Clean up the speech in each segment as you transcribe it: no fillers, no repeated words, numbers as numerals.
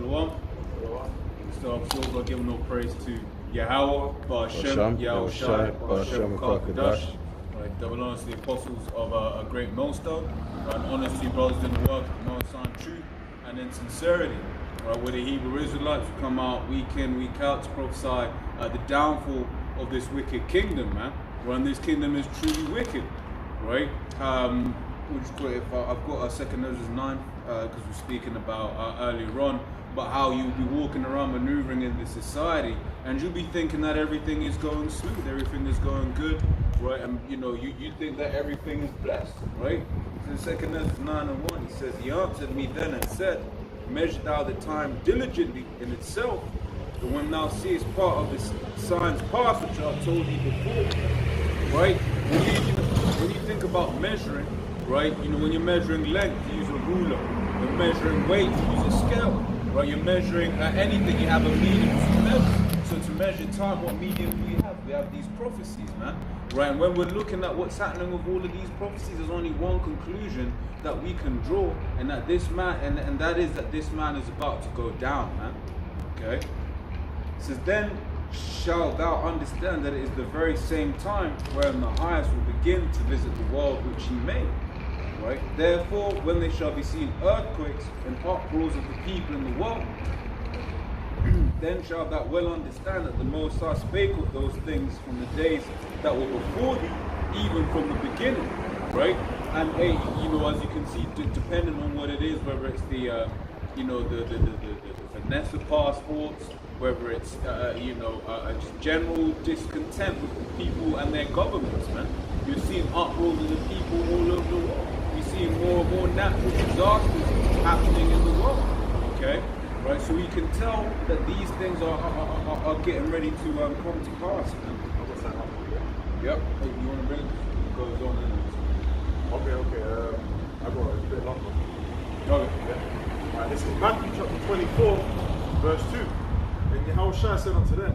Shalom. So I'm sure we're giving no praise to Yahweh, Ba'Shem, Yahushai, Ba'Shem, Kakadash. Right, double honors to the apostles of a great millstone, and honors to you brothers in the work of Mount Sinai truth and in sincerity. Right, where the Hebrew Israelites come out week in, week out to prophesy the downfall of this wicked kingdom, man. When this kingdom is truly wicked, right? I've got a 2 Moses 9 because we're speaking about earlier on, but how you'll be walking around maneuvering in this society and you'll be thinking that everything is going smooth, everything is going good, right? And you know, you think that everything is blessed, right? So in 2 Moses 9 and 1, he says, he answered me then and said, measure thou the time diligently in itself, but when thou seest part of the signs past which I told thee before, right? When you think about measuring, right? You know, when you're measuring length, you use a ruler. You're measuring weight, you use a scale, right? You're measuring anything, you have a medium to measure. So to measure time, what medium do we have? We have these prophecies, man, right? And when we're looking at what's happening with all of these prophecies, there's only one conclusion that we can draw, and that this man, and that is that this man is about to go down, man. Okay? It says, then shalt thou understand that it is the very same time wherein the highest will begin to visit the world which he made. Right? Therefore, when they shall be seen earthquakes and uproars of the people in the world, then shalt thou well understand that the Most High spake of those things from the days that were before thee, even from the beginning. Right? And hey, you know, as you can see, depending on what it is, whether it's the the Vanessa passports, whether it's just general discontent with the people and their governments, man. You're seeing uproars of the people all over the world. You're seeing more and more natural disasters happening in the world. Okay, right. So we can tell that these things are getting ready to come to pass, man. Yep. Hey, you want to bring it? Goes on. Okay. I got a bit longer. Okay. Yeah. Alright, this is Matthew chapter 24, verse 2. And Yahushua said unto them,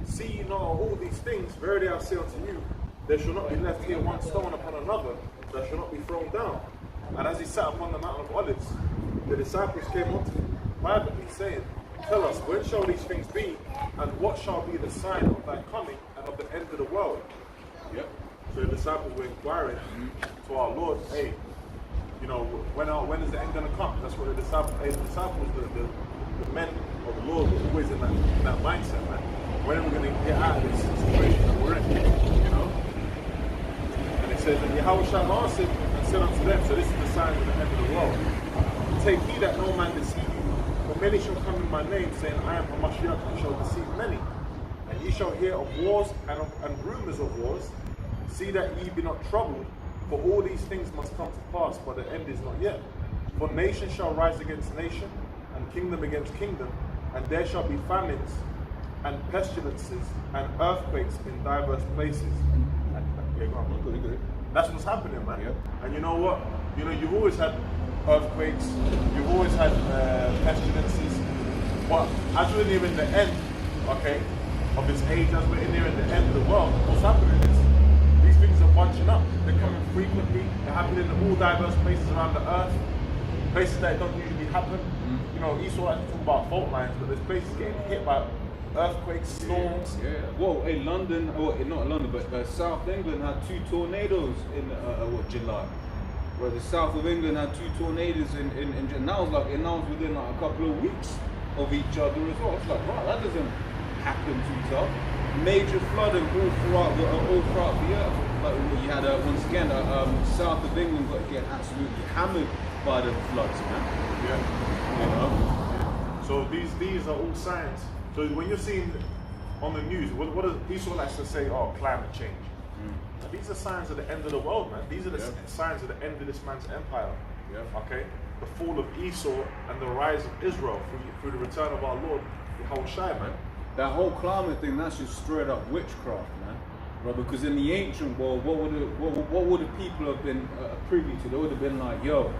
see ye not all these things, verily I say unto you, there shall not be left here one stone upon another, that shall not be thrown down. And as he sat upon the mountain of Olives, the disciples came unto him privately, saying, tell us, when shall these things be, and what shall be the sign of thy coming and of the end of the world? Yep. So the disciples were inquiring to our Lord, hey, you know, when is the end going to come? That's what the disciples, the men of the Lord were always in that mindset, man. When are we going to get out of this situation that we're in? You know? And it says, and Yahushua answered and said unto them, so this is the sign of the end of the world. Take heed that no man deceive you, for many shall come in my name, saying, I am Hamashiach, and shall deceive many. And ye shall hear of wars and rumors of wars. See that ye be not troubled, for all these things must come to pass, but the end is not yet. For nation shall rise against nation, and kingdom against kingdom, and there shall be famines, and pestilences, and earthquakes in diverse places. That's what's happening, man. Yep. And you know what? You know, you've always had earthquakes, you've always had pestilences, but as we're nearing the end, okay, of this age, as we're nearing the end of the world, what's happening is, these things are bunching up. They're coming frequently. They're happening in all diverse places around the earth. Places that don't usually happen. You know, Esau likes to talk about fault lines, but there's places getting hit by earthquakes, storms. Yeah. Whoa, hey, London, not London, but South England had 2 tornadoes in July. Where the south of England had 2 tornadoes in and that was within like a couple of weeks of each other as well. It's like, right, that doesn't happen too tough. Major flooding all throughout the earth. Like you had once again, south of England got to get absolutely hammered by the floods, man. Yeah. You know? So these are all signs. So when you're seeing on the news, what does Esau likes to say? Oh, climate change. Now, these are signs of the end of the world, man. These are the signs of the end of this man's empire. Okay, the fall of Esau and the rise of Israel through the return of our Lord Yahushua, man. That whole climate thing, that's just straight up witchcraft, man. Right? Because in the ancient world, what would the people have been privy to? They would have been like, yo,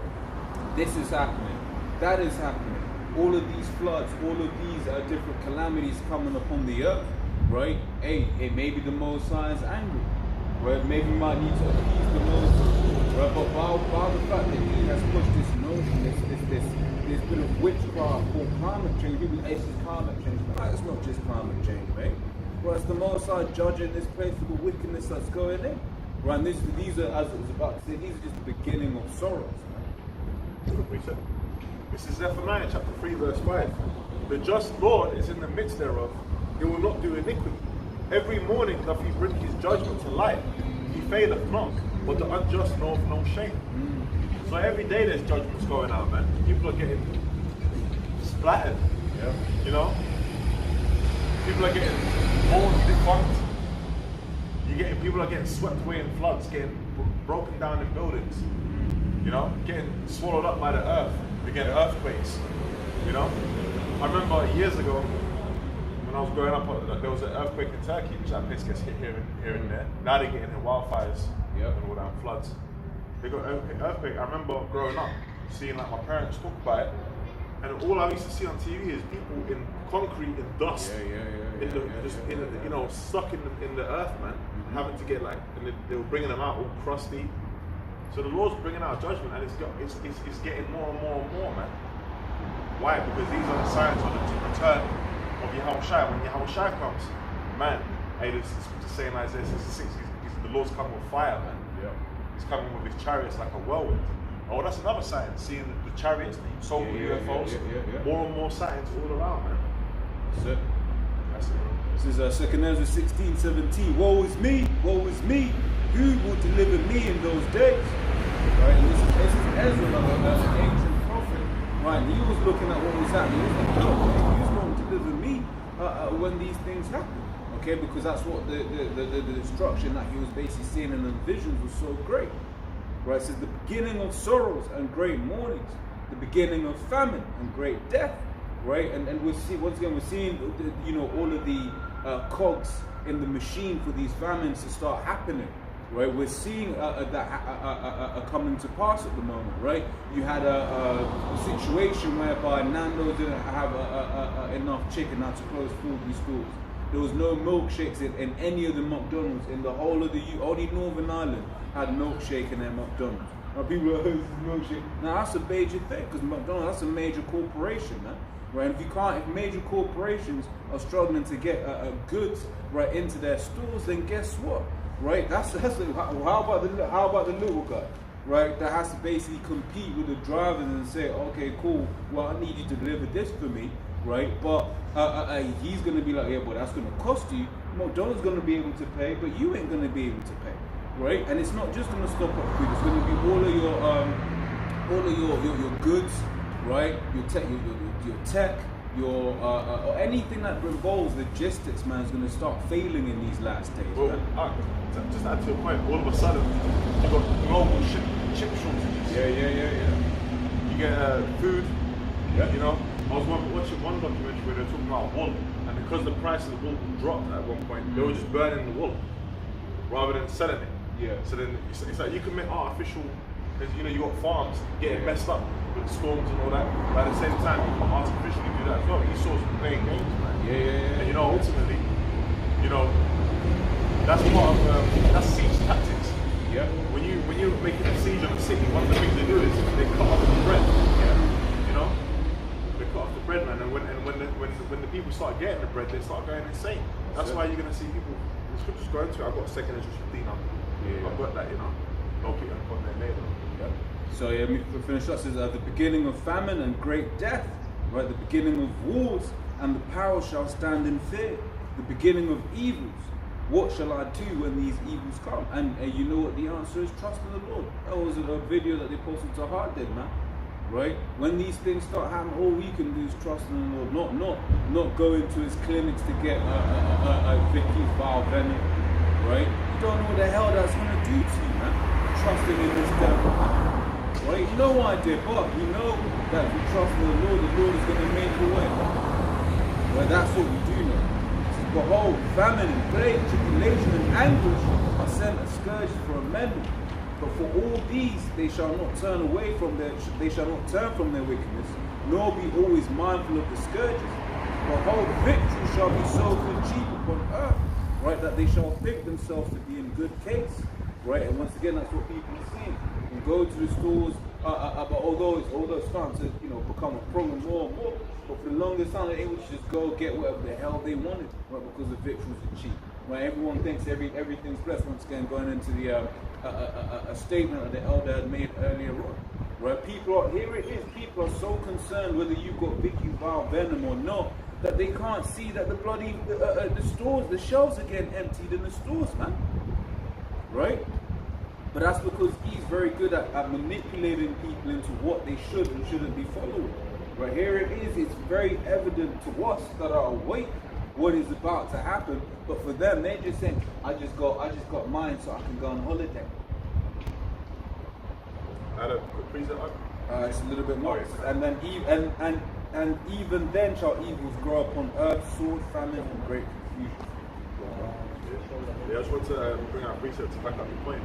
this is happening, that is happening. All of these floods, all of these different calamities coming upon the earth, right? Hey, maybe the Most High is angry, right? Maybe we might need to appease the Most High, right? But by the fact that he has pushed this notion, this this bit of witchcraft called climate change. People say it's climate change. Right, it's not just climate change, mate. Well, it's the Most High judging this place for the wickedness that's going in. Right, and these are, as I was about to say, these are just the beginning of sorrows, man. This is Zephaniah chapter 3 verse 5. The just Lord is in the midst thereof. He will not do iniquity. Every morning doth he bring his judgment to light. He faileth not, but the unjust knoweth no shame. So every day there's judgments going out, man. People are getting splattered. Yeah. You know? People are getting homes defunct. People are getting swept away in floods, getting broken down in buildings. You know? Getting swallowed up by the earth. We're getting earthquakes. You know? I remember years ago when I was growing up, there was an earthquake in Turkey, which that place gets hit here and there. Now they're getting hit wildfires and all that, floods. They got an earthquake. I remember growing up, seeing like my parents talk about it, and all I used to see on TV is people in concrete and dust, you know, stuck in the earth, man, having to get like, and they were bringing them out all crusty. So the Lord's bringing out judgment, and it's getting more and more and more, man. Why? Because these are the signs of the return of Yahushua. When Yahushua comes, man, hey, this is saying Isaiah 66, the Lord's coming with fire, man. Yeah. He's coming with his chariots like a whirlwind. Oh, that's another sign. Seeing the chariots, the so-called UFOs, more and more signs all around, man. That's it. That's it. This is 2 Ezra 16:17. Woe is me, who will deliver me in those days? Right, and this is Ezra, an ancient prophet. Right, and he was looking at what was happening. He was like, oh, who's going to deliver me when these things happen? Okay, because that's what the destruction that he was basically seeing in the visions was so great. Right, it says the beginning of sorrows and great mournings, the beginning of famine and great death. Right, and we're once again we're seeing you know, all of the cogs in the machine for these famines to start happening. Right, we're seeing that coming to pass at the moment. Right, you had a situation whereby Nando's didn't have enough chicken now to close 40 stores. There was no milkshakes in any of the McDonald's in the whole of the only Northern Ireland had milkshake in their McDonald's. Now people are like, oh, this is milkshake. Now that's a major thing, because McDonald's, that's a major corporation, man. Right, if major corporations are struggling to get goods right into their stores, then guess what? Right, that's how about the little guy, right? That has to basically compete with the drivers and say, okay, cool. Well, I need you to deliver this for me, right? But he's gonna be like, yeah, but that's gonna cost you. McDonald's gonna be able to pay, but you ain't gonna be able to pay, right? And it's not just gonna stop at food. It's gonna be all of your goods, right? Your tech, or anything that involves logistics, man, is going to start failing in these last days. Well, just add to your point, all of a sudden, you've got global chip shortages. Yeah. You get food, you know. I was watching one documentary where they were talking about wool, and because the price of the wool dropped at one point, they were just burning the wool rather than selling it. Yeah. So then it's like you can make artificial, because you know, you got farms getting messed up with storms and all that, but at the same time you can artificially do that as well. Esau's playing games, man. Yeah. And you know, ultimately, you know, that's part of that's siege tactics. Yeah. When you're making a siege on a city, one of the things they do is they cut off the bread. Yeah. You know, they cut off the bread, man. And when the people start getting the bread, they start going insane. That's why you're gonna see people. The scriptures go into it. I've got 2 Ezra 15 up. I've got that, you know. I'll keep it on there later. Yeah. So yeah, we finish up. Says the beginning of famine and great death, right? The beginning of wars, and the power shall stand in fear. The beginning of evils. What shall I do when these evils come? And you know what the answer is? Trust in the Lord. That was a video that they posted to Hard Dead, man. Right? When these things start happening, all we can do is trust in the Lord. Not go into his clinics to get a Vicky's Valvenic. Right? You don't know what the hell that's gonna do to you, man. Trusting in this devil. Right? No idea, but we know that if we trust in the Lord is going to make a way. Right? That's what we do know. Behold, famine and plague, tribulation and anguish are sent as scourges for a memory. But for all these they shall not turn away from their wickedness, nor be always mindful of the scourges. Behold, victory shall be sold for cheap upon earth, right? That they shall think themselves to be in good case. Right, and once again, that's what people are seeing. You go to the stores, but although it's starting to, you know, become a problem more and more, but for the longest time they were able to just go get whatever the hell they wanted, right? Because the victuals are cheap. Right? Everyone thinks everything's blessed. Once again, going into the a statement that the elder had made earlier on. Right? People are so concerned whether you've got Vicky Val Venom or not, that they can't see that the bloody the stores, the shelves are getting emptied in the stores, man. Right? But that's because he's very good at manipulating people into what they should and shouldn't be following. Right? Here it is. It's very evident to us that are awake what is about to happen. But for them, they're just saying, I just got mine so I can go on holiday. It's a little bit more. And then and even then shall evils grow upon earth, sword, famine, and great confusion. Yeah, I just want to bring out precept to back up your point.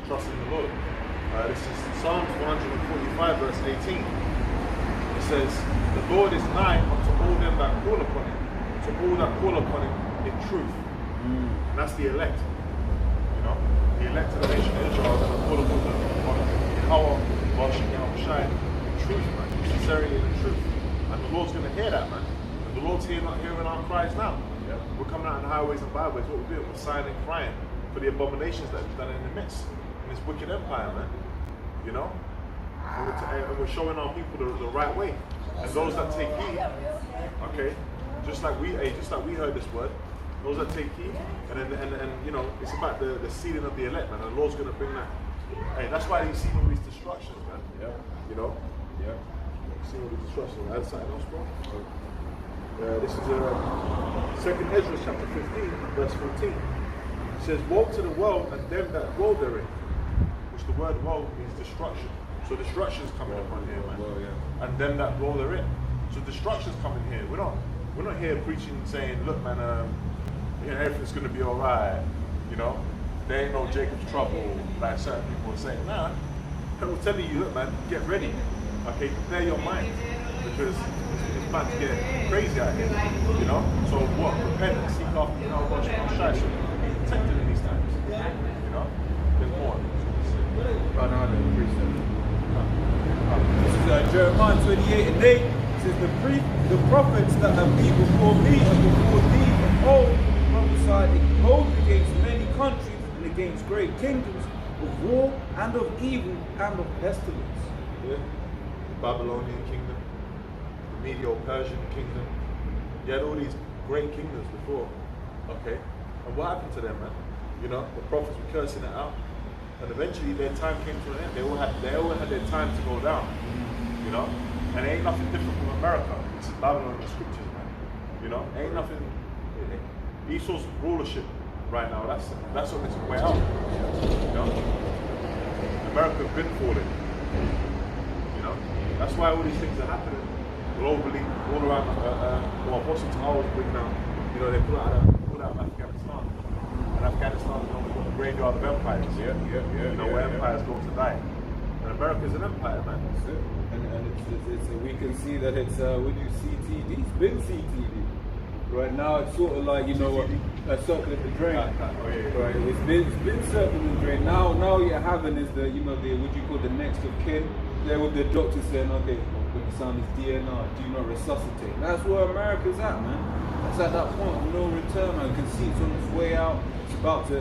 Trust in the Lord. This is Psalms 145, verse 18. It says, "The Lord is nigh unto all them that call upon Him, to all that call upon Him in truth." And that's the elect. You know, the elect of the nation of Israel that call upon Yahweh, Shai, in truth, man, sincerity in the truth. And the Lord's going to hear that, man. And the Lord's hearing our cries now. Yeah. We're coming out on the highways and byways. What we're doing, we're sighing and crying for the abominations that we've done in the midst in this wicked empire, man. You know, and we're showing our people the right way. And those that take heed, okay, just like we heard this word, those that take heed, and you know, it's about the sealing of the elect, man. And the Lord's going to bring that. Hey, that's why you see all these destructions, man. Yeah. You know. Yeah. See all these destructions. Add something else, bro. This is 2nd Ezra chapter 15, verse 14. It says, "Woe to the world and them that dwell therein," which the word "woe" means destruction. So destruction's coming upon here, man. Well, yeah. And them that dwell therein. So destruction's coming here. We're not here preaching saying, look, man, you know, everything's gonna be alright. You know, there ain't no Jacob's trouble, like certain people are saying. Nah, we're telling you, look, man, get ready. Okay, prepare your mind, because it's about to get crazy out here, you know? So what? Repent and seek after the power of God, so you can be protected in these times, you know? There's more. This is Jeremiah 28:8. It says, the prophets that have been before me and before thee of old prophesied both against many countries and against great kingdoms, of war and of evil and of pestilence. Yeah. The Babylonian kingdom, the Medo-Persian kingdom. You had all these great kingdoms before. Okay. And what happened to them, man? You know, the prophets were cursing it out. And eventually their time came to an end. They all had their time to go down. You know? And it ain't nothing different from America. This is Babylonian scriptures, man. You know? Ain't nothing. Esau's rulership right now, that's on its way out. You know? America's been falling. You know? That's why all these things are happening globally, all around. Well, Apostle Towers bring now, you know, they pull out of Afghanistan. And Afghanistan is the graveyard of empires. Yeah. You know, where empires go to die. And America's an empire, man. That's it. And it's we can see that it's we do CTD. It's been CTD. Right now it's sort of like, you know, a circle of the drain. Right. It's been circling the drain. Now you're having is the, you know, the what you call the next of kin. There with the doctor saying, okay, when your son is DNR, do not resuscitate. That's where America's at, man. It's at that point of no return, man. You can see it's on its way out. It's about to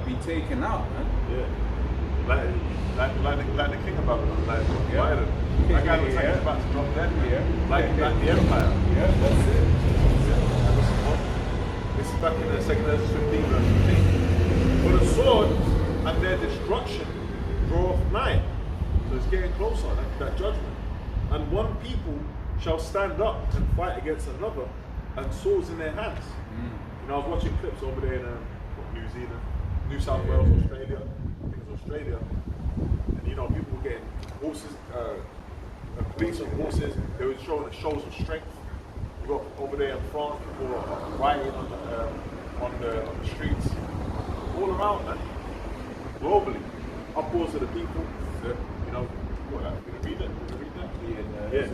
be taken out, man. Yeah. Like the king of Babylon, like Biden. That guy looks like he's about to drop dead. Yeah. Like the empire. Yeah, that's it. This is back in the 2nd Ezra 15, verse 15. For the sword and their destruction draweth nigh. So it's getting closer, that judgment. And one people shall stand up and fight against another, and swords in their hands. You know, I was watching clips over there in New Zealand, New South Wales, Australia. I think it's Australia. And you know, people were getting horses, police on horses. They were showing the shows of strength. You got over there in France, people were rioting on the streets, all around, man. Globally, upwards of the people. You know, read that. Yeah.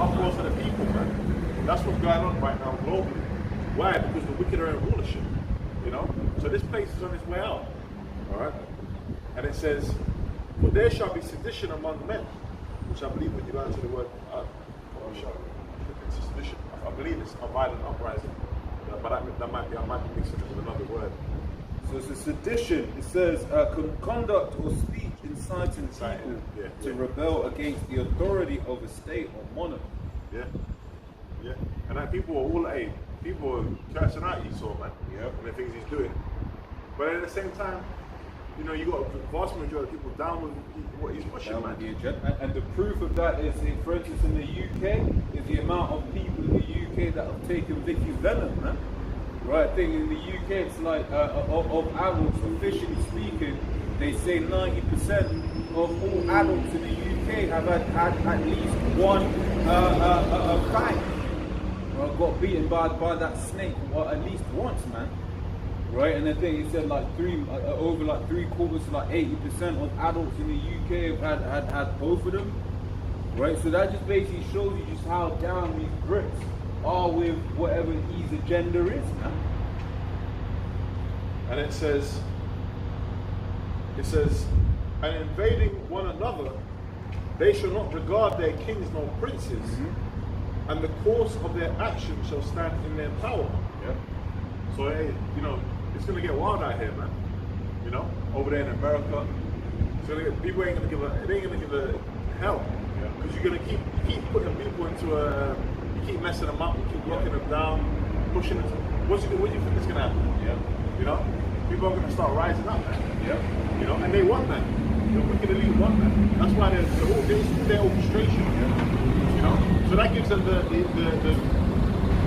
Upwards of the people, man. That's what's going on right now globally. Why? Because the wicked are in rulership. You know? So this place is on its way out. Alright? And it says, for there shall be sedition among men, which I believe when you go into the word, sedition, I believe it's a violent uprising. But that might be, I might be mixing it with another word. So it's a sedition. It says conduct or speech inciting people to rebel against the authority of a state or monarch. Yeah, yeah. And like people are all people are cursing out Esau, man. Yeah. And the things he's doing. But at the same time, you know, you got a vast majority of people down with what he's pushing, man. And the proof of that is, for instance, in the UK, is the amount of people in the UK that have taken Vicky's venom, man. Right, I think in the UK it's like of adults, officially speaking, they say 90% of all adults in the UK have had at least one fight, or got beaten by that snake, or at least once, man. Right, and I think he said like over like 3/4 to like 80% of adults in the UK have had both of them. Right, so that just basically shows you just how down these Brits are with whatever his agenda is, man. And it says, and invading one another, they shall not regard their kings nor princes, and the course of their action shall stand in their power. Yeah. So hey, you know, it's gonna get wild out here, man. You know, over there in America, it's gonna get, people ain't gonna give a hell, because you're gonna keep putting people into you keep messing them up, you keep locking them down, pushing them. What do you think is gonna happen? Yeah. You know, people are gonna start rising up, man. Yeah. You know, and they want that. The wicked elite want that. That's why they're their orchestration. You know, so that gives them the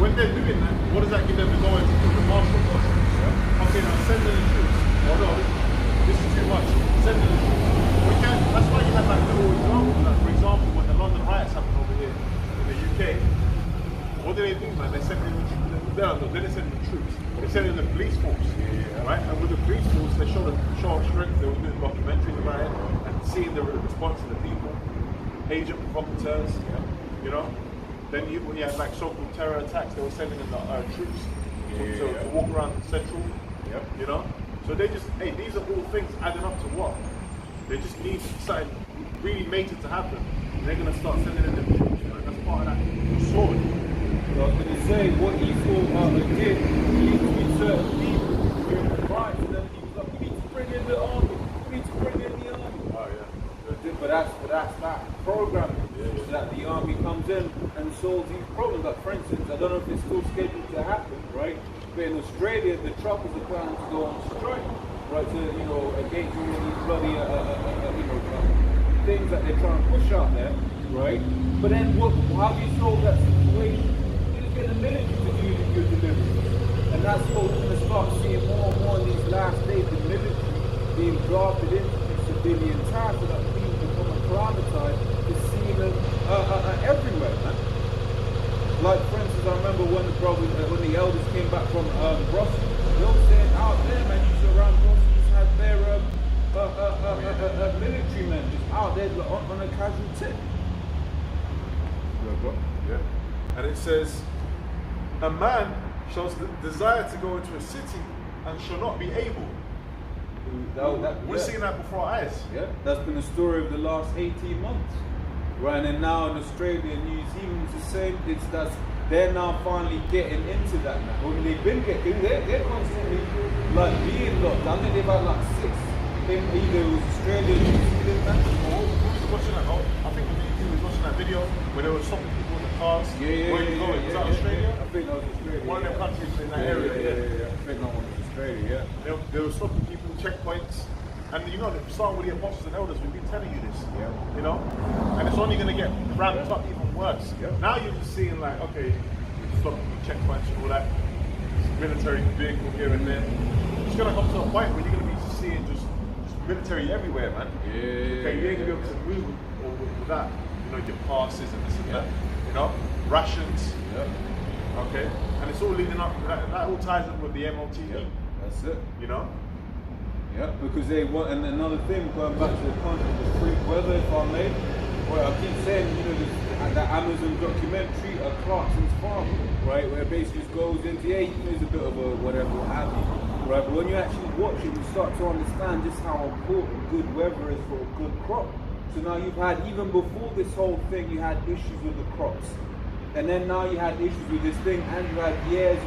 when they're doing that, what does that give them to go into the martial law? Okay, now send in the troops. Oh no, this is too much. Send in the troops. We can't. That's why you have like little examples. Like, for example, when the London riots happened over here in the UK, what do they do, man? They send in they didn't send in the troops. They sent in the police force, right? And with the police force, they showed of strength. They were doing documentaries about it and seeing the response of the people, agent provocateurs, you know. Then you had like so-called terror attacks. They were sending in the troops to walk around Central, you know. So they just, these are all things adding up to what? They just need something really major to happen. And they're gonna start sending in the troops. You know? That's part of that sword. So I was going to say, what Esau did, he used to be certain people during the riots, and then he was like, we need to bring in the army, we need to bring in the army. Oh yeah. But that's that program, so that the army comes in and solves these problems. Like for instance, I don't know if it's still scheduled to happen, right? But in Australia, the truckers are planning to go on strike, right? To, you know, against all these bloody, things that they're trying to push out there, right? But then how do you solve that situation? Get the military to do your delivery. And that's what we're going to start seeing more and more in these last days, the military being drafted into the civilian time so that people become acclimatized to seeing them everywhere, man. Like, for instance, I remember when the elders came back from Brussels, they were saying out there, man, you around Brussels just had their military men just out there on a casual tip. Yeah. And it says, a man shall desire to go into a city and shall not be able. We're seeing that before our eyes. Yeah, that's been the story of the last 18 months. Right, and now in Australia and New Zealand it's the same. They're now finally getting into that now. I mean, they've been they're constantly like being locked. I think they've had like 6. Either it was Australia, New Zealand, man. Who was watching that? I think he was watching that video where they were stopping people in the cars. Where are you going? Was that Australia? I think that was Australia. One of them countries in that area. I think that one was Australia. They were stopping people, checkpoints. And you know, starting with the apostles and elders, we've been telling you this, you know? And it's only going to get ramped up even worse. Now you're just seeing like, okay, stop checkpoints and all that, military vehicle here and there. It's going to come to a point where you're going to be seeing just military everywhere, man. Okay, you ain't going to be able to move without, you know, your passes and this and that, you know? Rations. Okay? And it's all leading up, that all ties in with the MOTE. That's it. You know? Yeah, because they want, and another thing, going back to the concept of free weather, if I may, well, I keep saying, you know, the Amazon documentary, Clarkson's Farm, right, where it basically just goes into, you know, it's a bit of a whatever, what have you, right? But when you actually watch it, you start to understand just how important good weather is for a good crop. So now you've had, even before this whole thing, you had issues with the crops. And then now you had issues with this thing, and you had years,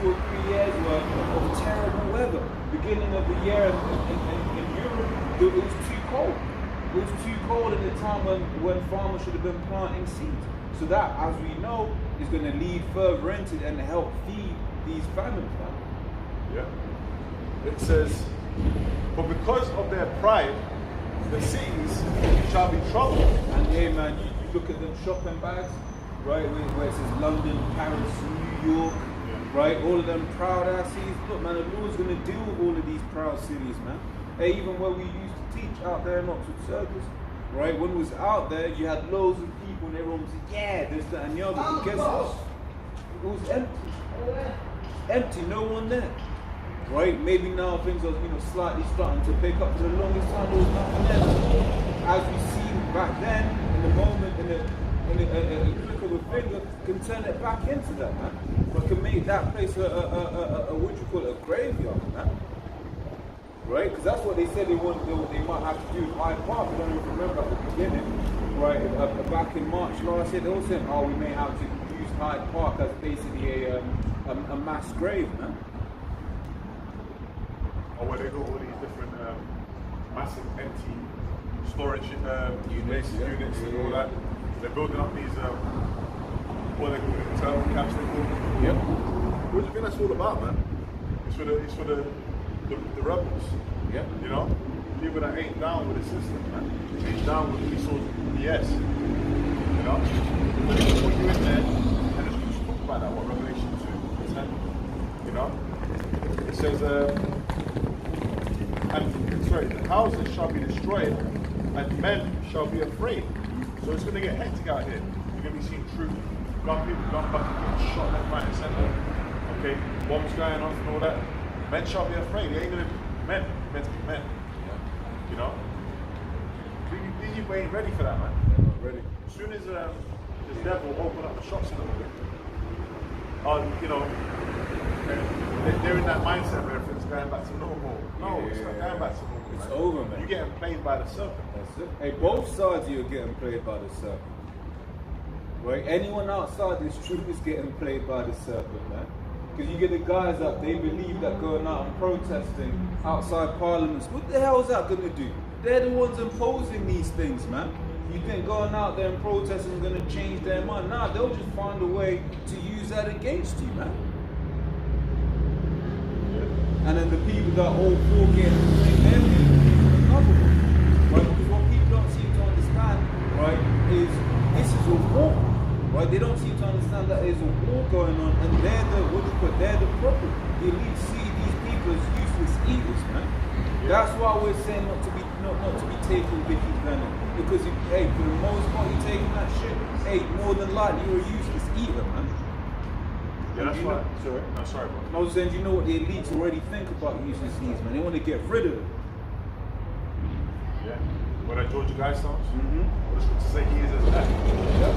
2 or 3 years worth of terrible weather. Beginning of the year in Europe, it was too cold. It was too cold at the time when farmers should have been planting seeds. So that, as we know, is going to lead further into it and help feed these famines, man. Yeah. It says, but because of their pride, the cities shall be troubled. And yeah, man, you look at them shopping bags, right, where it says London, Paris, New York, right, all of them proud ass cities. Look, man, the Lord's going to deal with all of these proud cities, man. Hey, even where we used to teach out there in Oxford Circus, right, when we was out there, you had loads of people and everyone was like, yeah, this, that, and the other. But guess what? It was empty. Empty, no one there. Right? Maybe now things are, slightly starting to pick up. For the longest time, there was nothing there. As we see back then, in the moment, in a click of a finger, can turn it back into that, man. But can make that place what you call it, a graveyard, man. Right? Because that's what they said they might have to do with Hyde Park. I don't even remember at the beginning. Right? Back in March last year, they all said, we may have to use Hyde Park as basically a mass grave, man. Or where they got all these different massive empty storage units and all that. They're building up these, what they call it, internal camps, they call them. Yep. What do you think that's all about, man? It's for the rebels. Yep. You know? People that ain't down with the system, man. Ain't down with these sorts of BS. You know? They can put you in there and just talk about that, what Revelation 2 10. You know? It says, the houses shall be destroyed and men shall be afraid. So it's going to get hectic out here. You're going to be seeing troops, gun buckets getting shot left, right, and center. Okay, bombs going off and all that. Men shall be afraid. They ain't going to be men. Meant to be men. Yeah. You know? These people ain't ready for that, man. They're not ready. As soon as the devil open up the shops a little bit, they're in that mindset where everything's going back to normal. No, it's not going back to normal. It's over, man. You're getting played by the serpent. That's it. Hey, both sides of you are getting played by the serpent. Right? Anyone outside this truth is getting played by the serpent, man. Because you get the guys up, they believe that going out and protesting outside parliaments, what the hell is that going to do? They're the ones imposing these things, man. You think going out there and protesting is going to change their mind? Nah, they'll just find a way to use that against you, man. And then the people that all for getting they're another one. Right? Because what people don't seem to understand, right, is this is a war. Right? They don't seem to understand that there's a war going on and they're the problem. The elite see these people as useless eaters, man. That's why we're saying not to be taking Vicky's venom. Because if, hey, for the most part you're taking that shit, hey, more than likely you're a useless eater, man. Yeah, that's right. Sorry. No, sorry, bro. I was saying, you know what the elites already think about useless eaters, man. They want to get rid of them. Yeah. What that Georgia guy starts? Mm-hmm. What is to say he is as that? Yep.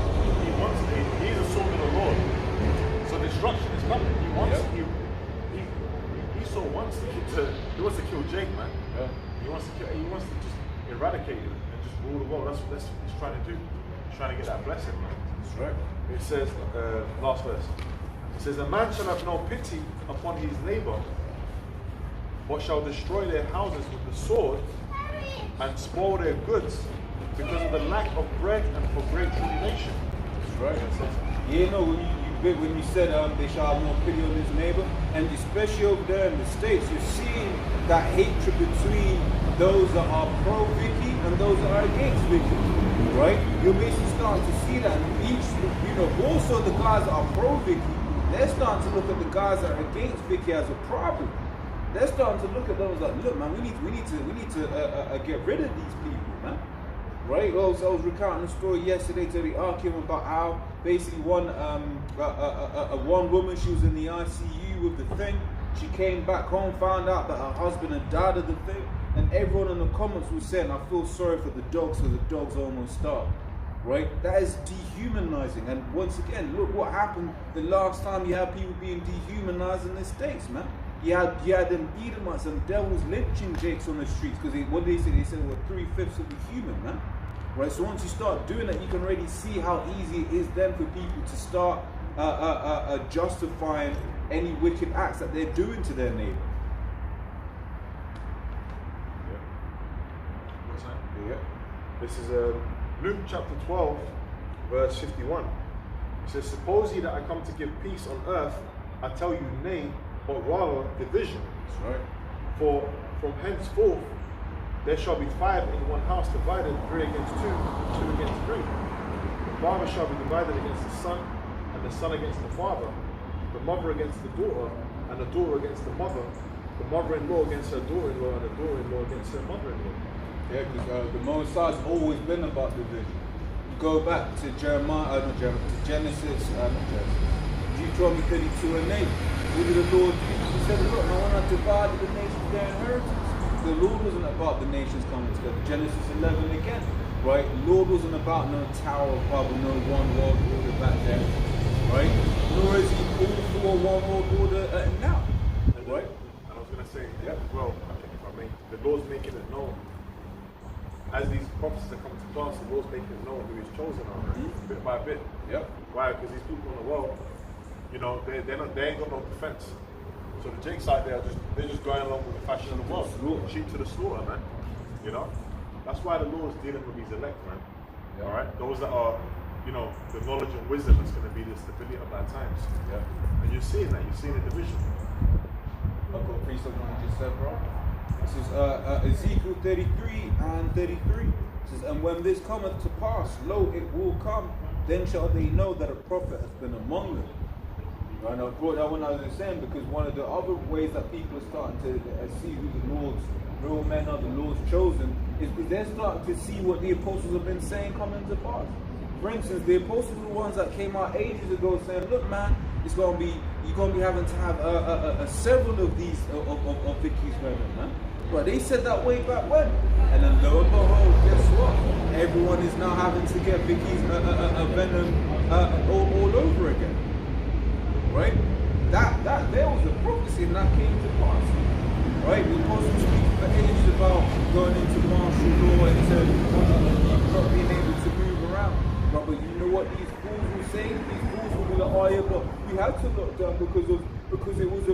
He's a sword of the Lord. So destruction is coming. He wants he wants to kill Jake, man. Yeah. He wants to just eradicate him and just rule the world. That's what he's trying to do. He's trying to get that blessing, man. That's right. It says, last verse. It says, a man shall have no pity upon his neighbor, but shall destroy their houses with the sword and spoil their goods because of the lack of bread and for great tribulation. That's right. You know, when you said they shall have no pity on his neighbor, and especially over there in the States, you're seeing that hatred between those that are pro-Vicky and those that are against Vicky, right? You're basically starting to see that. Also the guys that are pro-Vicky, they're starting to look at the guys that are against Vicky as a problem. They're starting to look at those like, look, man, we need to get rid of these people, man. Right? I was recounting a story yesterday to the argument about how basically one woman, she was in the ICU with the thing. She came back home, found out that her husband had died of the thing, and everyone in the comments was saying, I feel sorry for the dogs because the dogs almost starved. right? That is dehumanizing. And once again, look what happened the last time you had people being dehumanized in the States, man. You had them Edomites and devils lynching Jakes on the streets because what they said? They said we're 3/5 of the human, man. Right? So once you start doing that, you can already see how easy it is then for people to start justifying any wicked acts that they're doing to their neighbor. Yeah. What's that? Yeah. This is Luke chapter 12, verse 51. It says, "Suppose ye that I come to give peace on earth, I tell you nay, but rather division. That's right. For from henceforth there shall be 5 in one house divided, 3 against 2, 2 against 3. The father shall be divided against the son, and the son against the father, the mother against the daughter, and the daughter against the mother-in-law against her daughter-in-law, and the daughter-in-law against her mother-in-law." Yeah, because the Most High's always been about division. You go back to Genesis, Deuteronomy 32 and 8. What did the Lord do? He said, look, I want to divide the nations their inheritance. The Lord wasn't about the nations coming together. Genesis 11 again, right? The Lord wasn't about no Tower of Babel, no one world order back then, right? Nor is he all for one world order now, right? And I was going to say, well, if I may, the Lord's making it known. As these prophecies are coming to pass, the Lord's making it known who He's chosen are, bit by bit. Yep. Why? Because these people in the world, you know, they ain't got no defense. So the Jakes out there they're just going along with the fashion of the world. Sheep to the slaughter, man. You know? That's why the Lord's dealing with these elect, man. Yeah. Alright? Those that are, you know, the knowledge and wisdom that's gonna be the stability of our times. Yeah. And you're seeing that, you're seeing the division. I've got a piece of what you just said, bro. This is Ezekiel 33 and 33. It says, "And when this cometh to pass, lo, it will come, then shall they know that a prophet has been among them." Right, and I brought that one out of the same because one of the other ways that people are starting to see who the Lord's real men are, the Lord's chosen, is because they're starting to see what the apostles have been saying coming to pass. For instance, the apostles were the ones that came out ages ago saying, look, man, you're going to be having to have several of these of Vicky's women, man. Right, they said that way back when. And then lo and behold, guess what? Everyone is now having to get Vicky's venom all over again. Right? That there was a prophecy and that came to pass. Right? The apostles speak for ages about going into martial law and not being able to move around. Right? But you know what these fools will say? These fools will be like, oh yeah, but we had to lock down because it was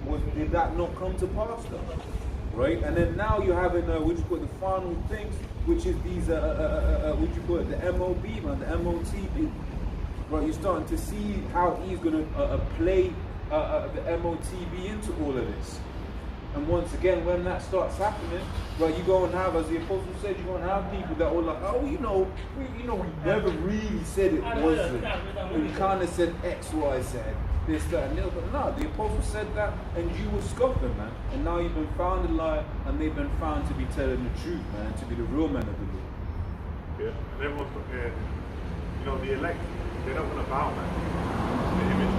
but did that not come to pass though? Right? And then now you're having what you call the final things, which is these what you call it, the MOB, man, the MOTB. Right, you're starting to see how he's going to play the MOTB into all of this. And once again, when that starts happening, right, you're going to have, as the apostle said, you're going to have people that were like, oh, we never really said it wasn't. We kind of said X, Y, Z, this, that, and the other. But no, the apostle said that, and you were scoffing, man. And now you've been found a liar, and they've been found to be telling the truth, man, and to be the real men of the Lord. Yeah, and everyone's prepared. You know, the elect, they're not going to bow, man, to the image.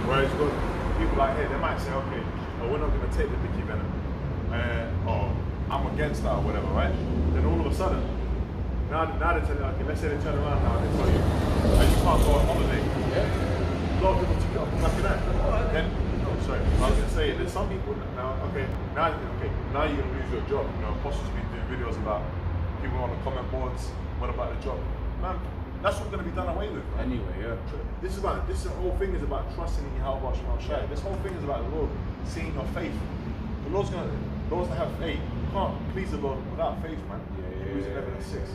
Whereas you've got people like here, they might say, okay, we're not going to take the Vicky venom, or I'm against that or whatever, right? Then all of a sudden, now they tell you, okay, let's say they turn around now and they tell you, you can't go on holiday. Yeah. A lot of people took it up back in that. Then, I was going to say, there's some people now, now you're going to lose your job. You know, apostles have been doing videos about people on the comment boards, what about the job? Man, that's what's going to be done away with. Right? Anyway, yeah. This whole thing is about trusting in Yahweh Shema Shai. This whole thing is about the Lord seeing your faith. The Lord's going to, those that have faith, you can't please the Lord without faith, man. Hebrews 11 and 6.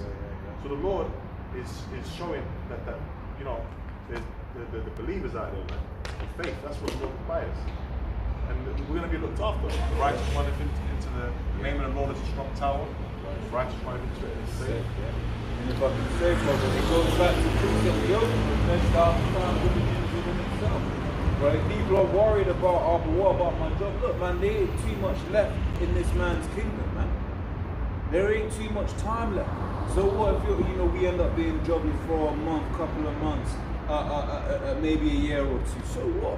So the Lord is showing that you know, the believers out there, man, with faith. That's what the Lord requires. And we're going to be looked after. The righteous one into the name of the Lord is a strong tower. The righteous one into it is safe. And if I can say, brother, it goes back to precept yoke, then start to find religions within itself. Right? People are worried about, oh, but what about my job? Look, man, there ain't too much left in this man's kingdom, man. There ain't too much time left. So what if we end up being jobless for a month, couple of months, maybe a year or two? So what?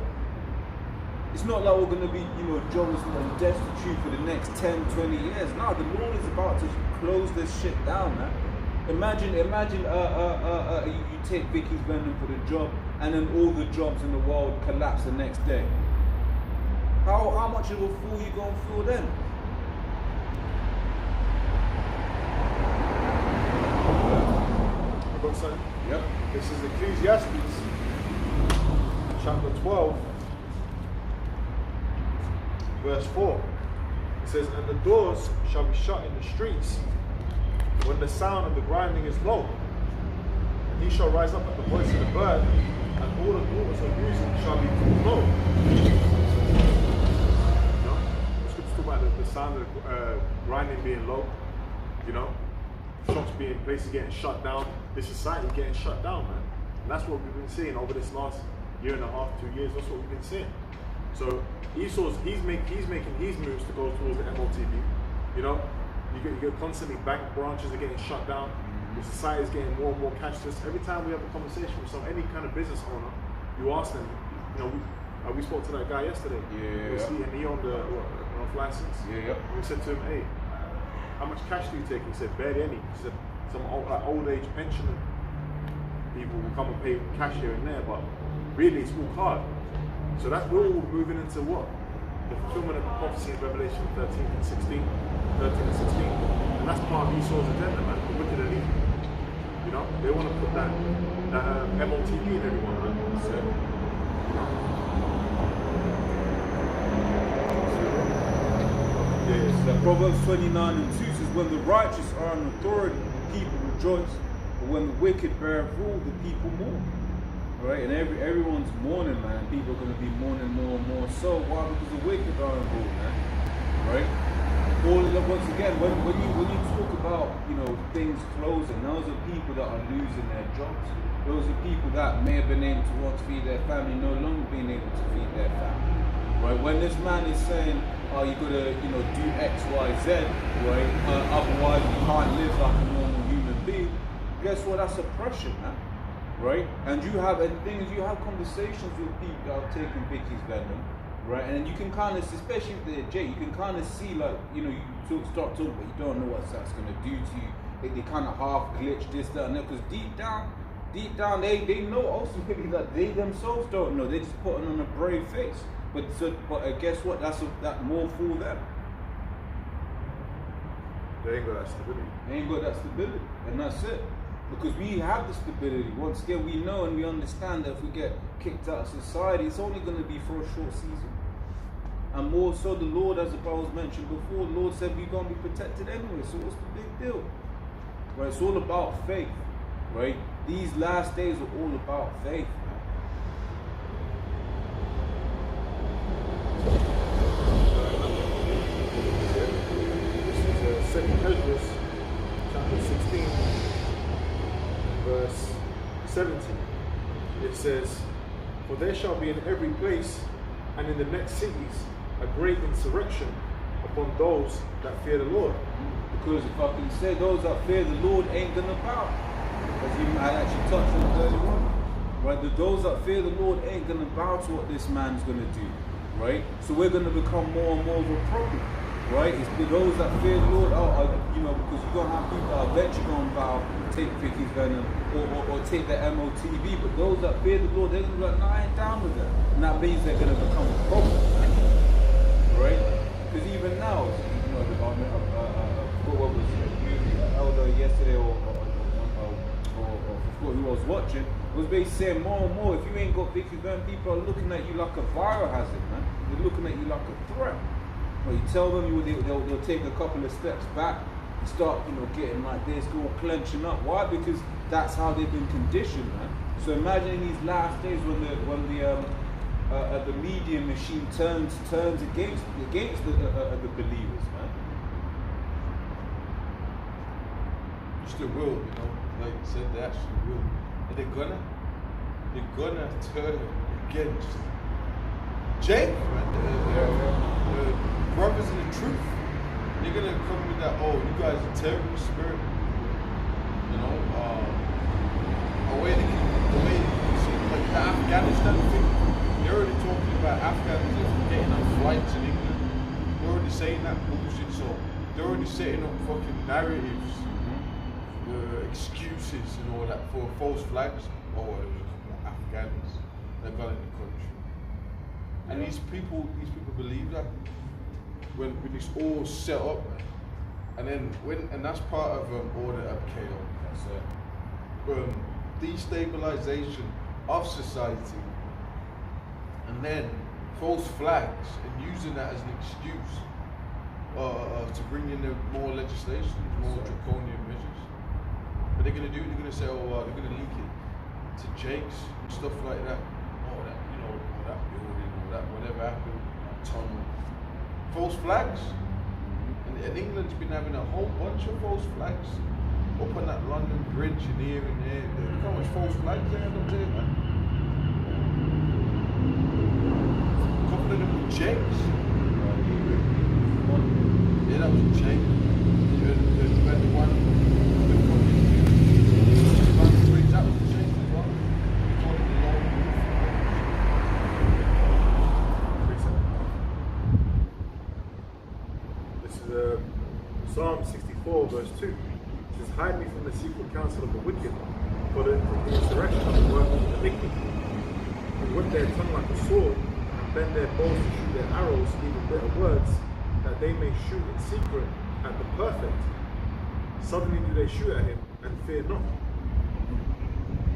It's not like we're going to be, jobless and destitute for the next 10, 20 years. No, the Lord is about to close this shit down, man. Imagine, you take Vicky's Venom for the job, and then all the jobs in the world collapse the next day. How much of a fool you gonna feel then? I got something. Yep. This is Ecclesiastes, chapter 12, verse 4. It says, "And the doors shall be shut in the streets when the sound of the grinding is low. And he shall rise up at the voice of the bird, and all the daughters of music shall be called low." You know, the scriptures talk about the sound of grinding being low. You know, shops being, places getting shut down, this society getting shut down, man. And that's what we've been seeing over this last year and a half, 2 years. That's what we've been seeing. So he's making his moves to go towards the MOTV. You know, you get constantly bank branches are getting shut down. The society is getting more and more cashless. Every time we have a conversation with any kind of business owner, you ask them. You know, we spoke to that guy yesterday. Yeah. And he owned the off license. Yeah. And we said to him, "Hey, how much cash do you take?" He said, "Barely any." He said, "Some old age pensioner people will come and pay cash here and there, but really it's all card." So that's, we're all moving into what? The fulfillment of the prophecy in Revelation 13 and 16. And that's part of Esau's agenda, man, the wicked elite. You know, they want to put that MOTV in everyone, man. So, you know. Yes. So Proverbs 29 and 2 says, "When the righteous are in authority, the people rejoice, but when the wicked bear rule, the people mourn." Right? And everyone's mourning, man. People are going to be mourning more and more. So why? Because the wicked are in rule, man. Right? Once again, when you talk about, you know, things closing, those are people that are losing their jobs. Those are people that may have been able to feed their family, no longer being able to feed their family. Right? When this man is saying, "Oh, you gotta, you know, do X, Y, Z," right? Otherwise you can't live like a normal human being. Guess what? That's oppression, man. Right? And you have conversations with people that are taking Vicky's Venom, right? And you can kind of, especially if they're Jay, you can kind of see, like, you know, you start talking, but you don't know what that's going to do to you. They kind of half glitch this, that, and that, because deep down, they know ultimately that they themselves don't know. They're just putting on a brave face. But guess what? That more fool them. They ain't got that stability. They ain't got that stability, and that's it. Because we have the stability. Once again, we know and we understand that if we get kicked out of society, it's only going to be for a short season. And more so, the Lord, as I was mentioned before, the Lord said we're going to be protected anyway. So what's the big deal? Right? It's all about faith. Right? These last days are all about faith. This is 2 Ezra, chapter 16. Verse 17, it says, "For there shall be in every place and in the next cities a great insurrection upon those that fear the Lord." Because if I can say, those that fear the Lord ain't gonna bow. As you had actually touched on earlier on. Right? Those that fear the Lord ain't gonna bow to what this man's gonna do. Right? So we're gonna become more and more of a problem. Right? It's those that fear the Lord, you know, because you're going to have people that are eventually going to bow, take Vicky's Venom, or take the MOTV, but those that fear the Lord, they're going to be like, "No, I ain't down with that." And that means they're going to become a problem. Right? Because even now, you know, what was it, elder yesterday, or who I was watching, was basically saying more and more, if you ain't got Vicky's Venom, people are looking at you like a biohazard, man. They're looking at you like a threat. You tell them they'll take a couple of steps back, start, you know, getting like this, go clenching up. Why? Because that's how they've been conditioned, man. So imagine in these last days when the media machine turns against the believers, man. Still will, you know, like you said, they actually will, and they're gonna turn against Jake, the brothers in the truth. They're gonna come with that, "Oh, you guys are terrorist spirit," you know. The way like the Afghanistan thing, they're already talking about Afghans getting on flights in England. They're already saying that bullshit, so they're already setting up fucking narratives excuses and all that for false flags. Oh, it was Afghans that got in the country. And these people believe that when it's all set up, and then and that's part of order of chaos. That's it. Destabilization of society, and then false flags and using that as an excuse to bring in more legislation, more draconian measures. What they're going to do? They're going to say, oh, they're going to link it to Jake's and stuff like that. Oh, that that building or that whatever happened, tunnel. False flags. And England's been having a whole bunch of false flags up on that London Bridge and here and there. Look how much false flags they had up there, man. A couple of them were Jake's. Yeah, that was a Jake. You had the one. That was a Jake as well. We called it the long roof. This is Psalm 64, verse 2. It says, hide me from the secret counsel of the wicked, for the insurrection of the work of iniquity. And whip their tongue like a sword, and bend their bows to shoot their arrows, even bitter words, that they may shoot in secret at the perfect. Suddenly do they shoot at him, and fear not.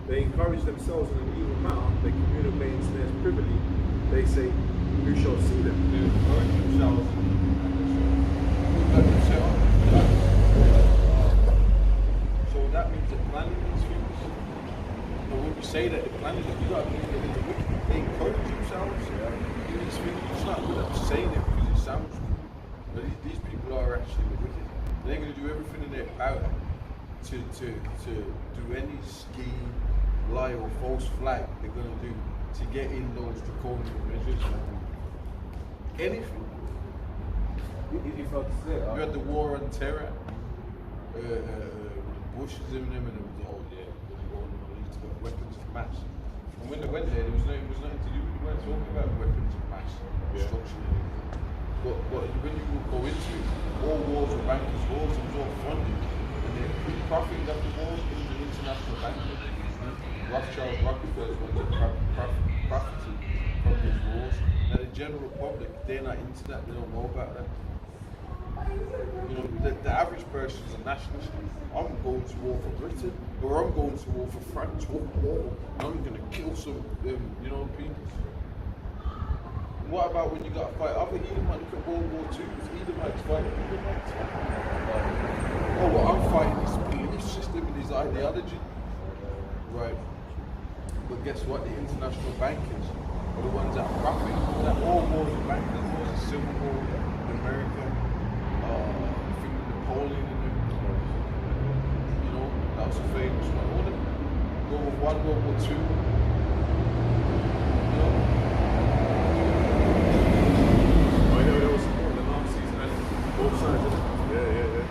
They encourage themselves in an evil manner, they communicate in snares privily, they say, who shall see them? They encourage themselves. So that means they're planning these things. But when we say that they're planning it, you got to mean that they encourage themselves in these things. It's not good at saying it because it sounds good. But these people are actually the wicked. They're going to do everything in their power to do any scheme, lie or false flag they're going to do to get in those draconian measures. Anything. If I could say, You had the war on terror, Bush was in them, and it was weapons of mass. And when they went there, it was nothing to do with. We weren't talking about weapons of mass destruction. But when you go into it, all wars were bankers' wars. It was all funded, and they profited off the wars in the international banking. Rothschild, Rockefellers went to profited from these wars. Now the general public, they're not into that. They don't know about that. You know, the average person is a nationalist. I'm going to war for Britain, or I'm going to war for France. War, and I'm going to kill some, people. What about when you got to fight other Edomites? Look at World War II. Edomites fighting Edomites. Oh, what I'm fighting is belief system and his ideology. Right. But guess what? The international bankers are the ones that profit. That all wars are bankers. There was a civil war in America. I think Napoleon and them. You know, that was a famous one. All the World War I, World War II. You know. There was support the Nazis and both sides of it. Yeah.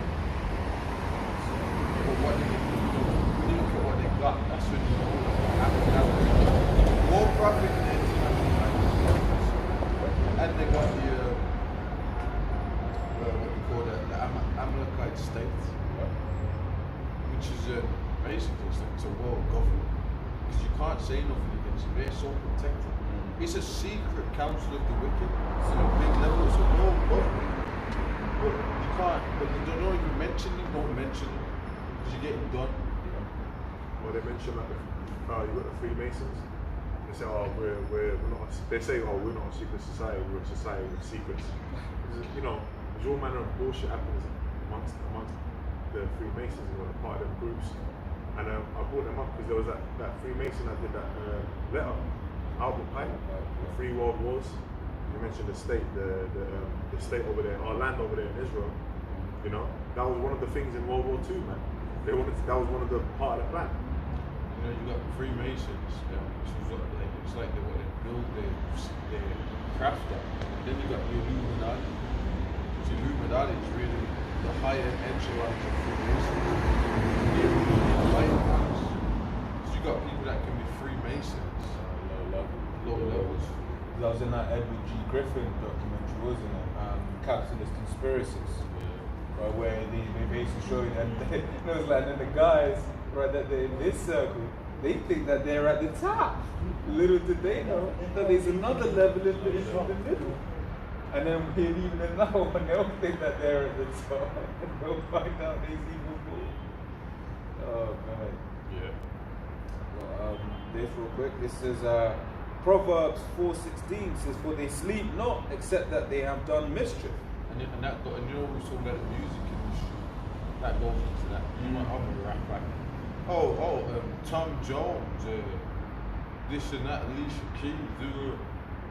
But what they did, when you look at what they got, that's when you know more profit in the international markets. And they got the what we call the Amalekite state, which is basically it's a world government. Because you can't say nothing against them, they're so protected. It's a secret council of the wicked. It's on a big level, it's a world government. But you can't, but you don't know if you mention them, don't mention them. Because you're getting done. Well, they mention like you got the Freemasons. They say, oh, we're not. They say, oh, we're not a secret society. We're a society with secrets. You know, there's all manner of bullshit happens amongst the Freemasons and what part of them groups. And I brought them up because there was that Freemason that did that letter, Albert Pike, the 3 World Wars. You mentioned the state, the state over there, our land over there in Israel. You know, that was one of the things in World War II, man. That was one of the part of the plan. You know, you got the Freemasons, it's like they want to build their craft up. Then you got the Illuminati. The Illuminati is really the higher echelon of Freemasons. They're really the higher ones. So you got people that can be Freemasons, low levels. I was in that Edward G. Griffin documentary, wasn't it? Capitalist Conspiracies. Yeah. right, where they basically show you that it was like, and the guys, right, that they're in this circle, they think that they're at the top. Little did they know that there's another level in the middle. And then even another one, they'll think that they're at the top, and they'll find out there's even more. Oh, God. Yeah. Well, this real quick. This is Proverbs 4:16 says, "For they sleep not, except that they have done mischief." And you know, we talking about the music industry. That goes into that. I'm a rap back. Tom Jones, this and that, Alicia Keys.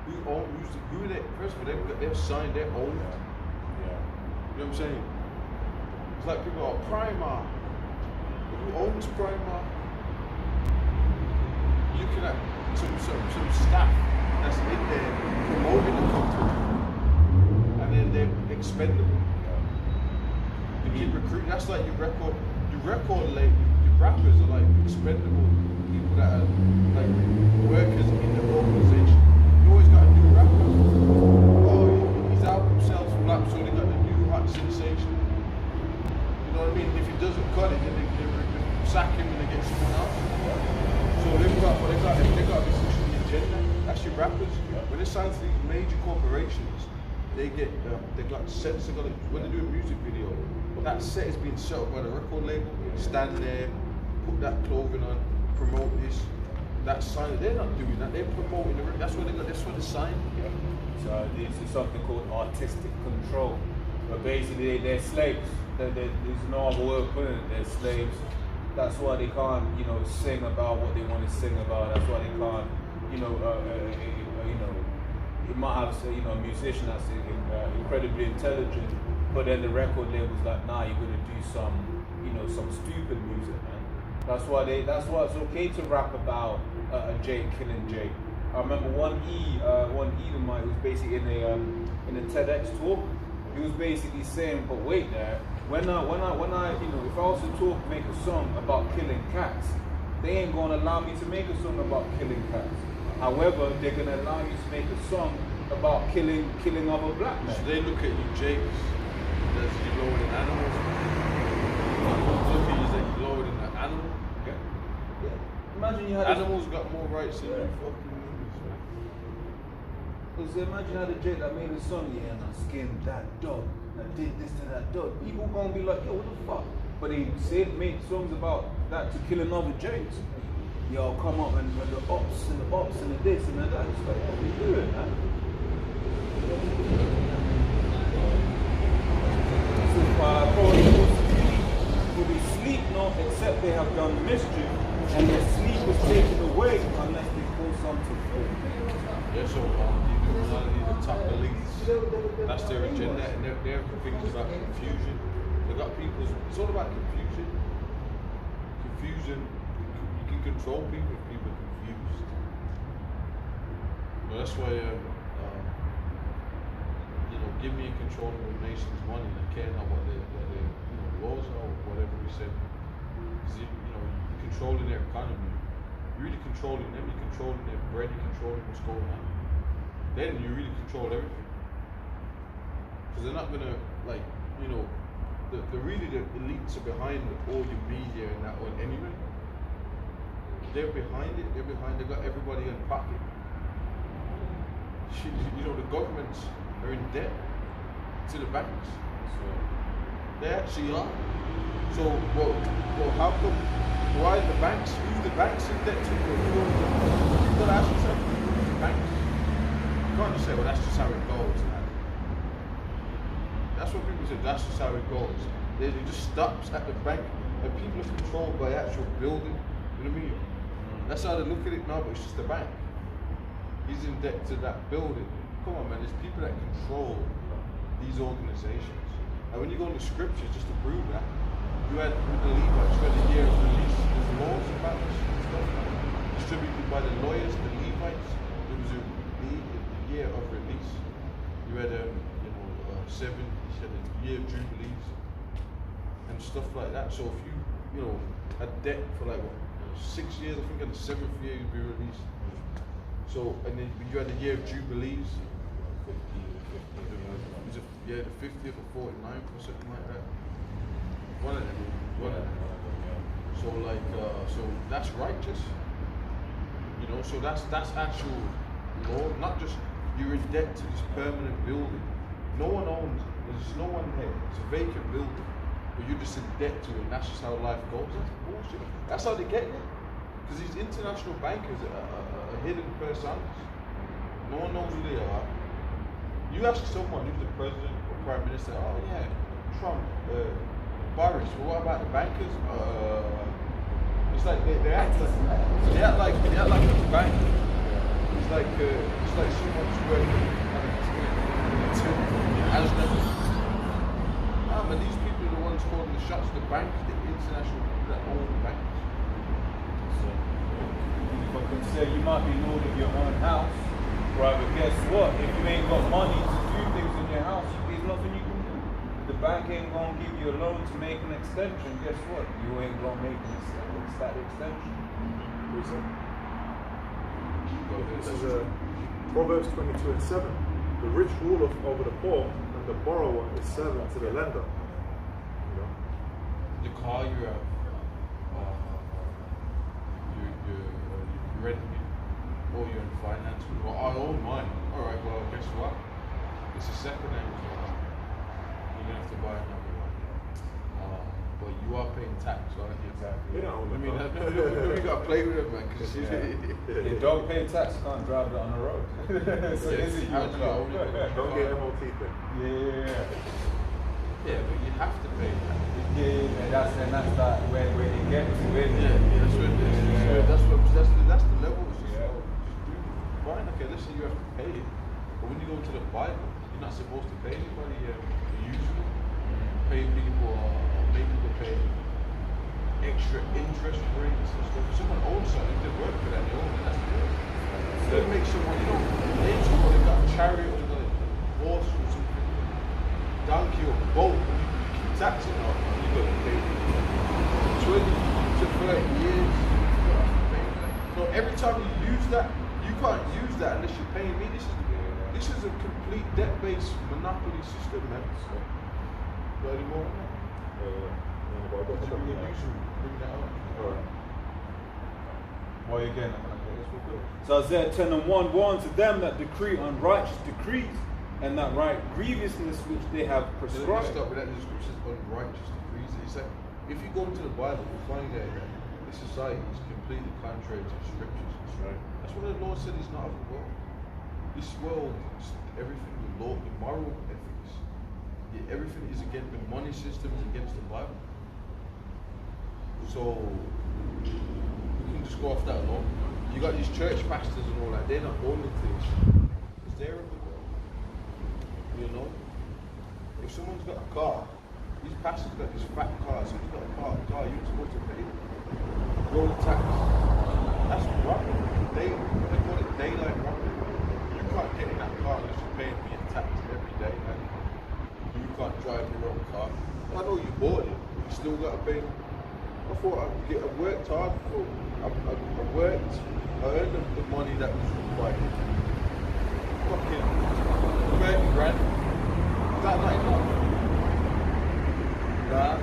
Who own music? Who are they? First of all, they've signed their own. Yeah. You know what I'm saying? It's like people are Primark. Who owns Primark? You're looking at some staff that's in there promoting the company, and then they're expendable. You keep recruiting. That's like your record label. Your rappers are like expendable people that are like workers in the organization. You always got a new rapper. Oh, his album sells flop, so they got the new hot sensation. You know what I mean? If he doesn't cut it, then they sack him and they get someone else. So they've got this agenda. That's your rappers. When they sign to these major corporations, they got sets. When they do a music video, that set is being set up by the record label. Stand there, put that clothing on, promote this. That sign. They're not doing that. They're promoting the. That's what they got. That's what they sign. So this is something called artistic control. But basically, they're slaves. There's no other word for it. They're slaves. That's why they can't, sing about what they want to sing about. That's why they can't, you might have, a musician that's incredibly intelligent, but then the record label's like, nah, you're gonna do some stupid music, man. That's why it's okay to rap about Jake killing Jake. I remember one Edomite was basically in a TEDx talk. He was basically saying, but wait there. When I if I was to make a song about killing cats, they ain't gonna allow me to make a song about killing cats. However, they're gonna allow you to make a song about killing other black men. So they look at you, Jakes, as you lower than animals. Look at you as you lower than an animal. Okay. Yeah. Imagine you had animals got more rights than you fucking humans, man. Because imagine how the Jake that made a song, yeah, and I skinned that dog. I did this to that dog. People gonna be like, yo, what the fuck? But they made songs about that to kill another Jakes. Yo, come up and the ops and the this and the that. It's like, what are we doing, man? So, for they sleep not, except they have done mischief, and their sleep was taken away unless they call something good. Yeah, so the top elites, that's their agenda, and their things about confusion. They got people. It's all about confusion. Confusion. You can control people if people are confused. So that's why, give me control of the nation's money. I care not what their laws are or whatever we said. Because you're controlling their economy. You're really controlling them. You're controlling their bread. You're controlling what's going on. Then you really control everything. Because they're not gonna the elites are behind all your media and that one anyway. They're behind it. They got everybody in pocket. The governments are in debt to the banks. So they actually are. So how come? Why the banks? Who the banks in debt to? You've got to ask yourself, who's the banks? You can't just say, well, that's just how it goes. That's what people say, that's just how it goes. It just stops at the bank, and people are controlled by actual building. You know what I mean? That's how they look at it now, but it's just the bank. He's in debt to that building. Come on, man, there's people that control these organizations. And when you go into scriptures, just to prove that, you had with the Levites, you had the year of release. There's laws about this stuff distributed by the lawyers, the Levites. There was the year of release. You had a year of jubilees and stuff like that. So if you had debt for 6 years, I think in the 7th year you'd be released. So and then you had the year of jubilees. Yeah, the 50th or 49th or something like that. One of them. So like, so that's righteous. You know, so that's actual law, not just you're in debt to this permanent building. No one owns it. There's no one here. It's a vacant building, but you're just in debt to it. And that's just how life goes. That's bullshit. That's how they get you. Because these international bankers are hidden personas. No one knows who they are. You ask someone who's the president or prime minister, oh yeah, Trump, Boris, well, what about the bankers? It's like they act like it's a bank. It's like someone's working as them. But these people are the ones calling the shots. The banks, the international people that own the banks. So, if I can say, you might be lord of your own house, right? But guess what? If you ain't got money to do things in your house, there's nothing you can do. The bank ain't gonna give you a loan to make an extension. Guess what? You ain't gonna make that extension. This is Proverbs 22:7. The rich ruleth over the poor, and the borrower is servant to the lender. You know? The car you have, you're renting it, or you're in finance. Well, I own mine. All right. Well, guess what? It's a second hand car. You're gonna have to buy another one. But you are paying tax, aren't you? Exactly. You don't own I mean, we gotta play with it, man. Cause You don't pay tax, you can't drive it on the road. So is it your car? Don't get MOT thing. Yeah. Yeah, but you have to pay tax. Yeah, that's that where it gets to it. That's what it is. That's the level. It's just, fine, okay, listen, you have to pay it. But when you go into the Bible, you're not supposed to pay anybody usually. Pay people or make people pay extra interest rates and stuff. If someone owns something, they work for that, they own it, that's good. So it makes someone, name someone that got a chariot or a horse or something, donkey or boat, and you keep taxing on it, you got to pay 20 to 30 years, you got to pay that. So every time you use that, you can't use that unless you're paying me. This is a complete debt-based monopoly system, man. So, got any more on that? Bring that up. Alright. Well, again, so Isaiah 10:1, woe unto them that decree unrighteous decrees, and that write grievousness which they have prescribed. Stop with that. The scriptures unrighteous decrees. It's like, if you go into the Bible, you find that the society is completely contrary to the scriptures. Right. That's what the Lord said is not of the world. This world, everything, the law, the moral ethics, everything is against the money system, is against the Bible. So we can just go off that alone. You got these church pastors and all that, they're not owning things. Because they're of the world. You know? If someone's got a car, these pastors got this fat car, so you've got a car, you're supposed to pay road tax. That's robbery. They call it daylight robbery. You can't get in that car unless you're paying me a tax every day, man. You can't drive your own car. I know you bought it, but you still got to pay. I thought I worked hard for. I worked. I earned the money that was required. Fucking 30 grand. Is that not enough? Nah.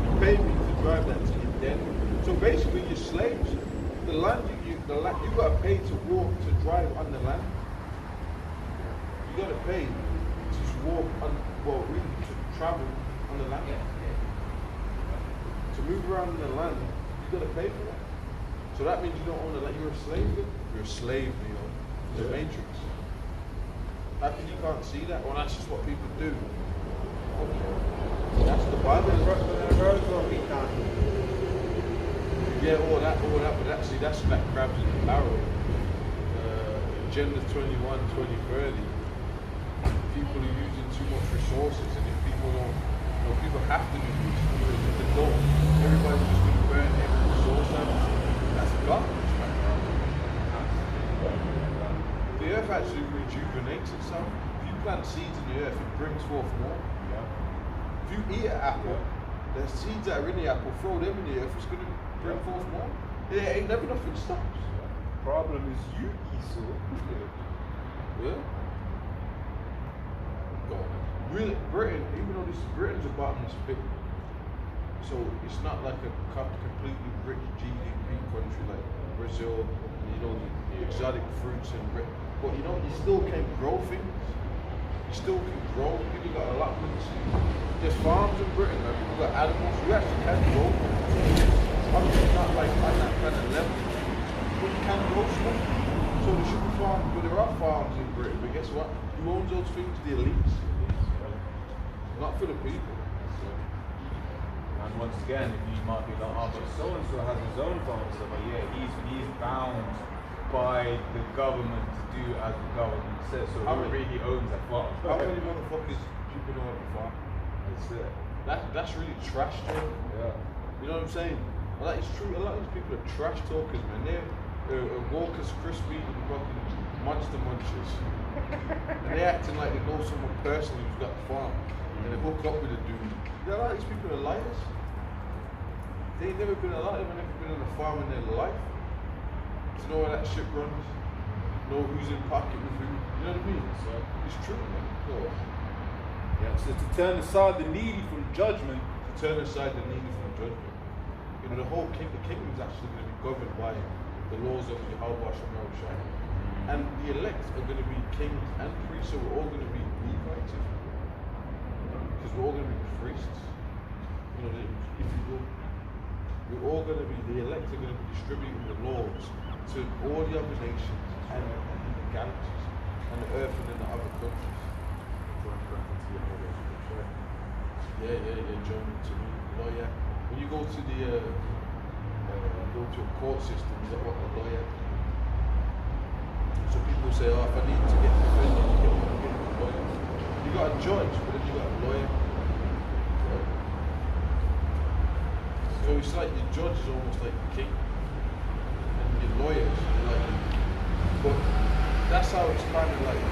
You pay me to drive that to your den. So basically, you're slaves. The land you got to pay to walk, to drive on the land. You got to pay to walk on, well, really to travel on the land. To move around in the land, you got to pay for that. So that means you don't own the land. You're a slave. You're a slave, you know. It's a matrix. How come you can't see that? Well, that's just what people do. That's the Bible. Yeah, all that, but actually that's like crabs in the barrel. Agenda 21, 2030. People are using too much resources, and if people don't, people have to do this. If they don't, everybody's just going to burn every resource out. That's garbage, man. The earth actually rejuvenates itself. If you plant seeds in the earth, it brings forth more. If you eat an apple, the seeds that are in the apple, throw them in the earth, it's going to bring forth more. It ain't never nothing stops. Problem is you, Esau. Yeah. really, Britain, even though Britain's a bottomless pit, so it's not like a completely rich GDP country like Brazil, and, you know, the exotic fruits and but you know, you still can grow things. You still can grow. People got allotments. There's farms in Britain. Like, people got animals. You actually can grow things. Obviously not like on that kind of level, but you can grow stuff. So there should be farms, but there are farms in Britain. But guess what? Who owns those things? The elites. Not for the people. And once again, if you might be like, oh, but so and so has his own farm, so but yeah, he's bound by the government to do as the government says. So who really owns that farm? How many motherfuckers people know have a farm? That's it. That's really trash talk. Yeah. You know what I'm saying? Like, it's true. A lot of these people are trash talkers, man. They're Walker's crispy and fucking monster munchers, and they're acting like they know someone personally who's got a farm, and they hook up with a dude. Yeah, a lot of these people are liars. They ain't never been alive. They've never been on a farm in their life. To know where that shit runs, know who's in pocket with who. You know what I mean? So it's true, man. So, yeah. So to turn aside the needy from judgment. to turn aside the needy from judgment. You know, the kingdom's actually going to be governed by the laws of Yahweh Shemel Shai. And the elect are going to be kings and priests, so we're all going to be Levites, because we're all going to be priests. You know, if you go, we're all going to be, the elect are going to be distributing the laws to all the other nations and the galaxies and the earth and in the other countries. Yeah, German to me, lawyer. When you go to the go to a court system, you got what, a lawyer. So people say, oh, if I need to get defended, you get a lawyer. You got a judge, but then you got a lawyer. Right? So it's like the judge is almost like the king, and the lawyers are like. But that's how it's kind of like.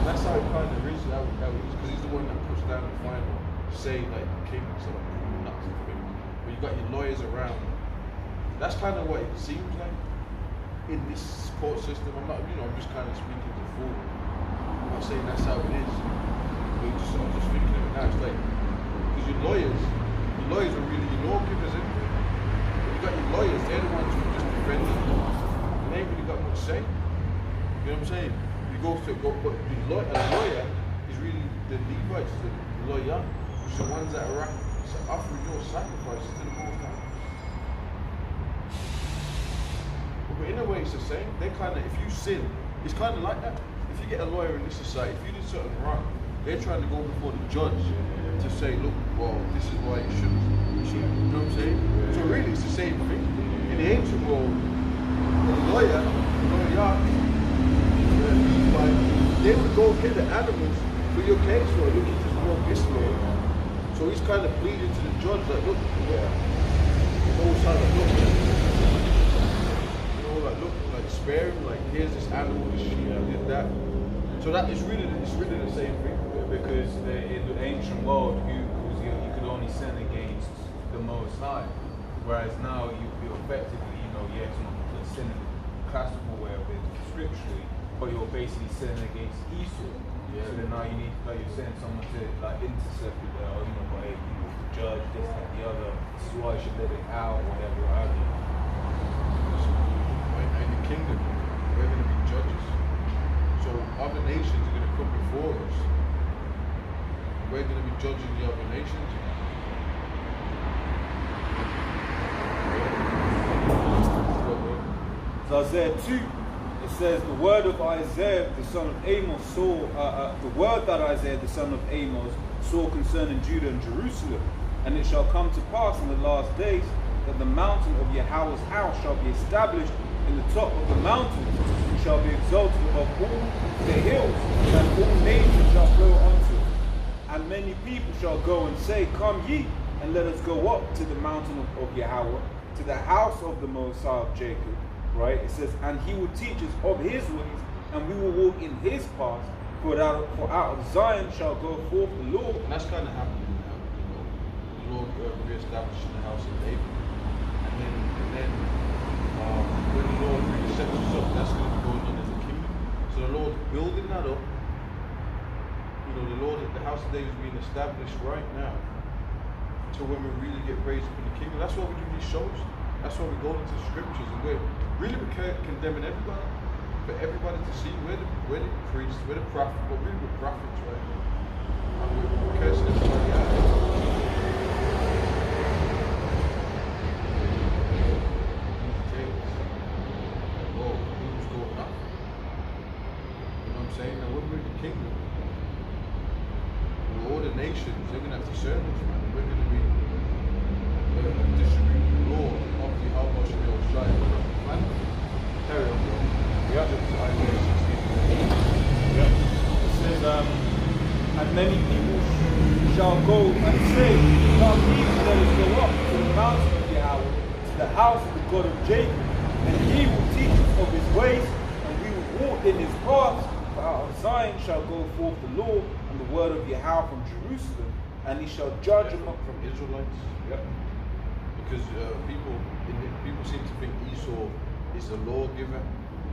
That's how it kind of is. How it is, because he's the one that puts down the final say, like the king. So not the king, but you got your lawyers around. That's kind of what it seems like in this court system. I'm not, I'm just kind of speaking to fool. I'm not saying that's how it is. But I'm just thinking of it now. It's like, because your lawyers are really your lawgivers, isn't it? But you got your lawyers, they're the ones who just defend you. They ain't really got much say. You know what I'm saying? But a lawyer is really the Levites, the lawyer, which are the ones that are offering your sacrifices to the Most High. But in a way, it's the same. They kind of, if you sin, it's kind of like that. If you get a lawyer in this society, if you did something wrong, they're trying to go before the judge to say, look, well, this is why you shouldn't. You know what I'm saying? So really, it's the same thing. In the ancient world, the lawyer, they would go get the animals for your case law. Look, he just broke this law. So he's kind of pleading to the judge, like, look, like spare him, like here's this animal, this sheep, did that. So that it's really the same thing. Because in the ancient world, you could only sin against the Most High, whereas now you effectively, yes, not sin in the classical way of it scripturally, but you're basically sinning against Esau. Yeah. So then now you need, like you're saying, someone to like intercept it, by the judge, this, that, the other. This is why you should let it out, whatever, what have you. In the kingdom, we're going to be judges. So other nations are going to come before us. We're going to be judging the other nations. So Isaiah 2, it says, the word that Isaiah the son of Amos saw concerning Judah and Jerusalem. And it shall come to pass in the last days that the mountain of Yahweh's house shall be established in the top of the mountains, and shall be exalted above all the hills, and all nations shall flow unto it. And many people shall go and say, come ye, and let us go up to the mountain of Yahweh, to the house of the Most High of Jacob. Right? It says, and he will teach us of his ways, and we will walk in his paths. For out of Zion shall go forth the Lord. And that's kind of happening now. The Lord re-establishing the house of David. And then when the Lord really sets us up, that's going to be going on as a kingdom. So the Lord's building that up. you know, the house of David is being established right now to when we really get raised up in the kingdom. That's why we do these shows. That's why we go into the scriptures, and we're condemning everybody, for everybody to see we're the priests, we're the prophets, but really we're prophets right now. And we're cursing everybody out. Whoa, who's going up? You know what I'm saying? Now when we're in the kingdom, all the nations, they're going to have to serve us, man. We're going to be distributing the law of the how much they will shine. Man, carry on, bro. Yeah. It says, and many people shall go and say, now these let us go up to the mountain of Yahweh, to the house of the God of Jacob, and he will teach us of his ways, and we will walk in his paths. For out of Zion shall go forth the law and the word of Yahweh from Jerusalem, and he shall judge among from Israelites. Yep. Because people seem to think Esau is a lawgiver,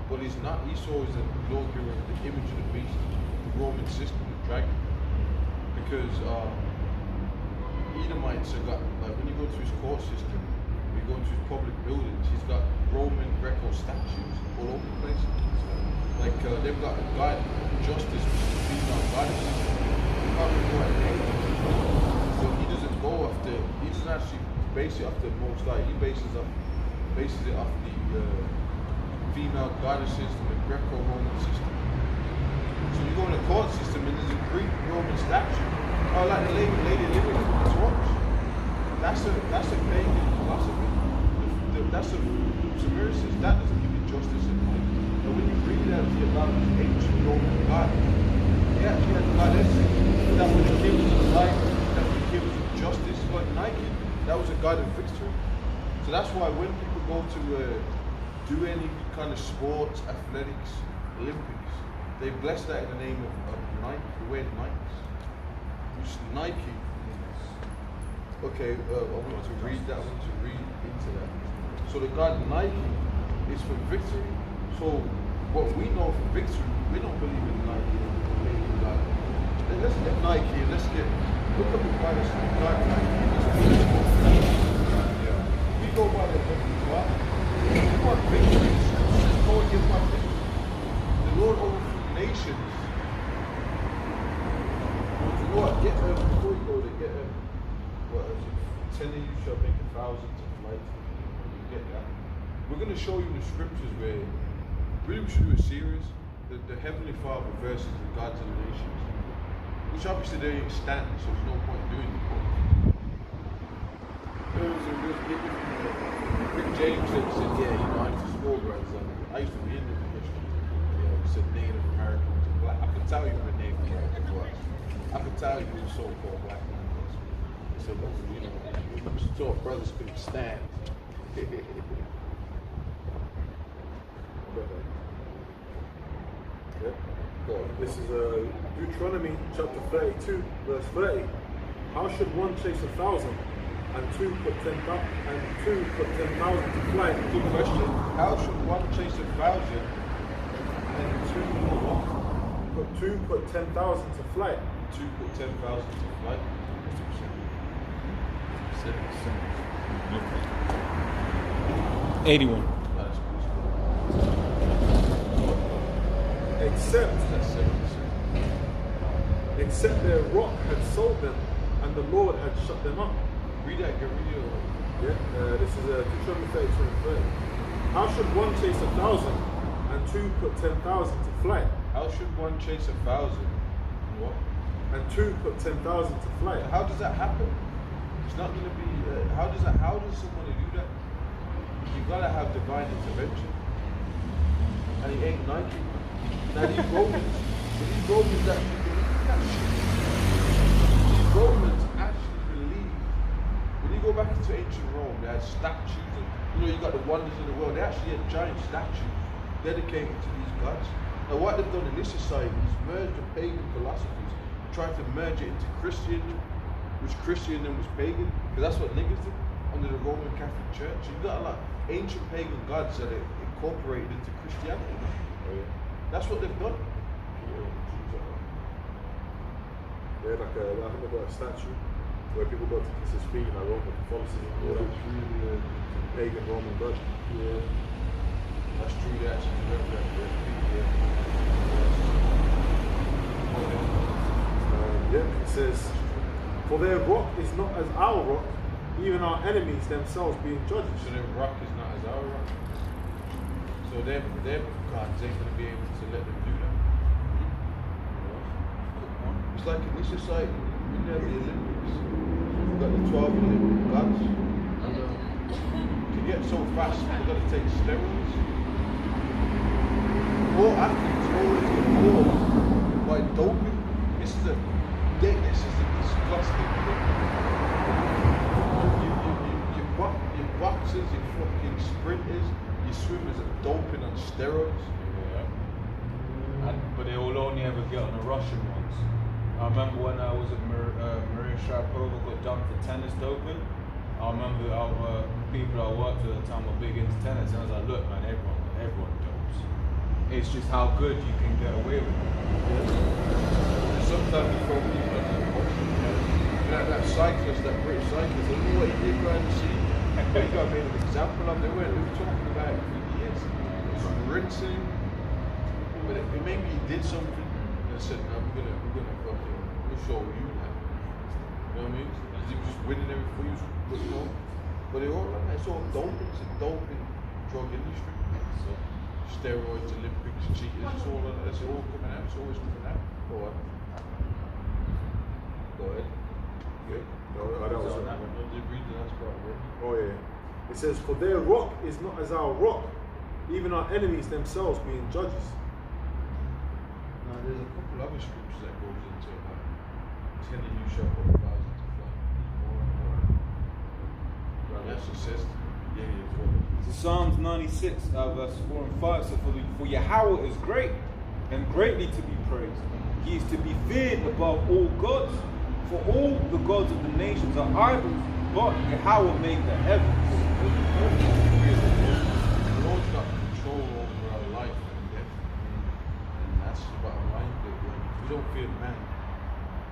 but he's not. Esau is a lawgiver of the image of the beast, the Roman system, the dragon. Because Edomites have got, like when you go to his court system, when you go into his public buildings, he's got Roman Greco statues all over the place. Like they've got a god justice, which is a female goddess. You can't remember what her name is. So he doesn't go after. He doesn't actually base it off the Most High. He bases it off the female goddesses from the Greco-Roman system. So you go in the court system and there's a Greek Roman statue. Oh, like the lady living with the torch. That's a pagan philosophy. That's a Samaritans. That doesn't give you justice in life. And when you read that about the ancient Roman god, they actually had goddesses that were the givers of life, that were the givers of justice. Like Nike, that was a god of victory. So that's why when people go to do any kind of sports, athletics, Olympics, they bless that in the name of Nike, the way Nikes. Which Nike. Okay, I want to read that. I want to read into that. So the god Nike is for victory. So what we know for victory, we don't believe in Nike. Let's get Nike and let's get, look up the goddess of God Nike. We go by the God. We want victory. Just go and give my victory. The Lord overthrew nations. You know what? Before you go there, get what is it? 10 of you shall make 1,000 to flight. You get that? We're going to show you the scriptures where really we should do a series. The Heavenly Father versus the gods of the nations. Which obviously they ain't standing, so there's no point doing it. There was Rick James said, yeah, you know, I used to score brothers. I used to be in the division. You know, he said Native Americans and black. I could tell you what Native American was. I could tell you who the so-called black man was. He said, well, you know, we used to talk brothers couldn't stand. This is Deuteronomy chapter 32, verse 30. How should one chase 1,000 and two put 10,000 to flight? Good question. How should one chase 1,000 and two put 10,000 to flight? Two put 10,000 to flight. 81. Except their rock had sold them, and the Lord had shut them up. Read that, get read it. Yeah, this is Deuteronomy 32:30. How should one chase 1,000 and two put 10,000 to flight? How should one chase 1,000? What? And two put 10,000 to flight. How does that happen? It's not going to be. How does somebody do that? You've got to have divine intervention, and it ain't Nike. Now these Romans actually believe that shit. These Romans actually believe. When you go back into ancient Rome, they had statues, and you got the wonders of the world. They actually had giant statues dedicated to these gods. Now what they've done in this society is merge the pagan philosophies, try to merge it into Christianity, which Christian then was pagan, because that's what niggas did under the Roman Catholic Church. You got a lot of ancient pagan gods that are incorporated into Christianity. Oh, yeah. That's what they've done. Yeah, like I think they've got a statue where people go to kiss his feet, like Roman Catholicism, all that. That's really Pagan Roman god. yeah. That's true. They actually remember that. Yeah, it says, for their rock is not as our rock, even our enemies themselves being judges. So their rock is not as our rock. So their gods ain't gonna be able to let them do that. It's like in this society, when they have the Olympics, we've got the 12 Olympic gods, and to get so fast, they've got to take steroids. All athletes always get caught by doping. This is a disgusting thing. Your boxers, your fucking sprinters, your swimmers are doping on steroids. Yeah. But they will only ever get on the Russian ones. I remember when I was at Maria Sharapova got done for tennis doping. I remember people I worked with at the time were big into tennis, and I was like, look man, everyone dopes. It's just how good you can get away with it. And sometimes you throw people under the bus. That cyclist, that British cyclist, I don't know what he did behind the scene. But he got made an example of. They were talking about it for years. He was rinsing. But maybe he did something. I said, no, we're gonna fucking, we'll show you now. You know what I mean? He was just winning everything, he was putting on. But they all, it's all doping, it's a doping drug industry. So, steroids, Olympics, cheaters, it's all coming out, it's always coming out. Go on. Go ahead. Yeah. No, I don't know. Read the last part, bro. Oh yeah. It says, for their rock is not as our rock, even our enemies themselves being judges. Now there's a couple other scriptures that goes into about 10 of you shall put 1,000 to flight. Right, that's what it says. So Psalms 96 verse 4 and 5 says, for Yahweh is great and greatly to be praised. He is to be feared above all gods. For all the gods of the nations are idols, but Yahweh made the heavens. The Lord's got control over our life and death. And that's the bottom line. We don't fear man.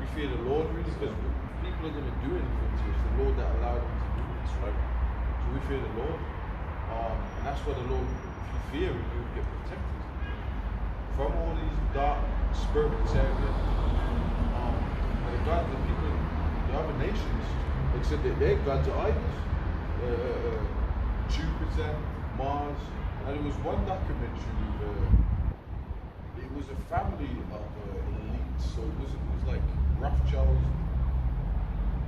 We fear the Lord really, because people are going to do anything to us. The Lord that allowed them to do this, right? So we fear the Lord. And that's why the Lord, if you fear him, you will get protected from all these dark spirits out there. The people, the other nations, like said that their gods are idols. Jupiter, Mars, and there was one documentary. It was a family of elites, so it was like Rothschilds.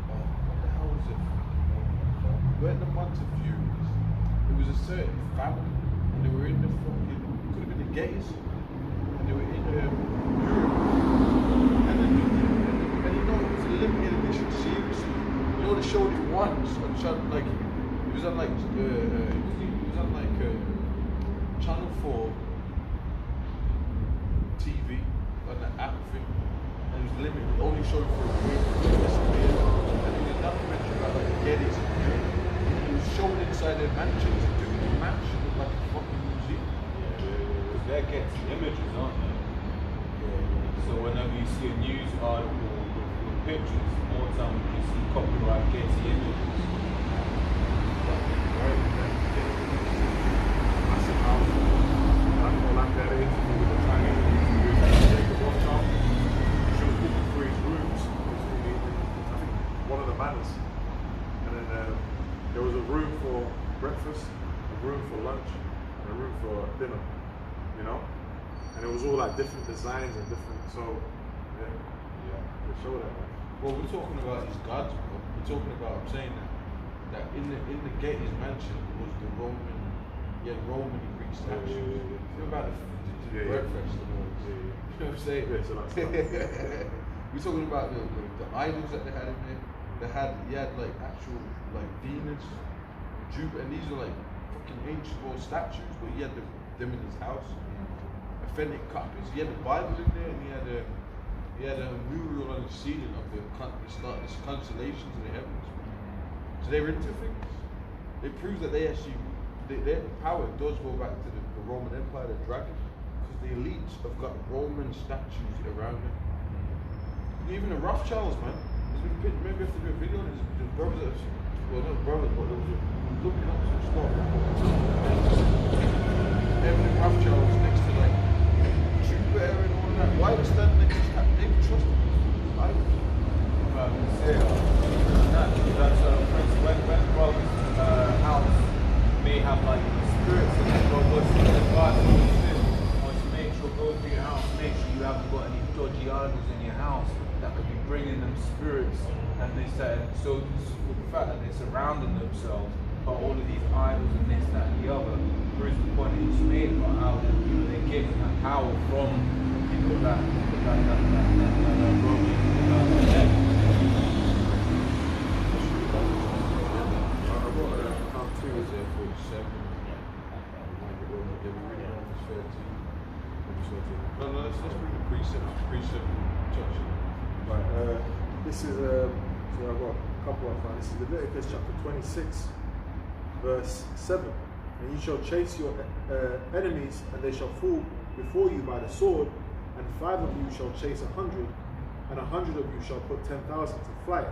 What the hell was it? We're in the Montefiores. It was a certain family, and they were in the fucking. It could have been the gays, and they were in Europe, and then. It was a limited edition series. You know, they showed it once on like it was on like Channel 4 TV on the app thing, and it was limited. Only showed for a week. And it was a documentary about like Gettys. It was shown inside their mansions. The mansion looked like a fucking museum. Because they're Getty images, aren't they? So whenever you see a news article pictures, more time you can see copyright Getty images. Massive house. I don't know, like that interview with the Chinese. Jacob Rothschild. She was walking through his rooms. I think one of the manors. And then there was a room for breakfast, a room for lunch, and a room for dinner. You know? And it was all like different designs and different, so yeah, they show that, man. Well, we're talking about these gods, bro. We're talking about, I'm saying that in the Getty's mansion was the Roman, Roman and Greek statues. Think about the breakfast and all. You know what I'm saying? Yeah, so that's we're talking about the idols that they had in there. You had like actual like Venus, Jupiter, and these are like fucking ancient world statues, but he had them in his house. Authentic copies. He had the Bible in there, and he had a mural on the ceiling of the constellations in the heavens. So they're into things. It proves that they actually, their power does go back to the Roman Empire, the dragon, because the elites have got Roman statues around them. even the Rothschilds, man. Maybe if they do a video, there's brothers, well, not brothers, but there was looking up some stuff. Every Rothschild was next to like Jupiter and all that. Why was that next to that? They trust him. Why? That's when Rob's house may have like spirits in it, but what's the advice once you make sure go through your house, make sure you haven't got any dodgy idols in your house that could be bringing them spirits. And they said, so with the fact that they're surrounding themselves by all of these idols and this, that, and the other, proves the point that he's made about how they're getting that power from people that are broken. No, let's bring the precept touch. Right, this is, so I've got a couple of find. This is Leviticus chapter 26, verse 7. And you shall chase your enemies, and they shall fall before you by the sword, and 5 of you shall chase 100, and 100 of you shall put 10,000 to flight,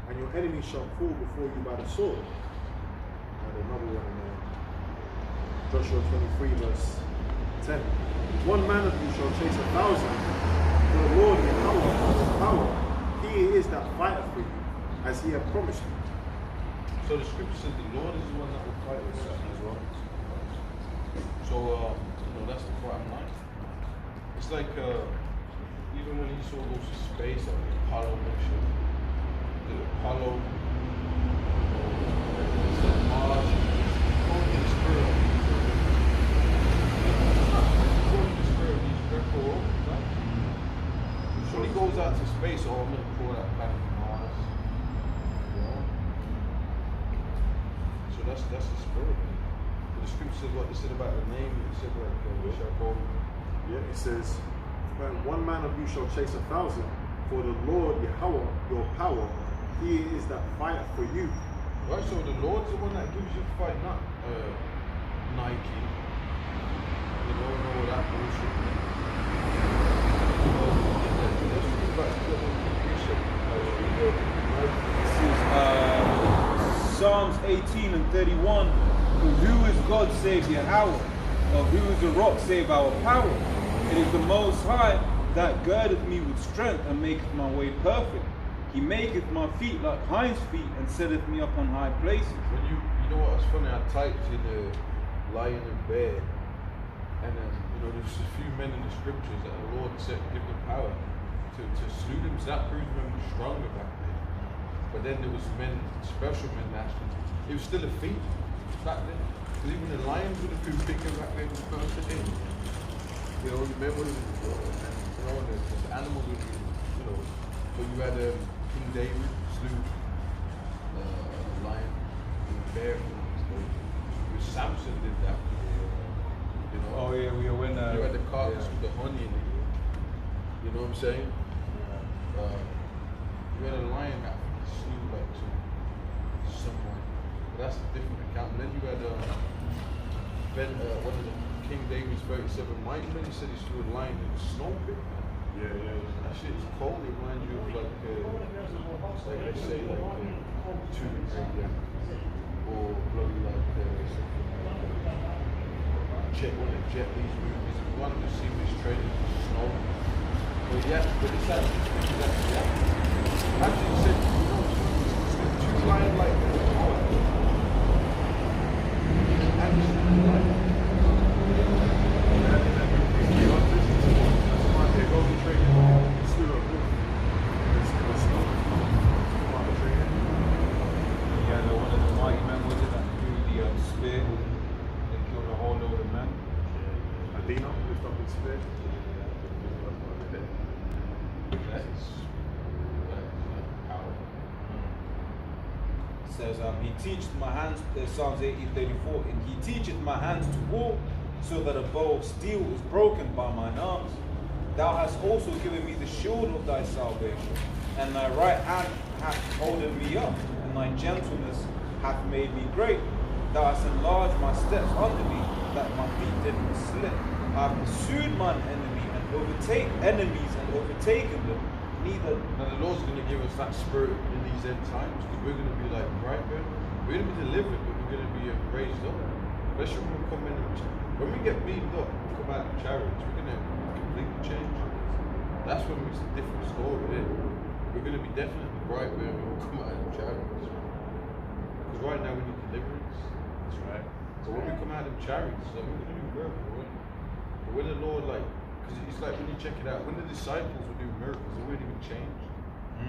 and your enemies shall fall before you by the sword. And another one in Joshua 23, verse 10. 1 man of you shall chase 1,000, for the Lord in power, he is that fighter for you, as he had promised you. So the scripture says the Lord is the one that will fight us as well. So, that's the bottom line. It's like, even when Esau goes to space, like the Apollo mission, the Apollo, Mars, going to the spirit. So when he goes out to space, I'm going to call that planet Mars. So that's the spirit. But the scripture says what they said about the name. It said like, what shall I call him? Yeah, it says, 1 man of you shall chase 1,000, for the Lord Yahweh, your power, he is that fighter for you. Right, so the Lord's the one that gives you the fight, not Nike. You don't know that bullshit. This is Psalms 18 and 31. Who is God save Yahweh? Or who is the rock save our power? It is the Most High that girdeth me with strength and maketh my way perfect. He maketh my feet like hinds feet and setteth me upon high places. When you know what was funny, I typed in the lion and bear, and then there's a few men in the scriptures that the Lord said give them power to slew them. So that proves them stronger back then. But then there was men, special men actually. It was still a feat back then. Because even the lions would have been bigger back then the person in. Men would have been, the animals would have been, So you had King David slew lion and bear. Samson did that. Oh yeah, we went. You had the carcass with the honey in it. You know what I'm saying? You had a lion that slew like someone. But that's a different account. And then you had King David's 37 mighty men. He said he slew a lion in a snow pit. Yeah. That shit is cold. It reminds you of let's say Tomb Raider or bloody one of Jet Li's movies. If you want to see his training in the snow. But it's like actually he said, two lions like says, he teacheth my hands, Psalms 18:34, and he teacheth my hands to war, so that a bow of steel is broken by mine arms. Thou hast also given me the shield of thy salvation, and thy right hand hath holden me up, and thy gentleness hath made me great. Thou hast enlarged my steps under me, that my feet did not slip. I have pursued mine enemy and overtaken them. neither. Now the Lord's going to give us that spirit in these end times, because we're going to be like Brightburn. We're going to be delivered, but we're going to be raised up. Especially when we come in, when we get beamed up, we come out of chariots, we're going to completely change. That's when it's a different story, isn't it? We're going to be definitely Brightburn when we come out of chariots. Because right now we need deliverance. That's right. So when we come out of chariots, like, we're going to do miracles, right? But when the Lord, like, because it's like when you check it out, when the disciples were doing miracles, they weren't even changed.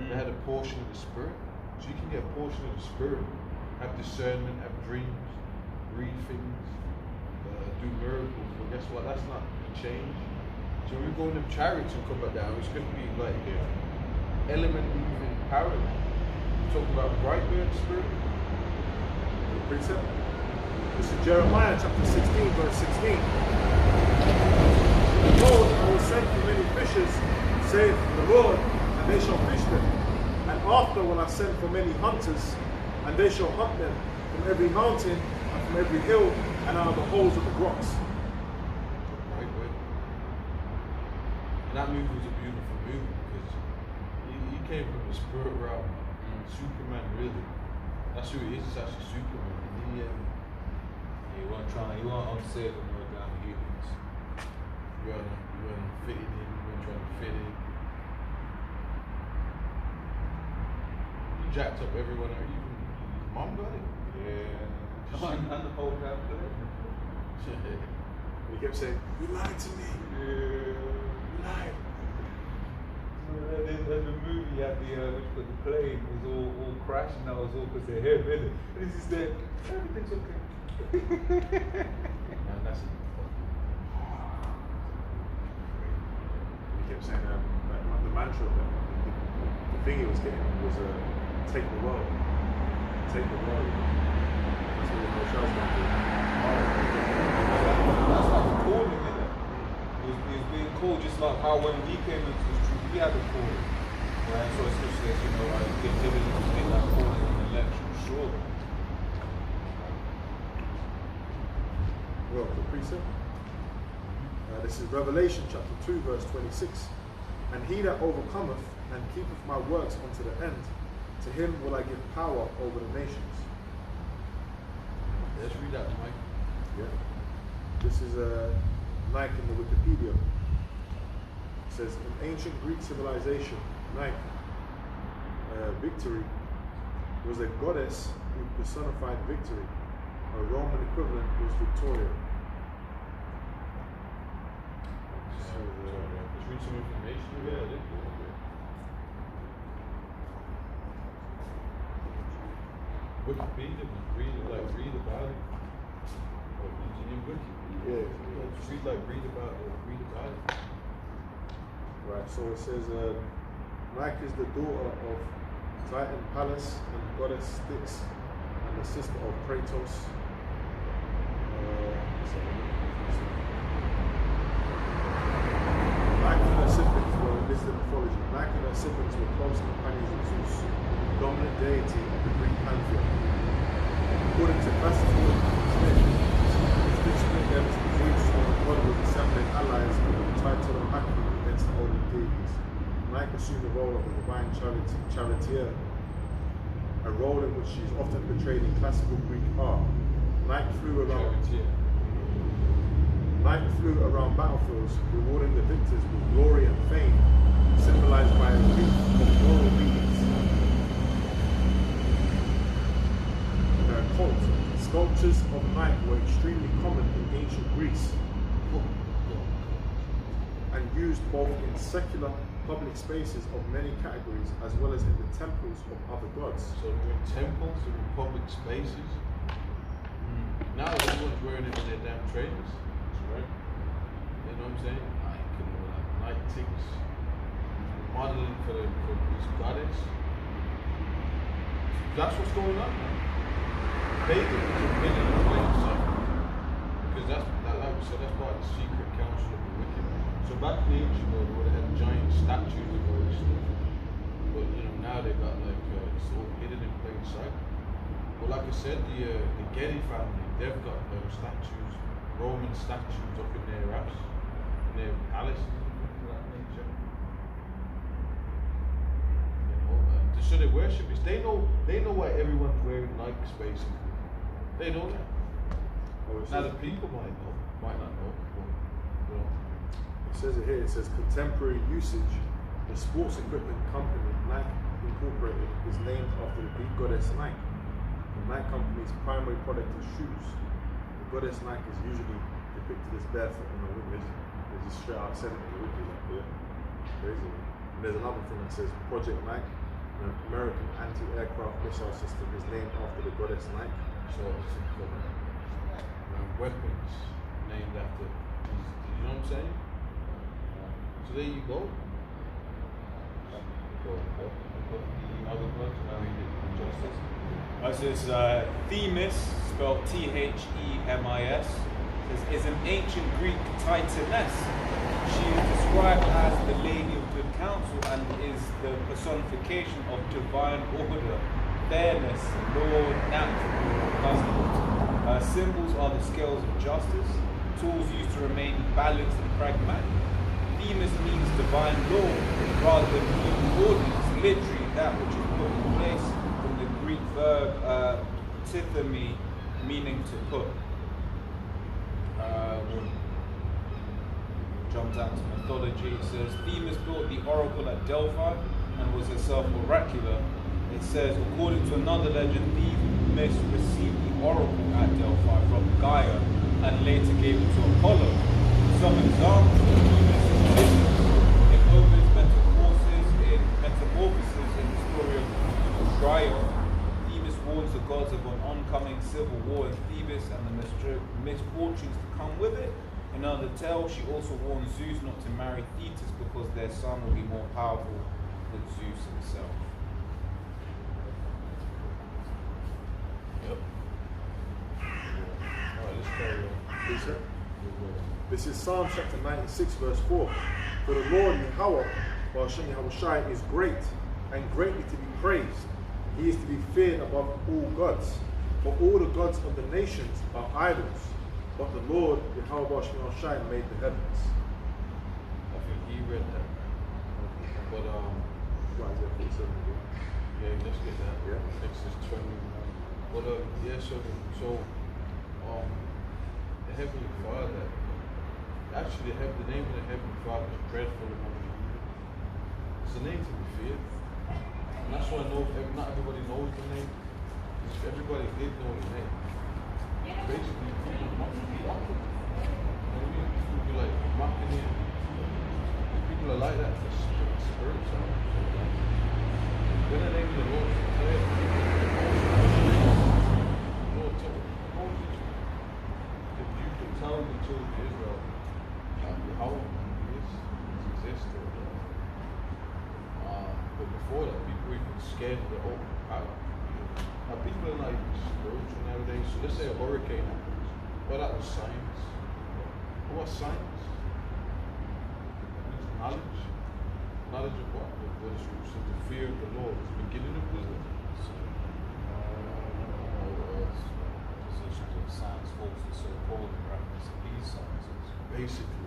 They had a portion of the Spirit. So you can get a portion of the Spirit, have discernment, have dreams, read things, do miracles. But guess what? That's not a change. So when we go in the chariots and come back down, it's going to be like element moving power. We're talking about Brightburn spirit. Precept. This is Jeremiah chapter 16, verse 16. Behold, I will send you many fishers, saith the Lord, and they shall fish them. And after will I send for many hunters, and they shall hunt them from every mountain and from every hill and out of the holes of the rocks. Right. And that movie was a beautiful movie because he came from the spirit realm. Superman, really. That's who he is. It's actually Superman. You weren't unsaved and you were down humans. You weren't fitting in, you weren't trying to fit in. You jacked up everyone, even his mom got it. Yeah. And the whole family. He kept saying, "You lied to me. Yeah. You lied." And the movie had the plane was all crashing. That was all because they're him, innit? And this is there. Everything's okay. Man, that's it. He kept saying the mantra, the thing he was getting was take the world. Take the world. That's what Moshe's going to do. That's like a calling, innit? He was being called just like how when we came into this truth, we had a calling. Right? So it's just says, the ability to make that calling and election, sure. Well, the precept. This is Revelation chapter 2, verse 26. And he that overcometh and keepeth my works unto the end, to him will I give power over the nations. Let's read that, Mike. Yeah. This is Nike in the Wikipedia. It says, in ancient Greek civilization, Nike, victory, was a goddess who personified victory. Her Roman equivalent was Victoria. Let's read some information about it. Wikipedia, read about it. Yeah. Just read about it. Right, so it says, Nike is the daughter of Titan Pallas and goddess Styx, and the sister of Kratos. Nike and her siblings were listed in mythology. Nike and her siblings were close companions of Zeus, the dominant deity of the Greek pantheon. According to classical tradition, Styx split them to Zeus, and the god was assembling allies under the title of Maki against the older deities. Nike assumed the role of a divine charioteer, a role in which she is often portrayed in classical Greek art. Nike flew around battlefields, rewarding the victors with glory and fame, symbolized by a wreath of laurel leaves. In her cult, sculptures of Nike were extremely common in ancient Greece and used both in secular public spaces of many categories as well as in the temples of other gods. So they're in temples, they're in public spaces. Now everyone's wearing it in their damn trainers. That's right. You know what I'm saying? Nike and all that. Nike ticks. Modeling for this goddess. That's what's going on now. Pagan is a villain in plain sight. Because like we said, that's part of the secret council of the wicked. So back in the ancient world, they would have had giant statues of all this stuff. But now they've got it's all hidden in plain sight. But like I said, the Getty family, they've got statues, Roman statues up in their house, in their palaces and things of that nature. worship is. They know why everyone's wearing Nikes basically. They know that. Now the people might not know. But, you know. It says it here. It says contemporary usage. The sports equipment company Nike Incorporated is named after the Greek goddess Nike. The Nike company's primary product is shoes. The goddess Nike is usually depicted as barefoot on the wing. They just straight out said it in the wiki, like, yeah, crazy. And there's another thing that says Project Nike, the American anti-aircraft missile system, is named after the goddess Nike. So it's weapons named after. You know what I'm saying? So there you go. Other words, now read it. Justice. This is Themis, spelled Themis, is an ancient Greek titaness. She is described as the Lady of Good Counsel and is the personification of divine order, fairness, law, natural, custom. Symbols are the scales of justice, tools used to remain balanced and pragmatic. Themis means divine law rather than human ordinance, literally that which is put in place, from the Greek verb tithemi, meaning to put. We'll jump down to mythology. It says Themis built the oracle at Delphi and was herself oracular. It says, according to another legend, Themis received the oracle at Delphi from Gaia and later gave it to Apollo. Some examples of Themis in Ovid's metamorphosis in the story of Trial. Themis warns the gods of an oncoming civil war in Thebes and the misfortunes to come with it. In another tale, she also warns Zeus not to marry Thetis because their son will be more powerful than Zeus himself. Yep. Alright, let's carry on. This is Psalm chapter 96, verse 4. For the Lord Yahweh, Yahweh is great and greatly to be praised. He is to be feared above all gods. For all the gods of the nations are idols, but the Lord Yahweh made the heavens. I think he read that. But yeah, let's get that. Yeah. Exodus 20. But yeah, so the Heavenly Father, actually the name of the Heavenly Father is dreadful among the heathen. It's a name to be feared. And that's why not everybody knows the name. If everybody did know the name, basically people mock it. You know what I mean? People be like mocking it. People are like that for spirits out. When the name of the Lord is declared, the Lord told Moses, if you can tell the children of Israel how he exists, but before that, people were even scared of the open power. Now, people are not even spiritual nowadays. So let's say a hurricane happens. Well, that was science. What was science? It's knowledge. Knowledge of what? What is roots of the fear of the Lord. It's the beginning of wisdom. Positions of science falsely so called in reference to these sciences. Basically.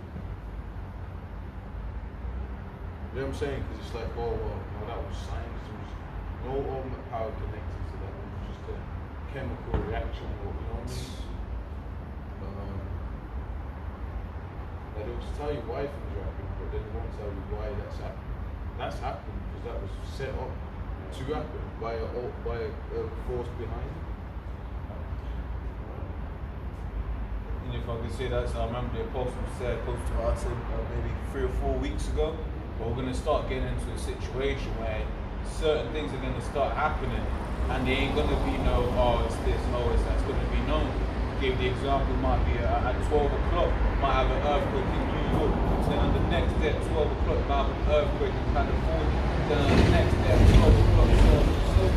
You know what I'm saying? Because it's like, oh, well, no, that was science. There was no ultimate power connected to that. It was just a chemical reaction, or you know what I mean? That it was tell you why things are happening, but then it won't tell you why that's happening. That's happening because that was set up to happen by a force behind it. And if I could say that, so I remember the apostle said close to us maybe 3 or 4 weeks ago, but we're going to start getting into a situation where certain things are going to start happening and they ain't going to be no, oh, it's this, oh, it's that's going to be known. Gave the example, might be at 12 o'clock, might have an earthquake in New York, then on the next day at 12 o'clock, might have an earthquake in California, then on the next day at 12 o'clock, so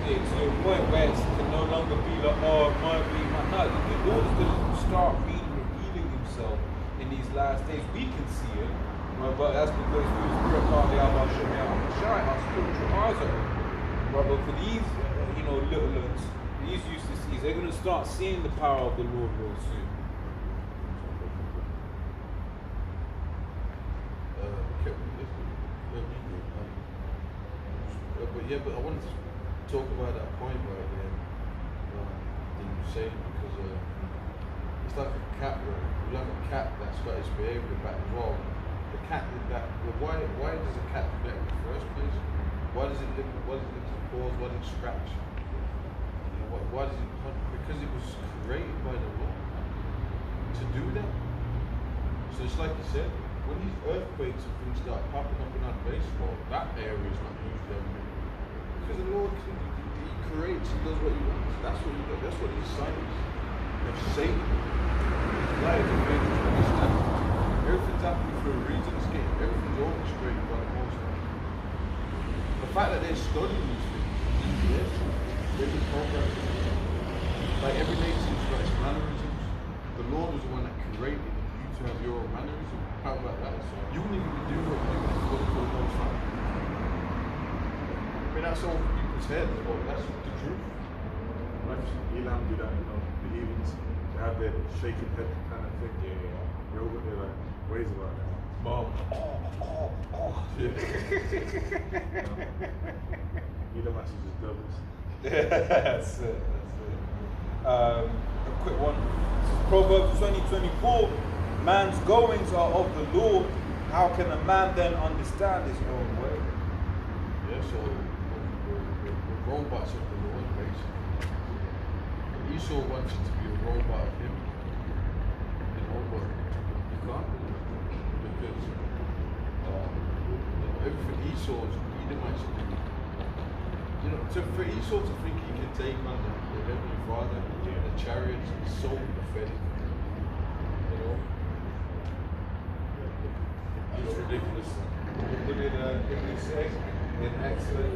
to a point where it can no longer be like, oh, it might be, might not. The Lord is going to start revealing himself in these last days. We can see it, right? But that's because we spirit called the our spiritual eyes are open. Right? But for these, little ones, these used to see, they're going to start seeing the power of the Lord real soon. But yeah, but I wanted to talk about that point right there. That you say because it's like a cat, right? You like a cat that's got its behavior back as well. The cat did that. But why does a cat do that in the first place? Why does it lick? Why does it lick the paws? Why does it scratch? You know, why does it hunt? Because it was created by the Lord to do that. So it's like you said, when these earthquakes and things start popping up in our place, well, that area is not used every day. Because the Lord, he creates, he does what he wants. That's what he does. That's what his signs of Satan. His life is made to understand. Everything's happening for a reason. Everything's orchestrated by the Most High. The fact that they're studying these things, yes, they've been programmed. Like every nation's got its mannerisms. The Lord was the one that created you to have your own mannerism. How about that? You wouldn't even be doing what you're doing for the Most High. I mean, that's all people's heads, but that's the truth. Like Elam do that, you know, the heathens, they have their shaking head kind of thing. Yeah. They all got their like ways about it. Mom. Yeah. Elam actually just does this. That's it. A quick one. This is Proverbs 20:24. Man's goings are of the Lord. How can a man then understand his own way? Yeah, so we're robots of the Lord, basically. Esau wants you to be a robot of him. You know, but you can't do it. Because everything Esau's Edomites do. You know, for Esau to think he can take on the Heavenly Father, the chariots, is so pathetic. You know? It's ridiculous. Put it in say in Exodus,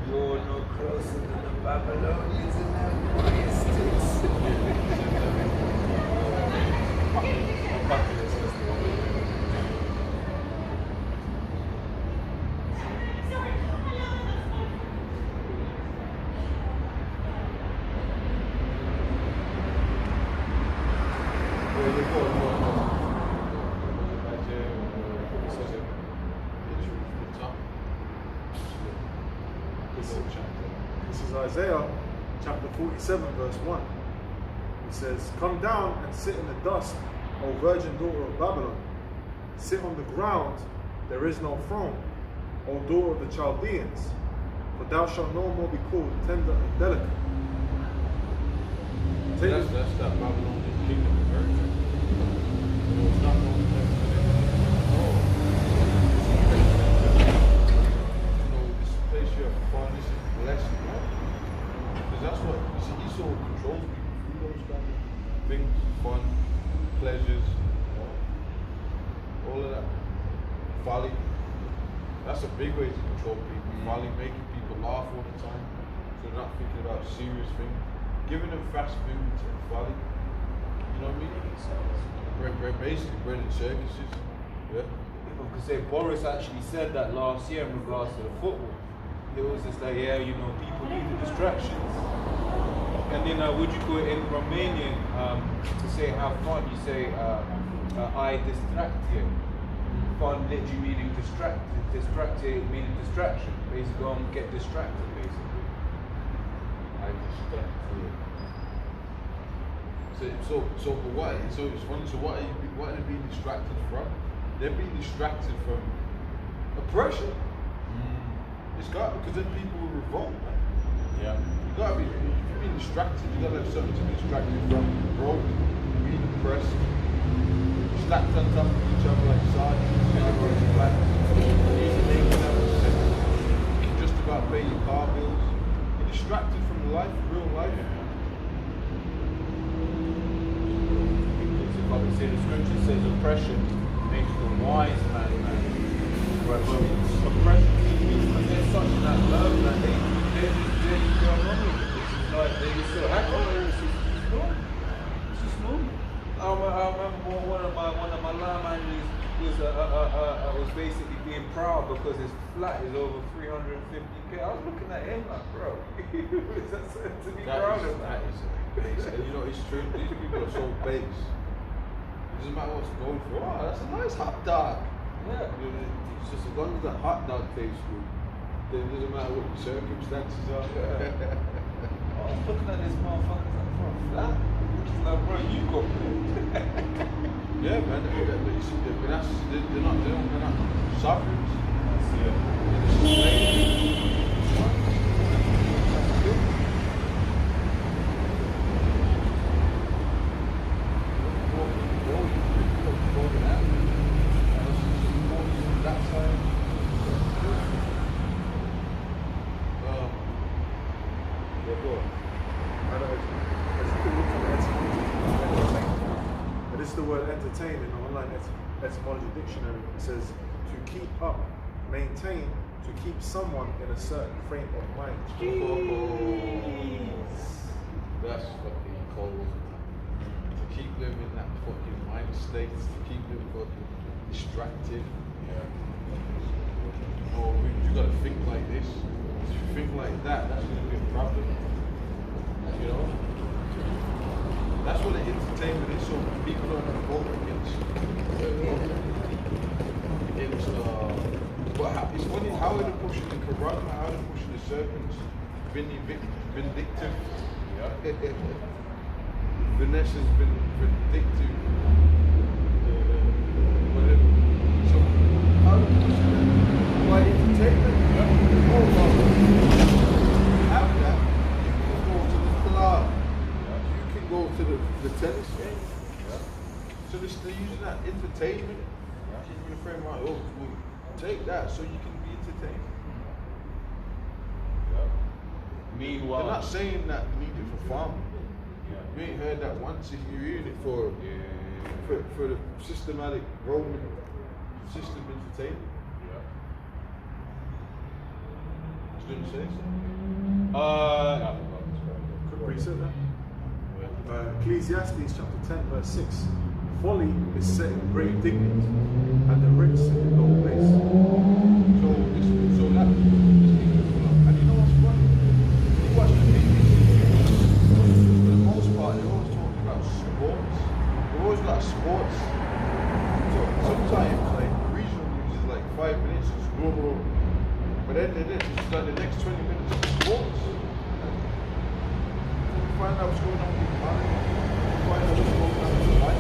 you're no closer than the Babylonians in that This is Isaiah chapter 47 verse 1. It says, "Come down and sit in the dust, O virgin daughter of Babylon. Sit on the ground, there is no throne, O daughter of the Chaldeans, for thou shalt no more be called tender and delicate." That's that Babylonian kingdom of earth. You know, it's not going to this place you have fun, this is blessed, right? Because that's what, you see, Esau controls people through those kind of things, fun, pleasures, you know, all of that. Folly. That's a big way to control people. Folly, making people laugh all the time, so they're not thinking about serious things. Giving them fast food and folly. You know what I mean? Basically bread and circuses. Yeah. People could say Boris actually said that last year in regards to the football. It was just like, yeah, you know, people need the distractions. And then would you call it in Romanian to say have fun? You say I distract you. Fun literally meaning distracted meaning distraction. Basically, go and get distracted. Basically, I distract you. So it's funny. So what are they being distracted from? They're being distracted from oppression. It's got, because then people will revolt, man. Yeah. You gotta be, if you're being distracted, you gotta have something to be distracted from. Broke, being oppressed, stacked on top of each other like sergeants, everybody's black. You can just about pay your car bills. You're distracted from the life, real life. Because if I would say the scripture says oppression makes the wise man. Right, but oppression because they're such that love that they're just going on with it. It's like they just feel happy. It's just normal. It's just normal. I remember one of my line managers was basically being proud because his flat is over 350k. I was looking at him like, bro, is that to be proud of? That is base. And you know, it's true. These people are so base. It doesn't matter what's going for. Oh, that's a nice hot dog. Yeah. It's just as long as the hot dog tastes good, then it doesn't matter what the circumstances are. I was looking at this motherfucker like, bro, flat. Like, bro, you got paid. Yeah, man. But you see, they're not sovereigns. Yeah. This is the word entertain in the online etymology dictionary. It says to keep up, maintain, to keep someone in a certain frame of mind. That's fucking cold. To keep them in that fucking mind state, to keep them fucking distracted. Yeah. Or you gotta think like this. If you think like that, that's gonna be a problem. You know? That's what the entertainment is, so people don't have to vote against. But it's funny how they're pushing the Quran, how they're pushing the serpents, vindictive. Vanessa's been vindictive. So how do you push that? By entertainment? Oh, well, have that. You can go to the club. You can go to the tennis game. So they're using that entertainment. Keeping your friend right, oh, well, take that so you can be entertained. Meanwhile, they're not saying that you need it for fun. You ain't heard that once. If you're using it for the systematic Roman system entertainment. Didn't say so. Quick reset there. Ecclesiastes chapter 10 verse 6. Folly is set in great dignity, and the rich sit in low place. So that, and you know what's funny? You watch the BBC, for the most part, they're always talking about sports. They've always got sports. So sometimes, like, regional news is like 5 minutes, it's global. But then it's like the next 20 minutes of sports. You find out what's going on with the economy. You find out what's going on with the life.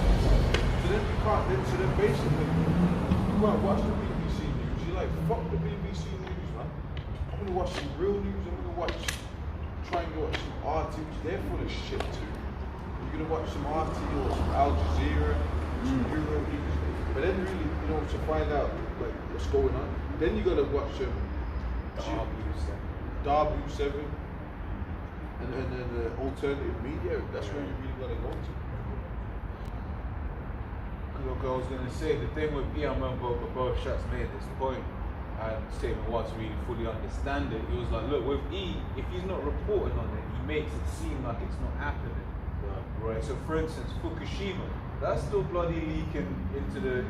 So then basically, you want to watch the BBC news, you're like, fuck the BBC news, man. I'm going to watch some real news, I'm going to try and watch some RT, which they're full of shit too. You're going to watch some RT or some Al Jazeera, some Euro news. But then really, you know, to find out like what's going on, then you got to watch W7. And then the alternative media, that's where you really got to go to. Look, I was going to say, the thing with I remember both shots made this point, and Stephen Watts really fully understand it. He was like, look, with if he's not reporting on it, he makes it seem like it's not happening. Right. So for instance, Fukushima, that's still bloody leaking into the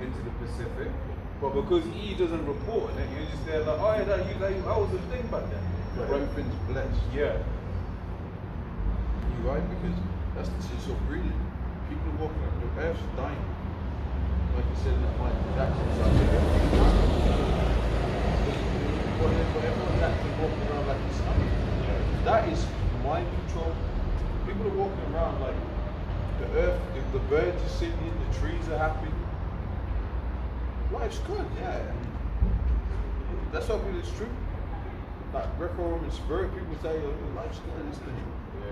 Pacific, but because doesn't report on it, you're just there like, oh yeah, that was a thing back then. But everything's blessed. Yeah. You're right, because that's so brilliant. People are walking up, the earth's dying. Like you said in that Michael Jackson song. But everyone's actually walking around like it's nothing. That is mind control. People are walking around like the earth, the birds are singing, the trees are happy. Life's good, yeah. That's what it's true. Like Greco-Roman spirit, people tell you, life's good, isn't it?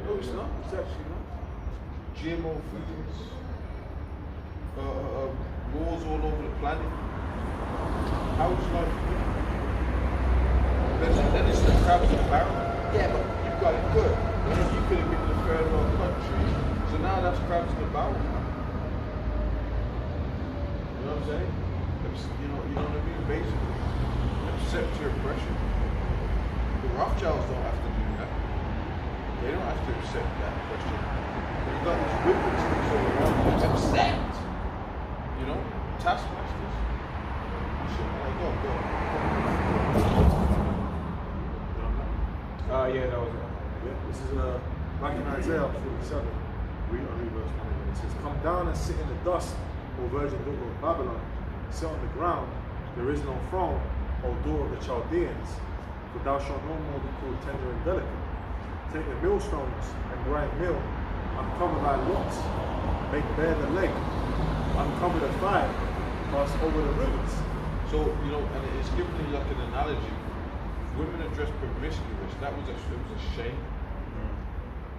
No, it's not. It's actually not. GMO foods. Wars all over the planet. How is life good? Then it's the crabs in the barrel. Yeah, but you've got it good. You could have been in a third world country. So now that's crabs in the barrel. You know what I'm saying? You know what I mean? Basically, accept your oppression. The Rothschilds don't have to do that. They don't have to accept that oppression. You've got these witnesses all around you. Accept! You know, taskmasters. Shit, like, go. Yeah, that was it. Yeah, this is back in Isaiah 47. Read verse 1. It says, "Come down and sit in the dust, O virgin daughter of Babylon. Sit on the ground. There is no throne, O daughter of the Chaldeans. for thou shalt no more be called tender and delicate. Take the millstones and grind meal, uncover thy locks, make bare the leg, uncover the thigh, pass over the rivers. So, you know, and it's giving you like an analogy. Women are dressed promiscuous, it was a shame.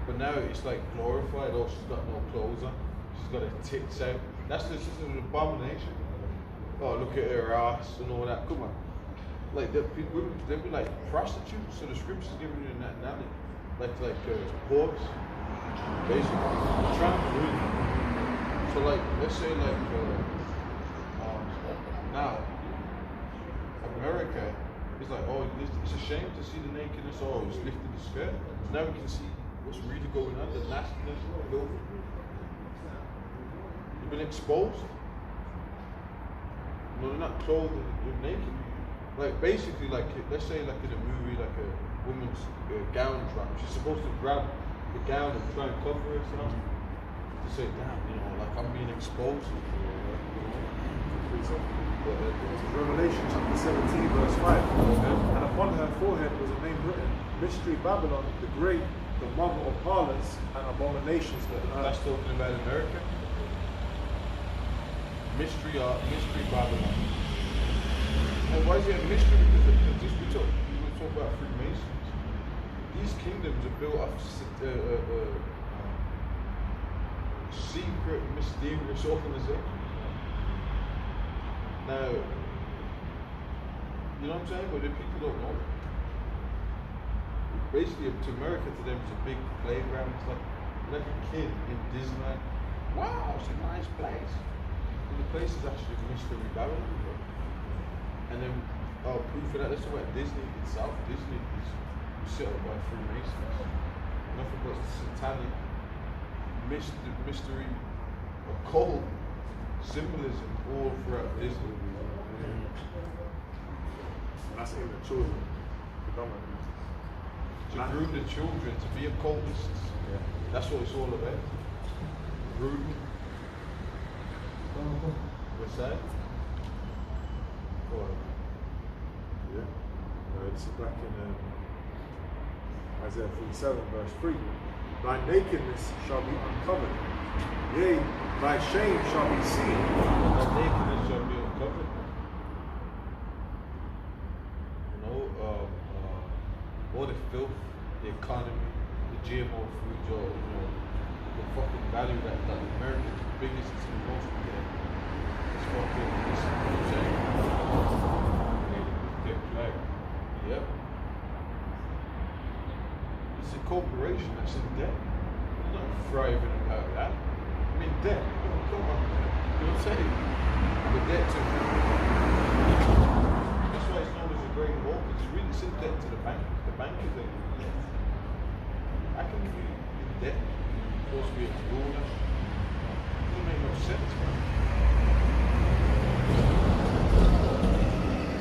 But now it's like glorified. Oh, she's got no clothes on, she's got her tits out. That's just an abomination. Oh, look at her ass and all that. Come on. Like, women, they'll be like prostitutes, so the scripture's giving you that analogy. Like whores, basically. Trans women. So like, let's say like, now, America is like, oh, it's a shame to see the nakedness, oh, it's lifted the skirt. So now we can see what's really going on, the nastiness, the filth. You've been exposed. No, they're not clothed, they're naked. Like, basically, like, let's say like in a movie, like a woman's gown drop, she's supposed to grab the gown and try and cover herself. To say, damn, you know, like I'm being exposed. Revelation chapter 17 verse 5. And upon her forehead was a name written, Mystery Babylon, the Great, the mother of harlots and abominations. That's talking about America. Mystery Babylon. And why is it a mystery? Because this we talk about Freemasons. These kingdoms are built off secret, mysterious organizations. Now, you know what I'm saying? But the people don't know. Basically, to America, to them, it's a big playground. It's like a kid in Disneyland. Wow, it's a nice place. And the place is actually Mystery Babylon. Bro. And then, proof of that, let's talk about Disney itself. Disney is set up by Freemasons. Nothing but satanic, mystery, occult symbolism all throughout Disney. And that's in the children, predominantly. To groom the children to be occultists. Yeah. That's what it's all about. Grooming. What's that? Oh, yeah. This is back in Isaiah 47 verse 3. Thy nakedness shall be uncovered. Yea, thy shame shall be seen. Thy nakedness shall be uncovered. You know, all the filth, the economy, the GMO foods, or you know, the fucking value that America's the biggest, it's the most we get. It's fucking, this is what I'm saying. Get flag. Yep. It's a corporation that's in debt. They're not thriving about that. I mean, debt. Come on. You know what I'm saying? The debt to that's why it's known as a great war, because it's really in debt to the bank. The bank is in debt. How can you be in debt? You're supposed to be a ruler. It doesn't make no sense, man.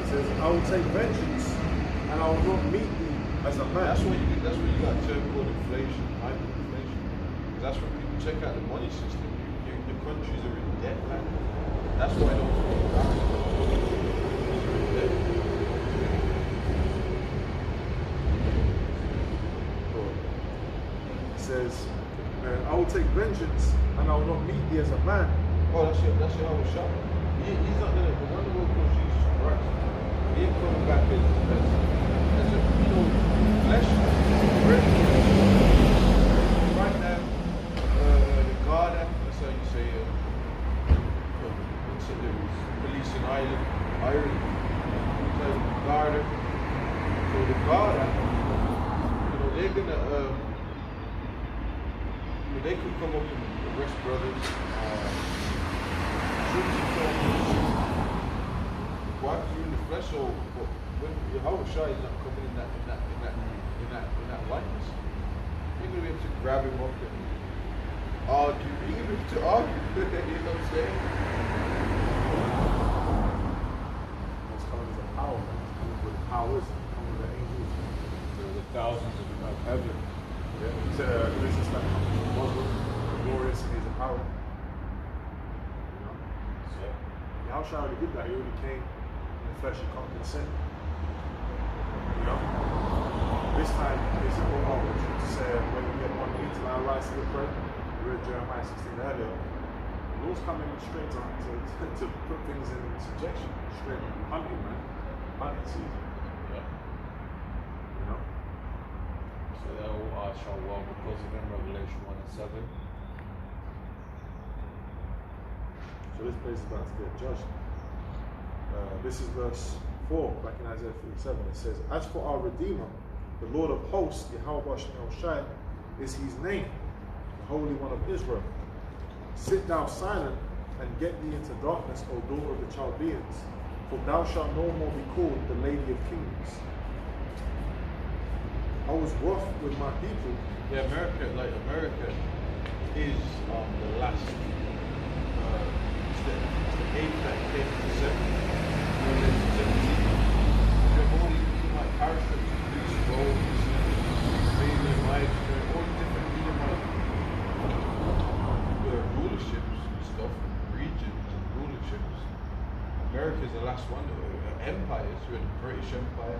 It says, I will take vengeance and I will not meet thee as a man. That's what you got a term called inflation, hyperinflation. That's when people check out the money system. The countries are in debt, man. That's why those people are in debt. It says, I will take vengeance and I will not meet thee as a man. Oh, that's your whole shot. He's not gonna, the one who calls Jesus Christ, he ain't coming back as a, you know, flesh. Right now, the Garda, that's how you say, what's the police in Ireland, so the Garda. So the Garda, you know, they're gonna, they could come up and arrest brothers, troops and so on. Why through the flesh? So when Yahweh Shai is not coming in that likeness, you're gonna be able to grab him up and argue. You're gonna be able to argue. You know what I'm saying? It's coming as a power. With powers, coming with the angels. The thousands of heaven. Yeah. This is like glorious and he's a power. You know? So, Yahweh already did that. He already came in the flesh and conquered sin. You know? simple outreach to say when we get one meeting, I rise to the prayer. We read Jeremiah 16 earlier. The Lord's coming straight to put things in subjection. Straight hunting, man. Hunting season. Yeah. You know? So that I shall well because of him, Revelation 1 and 7. So this place is about to get judged. This is verse 4, back in Isaiah 47. It says, as for our Redeemer, the Lord of hosts, Yahweh Shai, is his name, the Holy One of Israel. Sit thou silent and get thee into darkness, O daughter of the Chaldeans, for thou shalt no more be called the Lady of Kings. I was rough with my people. Yeah, America is the last. It's the age that came to the 70s. You have all these Edomite parishes, these roads, Edomites, all the different Edomite rulerships and stuff, regions and rulerships. America is the last one. Empires, we had the British Empire.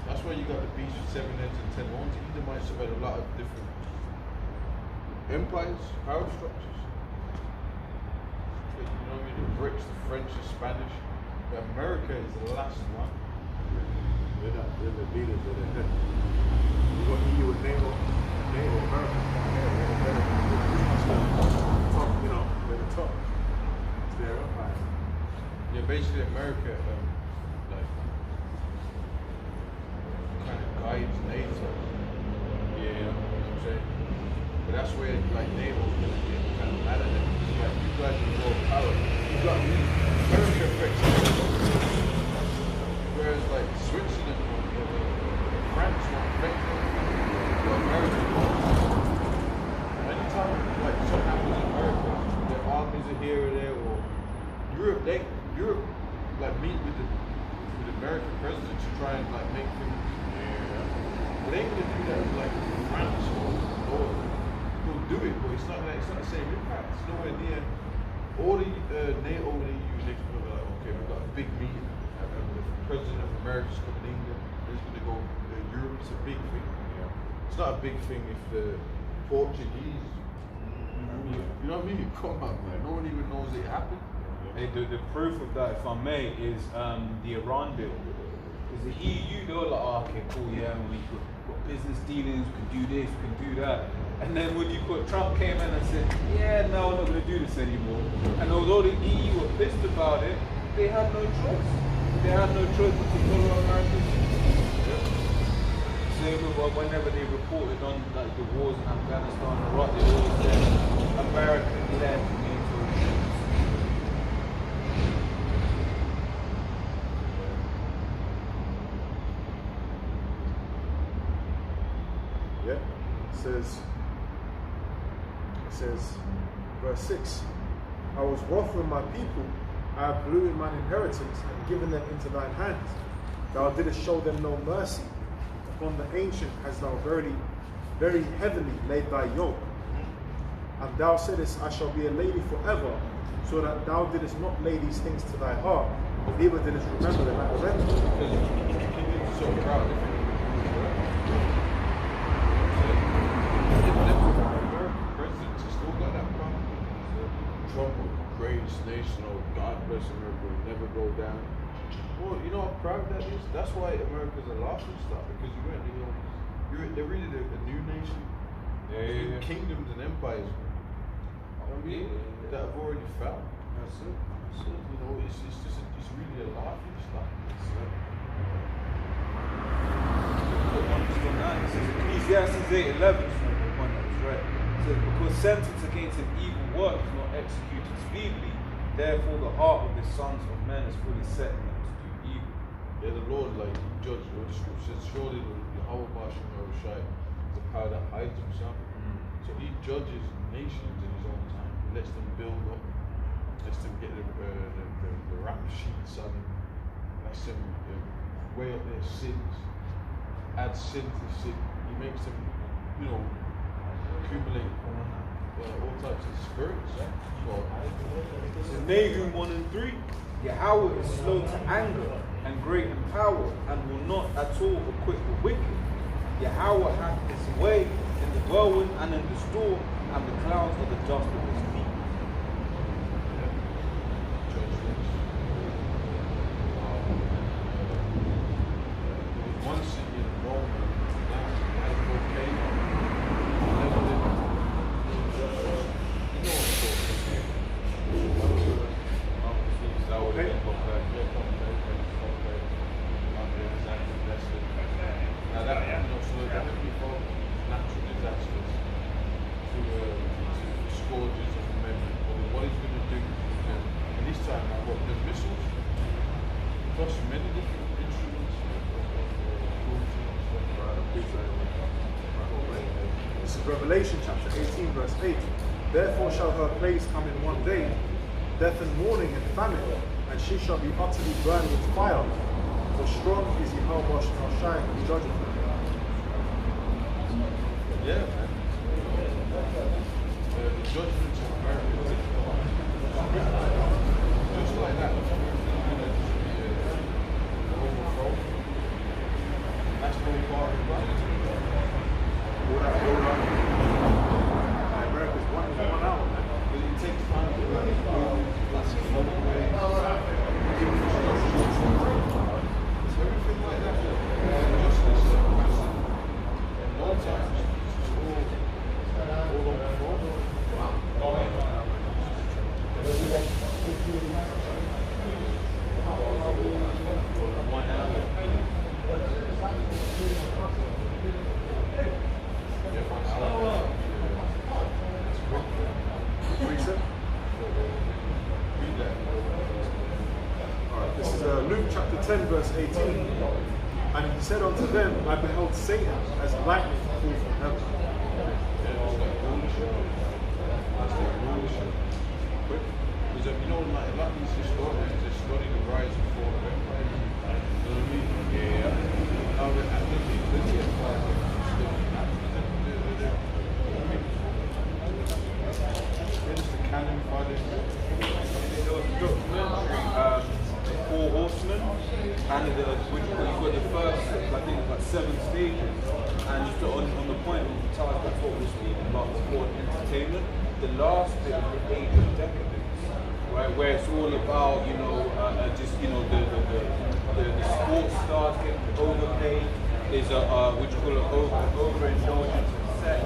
That's why you got the beast with 7 heads and 10 horns. The Edomites have had a lot of different empires, power structures. You know what I mean? The Brits, the French, the Spanish. But America is the last one. They're the leaders, they're the head. You got EU with NATO, America. Top, you know, they're the top. It's their empire. Yeah, basically America, kind of guides NATO. Yeah, you know what I'm saying? But that's where NATO's gonna get kind of mad at them. Like, you guys are more power. You got America affects whereas Switzerland or France won't affect them. But America won't. Anytime something happens in America, their armies are here or there, or Europe meet with the American president to try and make things. But they ain't gonna do that with France or they'll do it, but it's not the same impact. It's nowhere near. All the NATO and EU, they're gonna be like, okay, we've got a big meeting. The president of America's coming to England. He's gonna go Europe. It's a big thing. It's not a big thing if the Portuguese. You know what I mean? Come on, man. No one even knows it happened. Hey, the proof of that, if I may, is the Iran deal. Because the EU, they were like, oh, okay, cool, yeah, we could business dealings, we can do this, we can do that. And then when Trump came in and said, yeah, no, we're not going to do this anymore. And although the EU were pissed about it, they had no choice. They had no choice but to follow America's. Same with whenever they reported on the wars in Afghanistan and Iraq, they always said American-led NATO troops. Yeah, it says, verse 6, I was wroth with my people, I have polluted mine inheritance and given them into thine hands. Thou didst show them no mercy. Upon the ancient hast thou very, very heavily laid thy yoke. And thou saidest, I shall be a lady forever, so that thou didst not lay these things to thy heart, neither didst remember them at the rent. So proud. Presidents have still got that problem. Trump, greatest nation, God bless America, will never go down. Well, you know how proud that is? That's why America's a laughing stock, because they're really a new nation. Yeah. Kingdoms and empires. That have already fell. That's it. You know, it's really a laughing stock. Ecclesiastes 8:11 is the one that was read. It says, because sentence against an evil work is not executed speedily, therefore the heart of the sons of men is fully set in them to do evil. Yeah, the Lord, judge, the scripture says, surely the Yahweh Shai is the power that hides himself. So he judges nations in his own time. He lets them build up, lets them get the rap sheets on them, lets them weigh up their sins, add sin to sin. He makes them, accumulate all types of spirits. This is Nahum 1 and 3. Yahweh is slow to anger and great in power, and will not at all acquit the wicked. Yahweh hath his way in the whirlwind and in the storm, and the clouds are the dust of his feet. One city in Rome, had a volcano. Never did. You know what's now that, so that would be for natural disasters, to scourges of amendment, but what he's going to do, and this time now, what, the missiles, plus many different instruments, This is Revelation chapter 18, verse 8. Therefore shall her place come in one day, death and mourning and famine, and she shall be utterly burned with fire. For strong is Yahweh shall shine and judge of her. yeah, man. The judgments of America, just like that, it's going to just be overthrown. That's no part of the planet. America's one hour, man. But it takes time to run it. That's another way. It's everything like that. Justice, and no time. All on the floor. This is Luke chapter 10, verse 18. And he said unto them, I beheld Satan as lightning fall from heaven. Because you know, like a lot of these historians, they study the rise and fall of empire. You know what I mean? Yeah. Now, I think the empire study that. Where's the canon for this? There was a documentary, The Four Horsemen, and which you got the first, I think it's like 7 stages, and just on the point of the time, that's what we're speaking about, sport and entertainment. The last bit of the age of decadence, right, where it's all about, just, the sports stars getting overpaid. There's a, which you call it overindulgence in sex,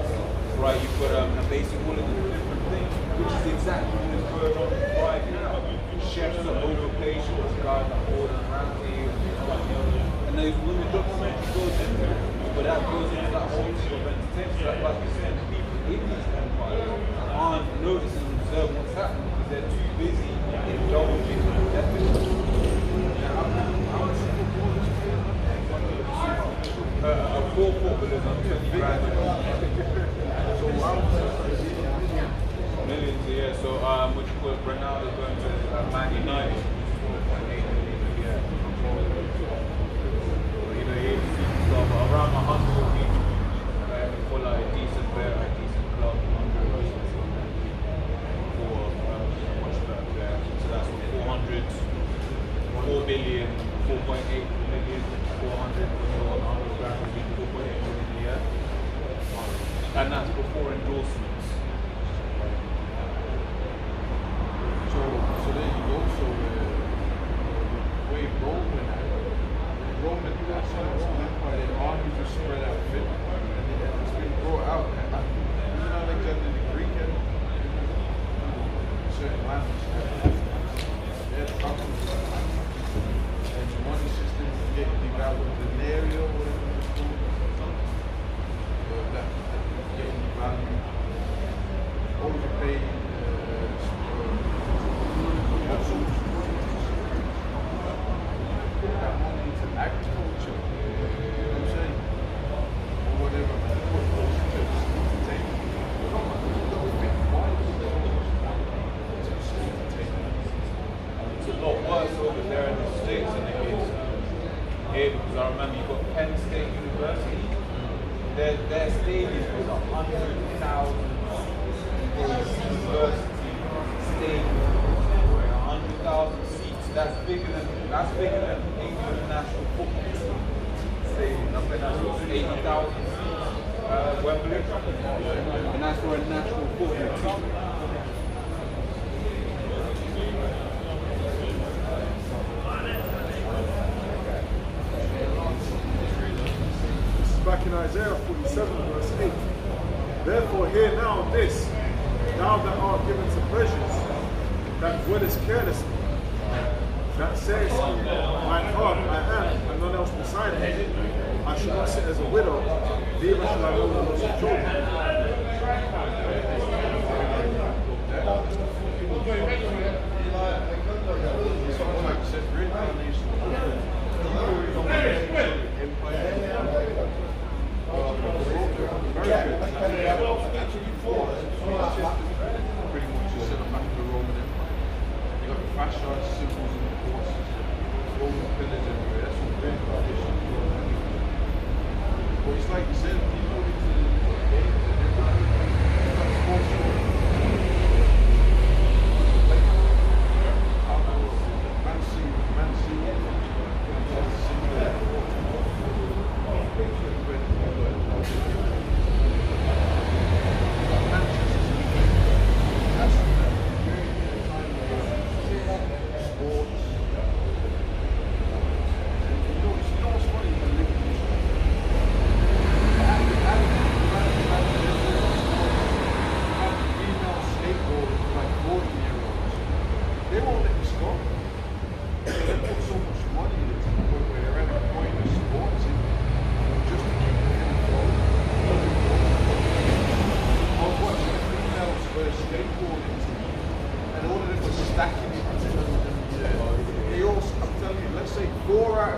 right, you've got basically all of the different things, which is exactly what is going on right now. Chefs are overpaid, guys like Gordon Ramsay, and when the documentary goes into it, but that goes into that whole thing of entertainment, like you said, people in these empires aren't noticing and observing what's happening because they're too busy indulging in decadence. A 4 footballers on 20 grand. Millions, yeah. So, what you call it, Ronaldo going to Man United. So around 100 people for like a decent player, a decent club, 100 for much better player. So that's 400, 4 billion, 4.8 million, 400, 100 grand would be 4.8 million a year. And that's before endorsements. So there you go. So the way Roman Empire, their armies were spread out thin, and it's been brought out. Even Alexander the Greek had certain lands. They had problems with that. And the money system was getting devalued, the area, whatever it's called, that getting devalued, overpaid. That money to agriculture, you know what I'm saying? Or whatever, put those trips to entertainment. It's a lot worse over there in the States than it is here, because I remember you've got Penn State University. Their stadium was 100,000 university stadium, 100,000 seats. That's bigger than England national football stadium. I think that's what 80,000 Wembley, and that's for a national football team. Back in Isaiah 47 verse 8. Therefore hear now this, thou that art given to pleasures, that dwellest carelessly, that sayest, mine heart I am, and none else beside me. I shall not sit as a widow, neither shall I know the loss of children. Pretty much just set up back to the Roman Empire. You got the fascias, symbols, and the horses, Roman pillars everywhere. That's all very traditional. But it's like you said, people into the games and everything. It's like sports shows. Like, how Man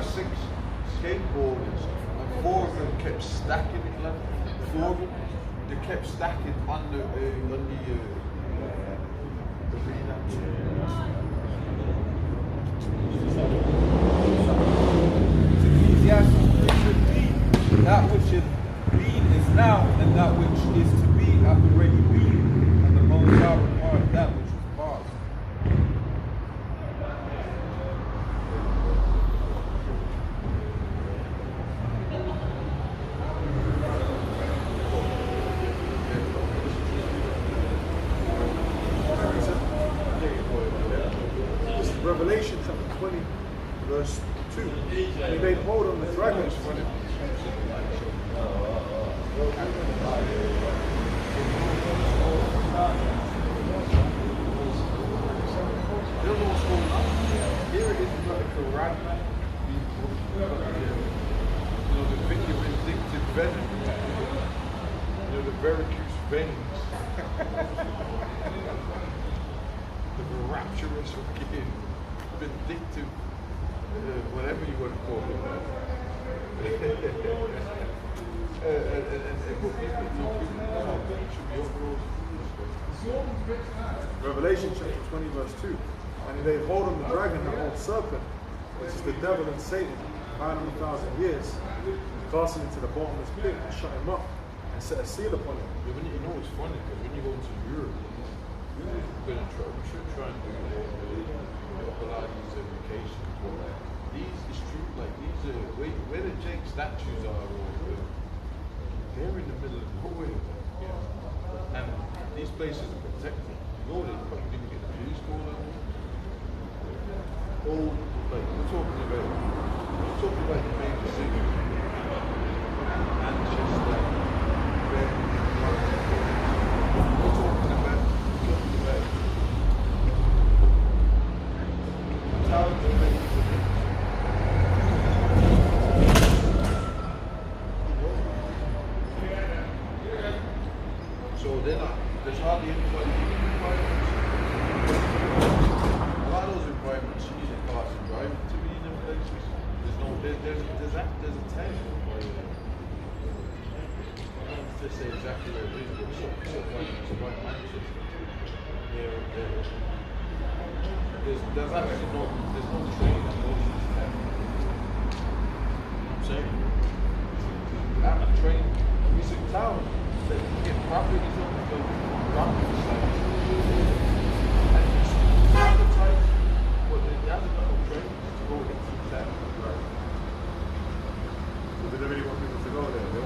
City, skateboarders, and 4 of them kept stacking it, like 4 of them, they kept stacking on the arena. That which is been is now, and that which is to be hath already been, and the Most High required that which was past. Revelation chapter 20, verse 2. And he laid hold on the dragon. Here it is, you've got the Quran, the vindictive venom, the varicose veins, the rapturous fucking vindictive, whatever you want to call it. Revelation chapter 20, verse 2. And he laid hold on the dragon, the old serpent, which is the devil and Satan, bound him 1,000 years, and cast him into the bottomless pit, and shut him up, and set a seal upon him. Yeah, when you know it's funny, because when you go to Europe, we should try and do a lot of these educations. But these is true, like these are where the Jake statues are, they're in the middle of nowhere. Yeah. And these places are protected. You go there, you probably didn't get the police call out. Oh, like we're talking about the major cities. Manchester, we're talking about towns and villages. So there's hardly anybody giving requirements. A lot of those requirements you need a class and driving to be in them places. There's a test. I don't know to say exactly where it is, but it's about Manchester. There's actually no train that goes to this town. I'm saying. At a train, it's a town. That you get properties on the property side. And it's advertised, but they haven't got no trains to go into the town. So they don't really want people to go there.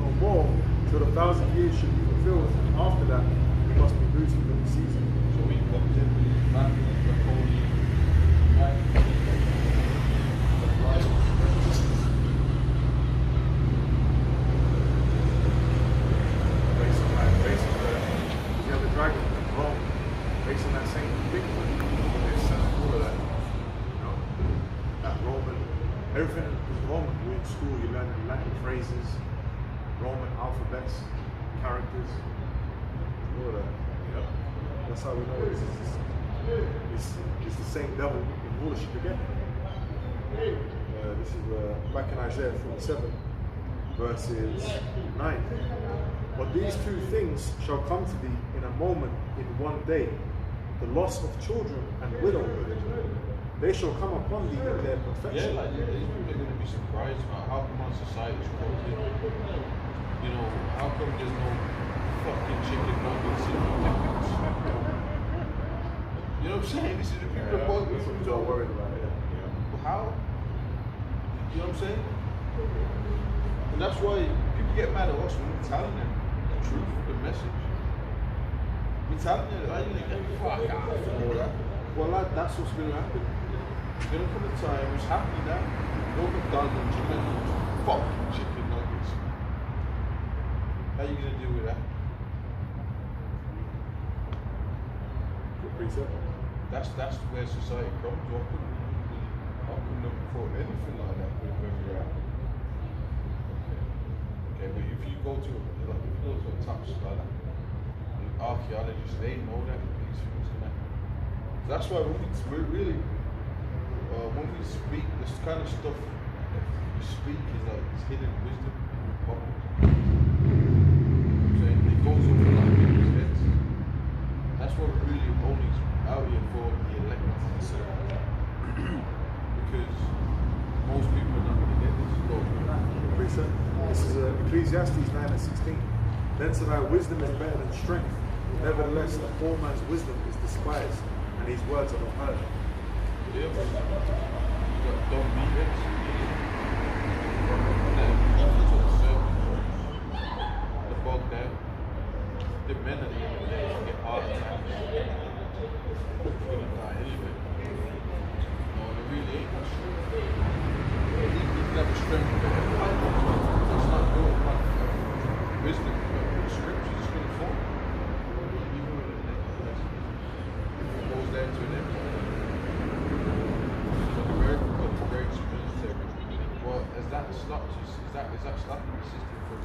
no more till the 1,000 years should be fulfilled. And after that, he must be looting for the season. So he comes in with his back and the holy back. You have the dragon and Rome, based on that same thing. It's all of that. You know? That Roman, everything is Roman. You're in school, you learn Latin phrases, Roman alphabets, characters, all of that. You know? That's how we know it's the same devil in rulership again. This is back in Isaiah 47, verses 9. But these two things shall come to thee in a moment, in one day, the loss of children and widowhood. They shall come upon thee in their perfection. Yeah, like these people are going to be surprised about how come our society is closing. You know, how come there's no fucking chicken nuggets in the Olympics? You know what I'm saying? This is the people that both People are worried about it. But how? You know what I'm saying? And that's why people get mad at us when we're telling them the truth, the message. We're telling them, are you like, fuck off and all that? Well, that's what's going to happen. There's going to come a time, which is happening now. No McDonald's, you know, fucking chicken nuggets. How are you going to deal with that? That's where society comes. I couldn't have thought anything like that with where we're at. Okay, but if you go to a top scholar, an archaeologist, they know that these things can happen. That's why when we speak, this kind of stuff that we speak is like it's hidden wisdom in the public. It goes over like people's heads. That's what we're really only out here for the elected. Because most people are not going to get this. This is Ecclesiastes 9 and 16. Then said I, wisdom is better than strength. Nevertheless, a poor man's wisdom is despised, and his words are not heard. Yeah, but don't be it. The bog down. The men at the end of the day get heart attacks. They're gonna die anyway. No, they really ain't got strength. You can have a strength, but it's not going like wisdom. The scripture is going to fall. Even with it goes down to an empire. America got the greatest military. Well, is that stopping the system from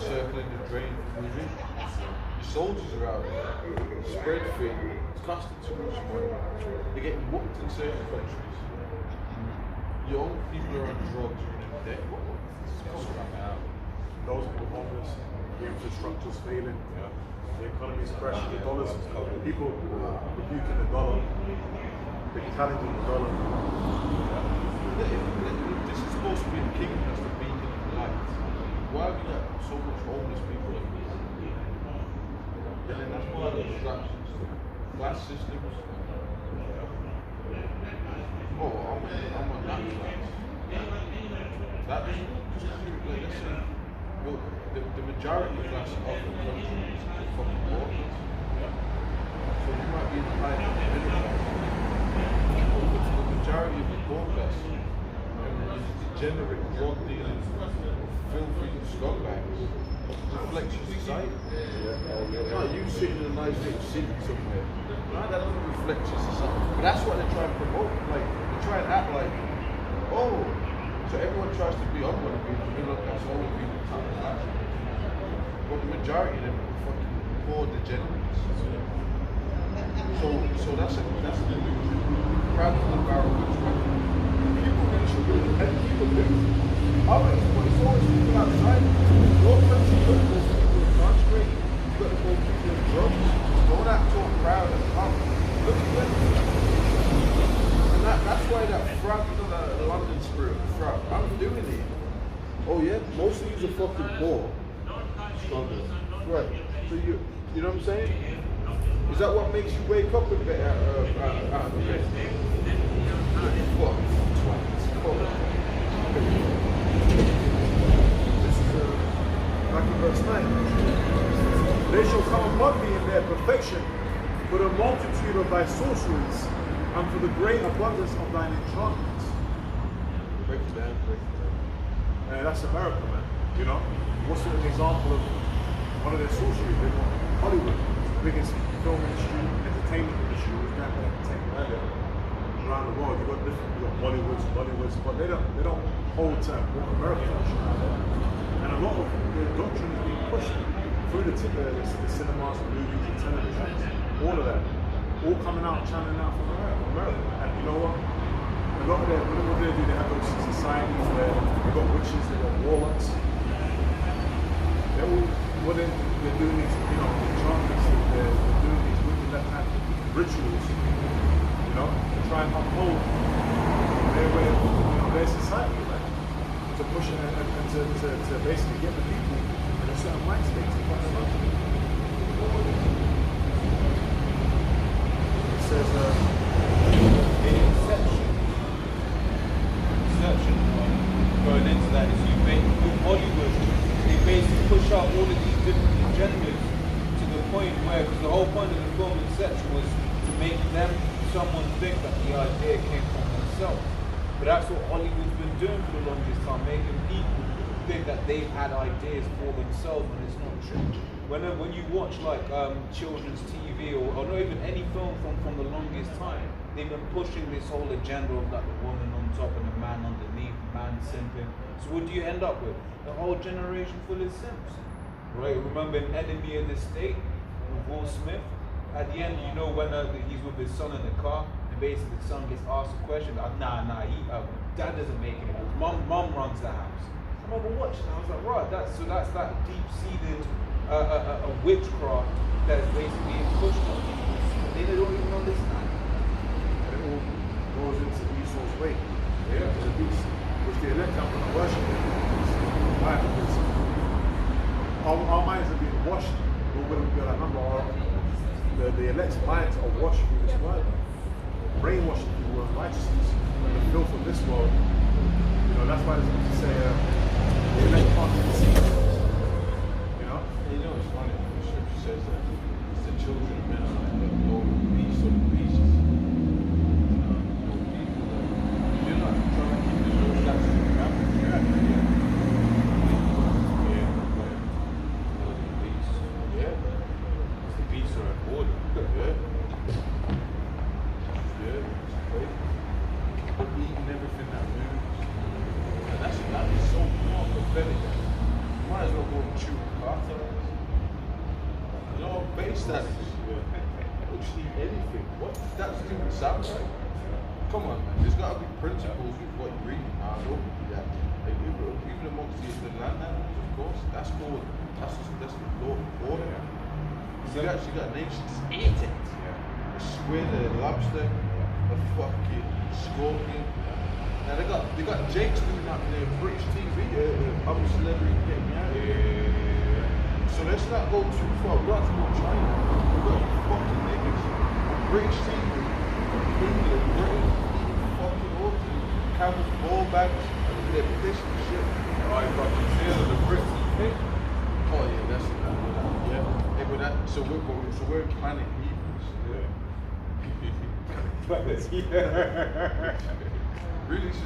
circling the drain moving? Your soldiers are out there, spread thin, it's costing too much money. They're getting whooped in certain countries. Young people are on drugs, you're in debt. Those who are homeless, the infrastructure's failing, the economy's crashing, the dollar's people rebuking the dollar, they're challenging the dollar. This is supposed to be the kingdom that's the beacon of light. Why have you got so much homeless people? And then that's why the distractions, class systems. Oh, I'm on that class. That is just like, let's say, well, the majority of class of the country is fucking workers. So you might be in the high middle class. The majority of the poor class is degenerate, drug dealing, filthy scumbags. Reflects your society. No, you sitting in a nice little city somewhere. No, that doesn't reflect your society. But that's what they try and promote. Like, they try and act like, oh, so everyone tries to be up on the people. They look at all the people top class. But the majority of them are fucking poor degenerates. So that's a delusion. Proud of the barrel which way. People really should be, and people do. Others, but it's always people outside. Your country, look, there's people incarcerated. You've got to go people in drugs. Don't act all proud and calm. Look at them. And that's why that frog, you know, that London spirit frog, I'm doing it. Oh yeah, most of you are fucking poor. Right. So you know what I'm saying? Is that what makes you wake up a bit out of the bed? Fuck. Twat. This is back in sorceries, and for the great abundance of thine enchantments. Break it down. That's America, man. You know, what's an example of one of their sorceries? They've got Hollywood, the biggest film industry, entertainment industry, was that entertainment earlier. Around the world, you've got Bollywoods, but they don't hold to what America is. And a lot of the doctrine is being pushed through the cinemas, the movies, the televisions, all of that, all coming out, channeling out from America. And you know what? A lot of them, what they do, they have those societies where they've got witches, they've got warlocks. They're doing these, enchantments, they're doing these wicked left-hand rituals, to try and uphold their society, right? To push it and to basically get the people in a certain mind state to find them out. It says, going into that is with Hollywood, they basically push out all of these different agendas to the point where, because the whole point of the film Inception was to make someone think that the idea came from themselves. But that's what Hollywood's been doing for the longest time, making people think that they've had ideas for themselves when it's not true. When you watch like children's TV or not even any film from the longest time, they've been pushing this whole agenda of like the woman on top and the man underneath, man simping. So what do you end up with? The whole generation full of simps. Right? Remember in Enemy of the State with Will Smith? At the end, when he's with his son in the car, and basically the son gets asked a question, dad doesn't make any moves. Mom runs the house. I remember watching it, I was like, right, that's that deep-seated witchcraft that's basically being pushed on people. They don't even understand. And it all goes into Esau's way. Yeah, to the beast. Which the elect are going to worship him. Why? Because our minds are being washed. The elect's minds are washed through this word. Brainwashing people with righteousness and the filth of this world. That's why there's to say the elect can't be deceived. It's funny. The scripture says that it's the children of men are like the Lord of the beasts or the beasts. You're not trying to keep the rules that's the family. The beasts are at order. But eating everything that moves. And that is so more prophetic. You might as well go and chew carter. Base that is. Just eat anything. What does that do with samurai? Come on, man. There's got to be principles with what you read. I don't do that. Like, even amongst the land animals, of course, that's the law of order. You got nations eat it. A squid, a lobster, a fucking scorpion. Now they got Jake's doing that in British TV. I'm a celebrity getting me out of here. So let's not go too far. We don't have to go to China. We got you fucking niggas on British TV, England, Britain, eating fucking all the camels, ball bags, and they're pissed and shit. I fucking feel the Brits pick. Oh yeah, that's it. Yeah. Hey, but so we're planet heathens. Really, it's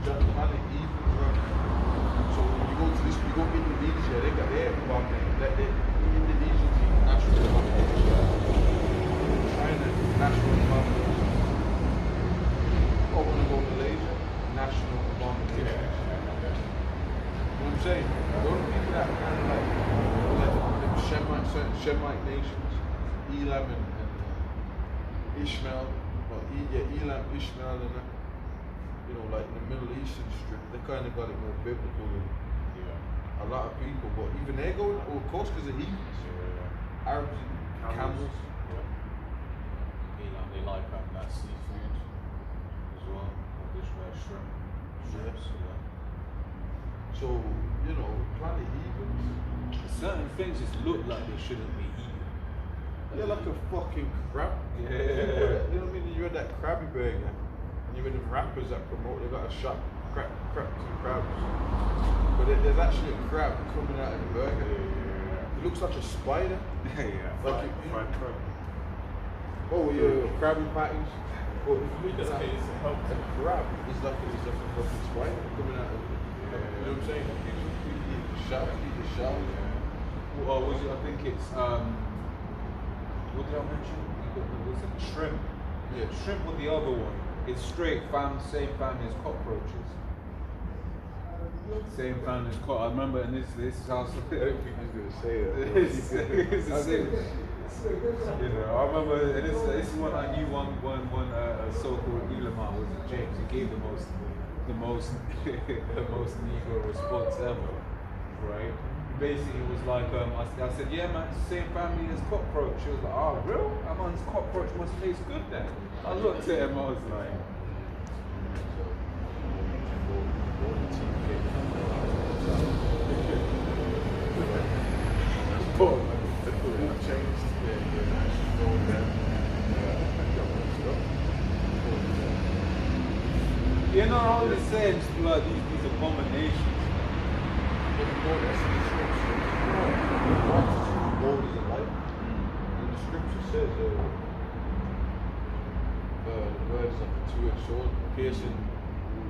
just planet heathens, right? So you go to Indonesia, they got their environment. Indonesians eat natural environment. China, natural environment. Oh, when I go to Malaysia, national environment. You know what I'm saying? The only people that kind of like certain Shemite nations, Elam and Ishmael, Elam, Ishmael, and that, like in the Middle Eastern strip, they kind of got it more biblical than a lot of people. But even they're going, of course, because of heathens. Arabs eat camels. They like that seafood as well. Shrimps. So, planet heathens. Certain things just look like they shouldn't be eaten. You're like a fucking crab. Yeah. You know what I mean? You had that Krabby Burger, and you had the rappers that promote, they got a shot, crab to crabs. But there's actually a crab coming out of the burger. It looks like a spider. Fried crab. Oh yeah, Krabby Patties. But if you look at that, It's a help. a crab is like a fucking spider coming out of it. You know what I'm saying? Eat the shell. Well, was it, I think it's what did I mention? Was it shrimp? Yeah. Shrimp or the other one? It's straight same family as cockroaches. Same family as cockroaches. I remember, and this is how. I don't think he's gonna say that. It's the same. You know, I remember, and this is when I knew one so-called Elamite was James. He gave the most Negro response ever, right? Basically, it was like I said, yeah, man, it's the same family as cockroach. She was like, oh, real? That man's cockroach must taste good then. I looked at him, I was like. You're not only saying blood, these abominations. But the Lord, that's in the scripture. The Lord is a light. And the scripture says, the word is like a two-edged sword, piercing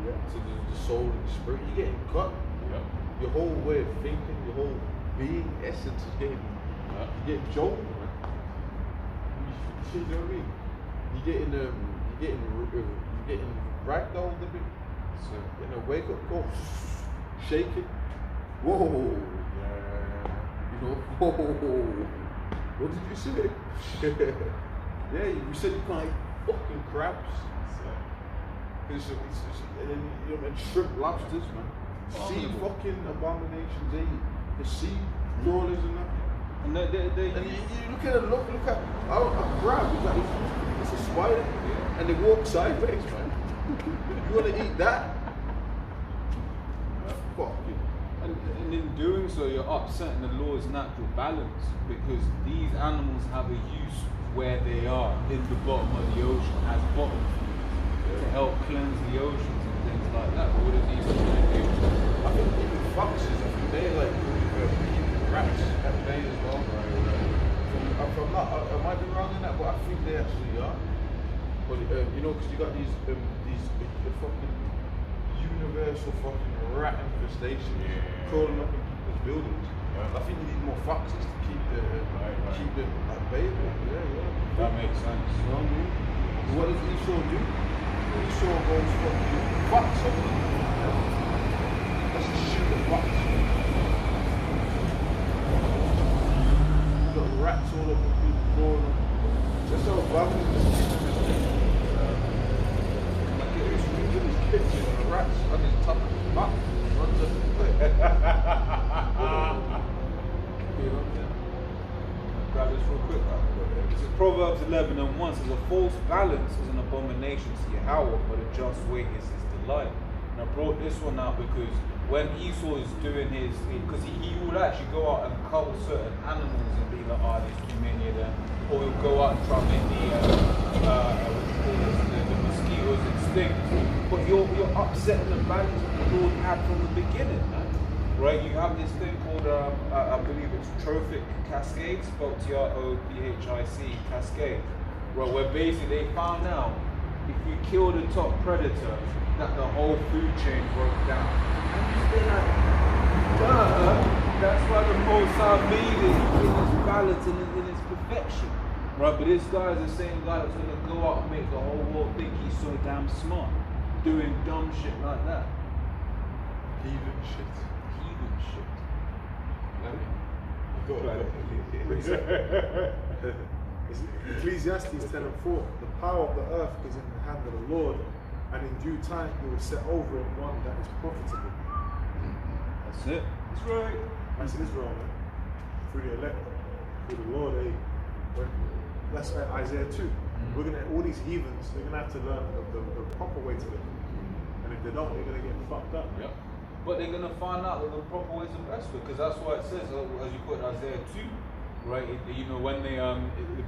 to the soul and the spirit. You're getting cut. Yep. Your whole way of thinking, your whole being, essence is getting, you get jolted, man. You know what I mean? You're getting ragdolled a bit. So, wake up call, shake it. Whoa. You know, whoa. What did you say? Yeah, you said you can't eat fucking crabs. And then, and shrimp lobsters, man. Sea fucking abominations, the sea crawlers and that. And you look at it, look at a crab, it's a spider, and they walk sideways, man. You want to eat that? Fuck you. And in doing so, you're upsetting the law's natural balance, because these animals have a use where they are in the bottom of the ocean as bottom feeders to help cleanse the oceans and things like that. But what is he going to do? I think even foxes, they're like rats at bay as well. I might be wrong in that, but I think they actually are. But because you got these fucking universal fucking rat infestations crawling up in people's buildings. I think you need more foxes to keep the at bay. Yeah. That makes sense. You know what I mean? What does Esau do? Esau goes fucking fox up. Let's just shoot a fox. You got rats all up in people crawling up. That's how bad kitchen and the rats on his top of his back runs up the place. Grab this real quick. This is Proverbs 11:1 says, a false balance is an abomination to Yahweh, but a just weight is his delight. And I brought this one out because when Esau is doing his, because he will actually go out and cull certain animals and be like, oh, there's too many of them. Or he'll go out and try and make the mosquitoes extinct. But you're upsetting the balance that the Lord had from the beginning, man. Right? You have this thing called, I believe it's trophic cascade, spelled T-R-O-P-H-I-C, cascade. Right, where basically they found out if you kill the top predator, that the whole food chain broke down. And you're like, duh, that's why the Most High made it in its balance and in its perfection. Right, but this guy is the same guy that's going to go out and make the whole world think he's so damn smart, doing dumb shit like that. Heathen shit. Ecclesiastes 10:4. The power of the earth is in the hand of the Lord, and in due time he will set over it one that is profitable. That's it. That's right. That's Israel, man. Through the elect, through the Lord, that's Isaiah 2. We're gonna, all these heathens, they're gonna have to learn the proper way to live. And if they don't, they're gonna get fucked up. Yep. But they're gonna find out that the proper way is the best way, because that's why it says, as you put Isaiah 2, right? When they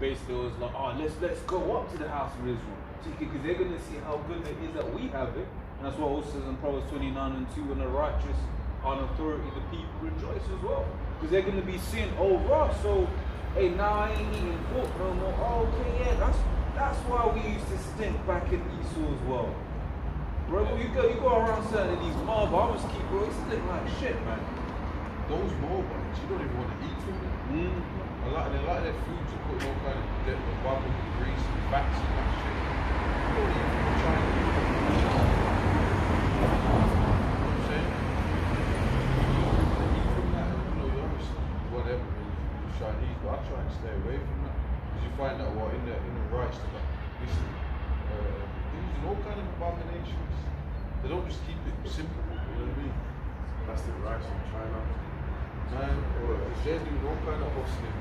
basically was like, oh, let's go up to the house of Israel, because they're gonna see how good it is that we have it, and that's what it also says in Proverbs 29:2, when the righteous on authority, the people rejoice as well, because they're gonna be seeing, oh, right, so hey, now I ain't eating pork no more. Oh, okay, yeah, That's why we used to stink back in Esau's world. Bro, you go around certain of these mall barbers keep, bro, it stink like shit, man. Those mobiles, you don't even want to eat from them. A lot of their foods are putting all kind of barbecue grease and fats and that shit. You don't even try and eat from them. You know what I'm saying? Eat from that, you know, you obviously, whatever, you Chinese, but I try and stay away from that. Because you find out what in the rice, they're like, listen, they're using all kind of abominations. They don't just keep it simple, you know what I mean? That's the rice from China. Man, they're doing all kind of hustling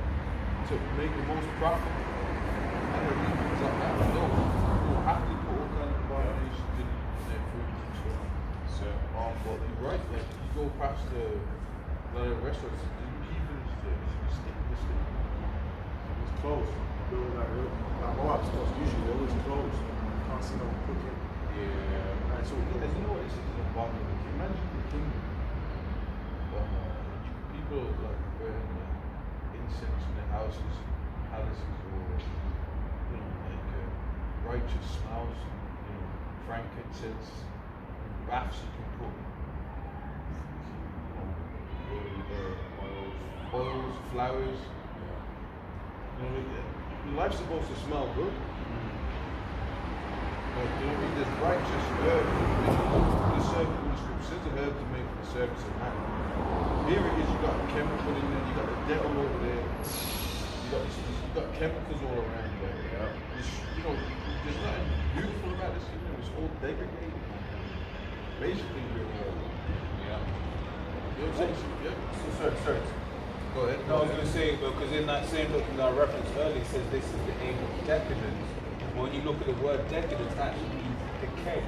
to make the most profit. And the reasons like that, no, you have to put all kind of abominations in their foods and stuff. So, But you're right, like you go past the restaurants, the heathens there, you stick. It's closed. Building like Moab stores, usually they're always closed. Can't see no one cooking. Yeah. It's all There's no way this is a bother. Imagine the kingdom. People like burning incense in their houses, palaces, or righteous smells, frankincense, baths you can put, oils, flowers. Life's supposed to smell good. But there's righteous herbs. The scripture says the herbs to make the service of man. Here it is, you got a chemical in there, you got the devil over there, you got chemicals all around there. There's nothing beautiful about this kingdom, it's all degraded. Basically, you know what I'm saying? Sorry. Go ahead. No, I was going to say, because in that same book that I referenced earlier, it says this is the age of decadence. When you look at the word decadence, it actually means decay.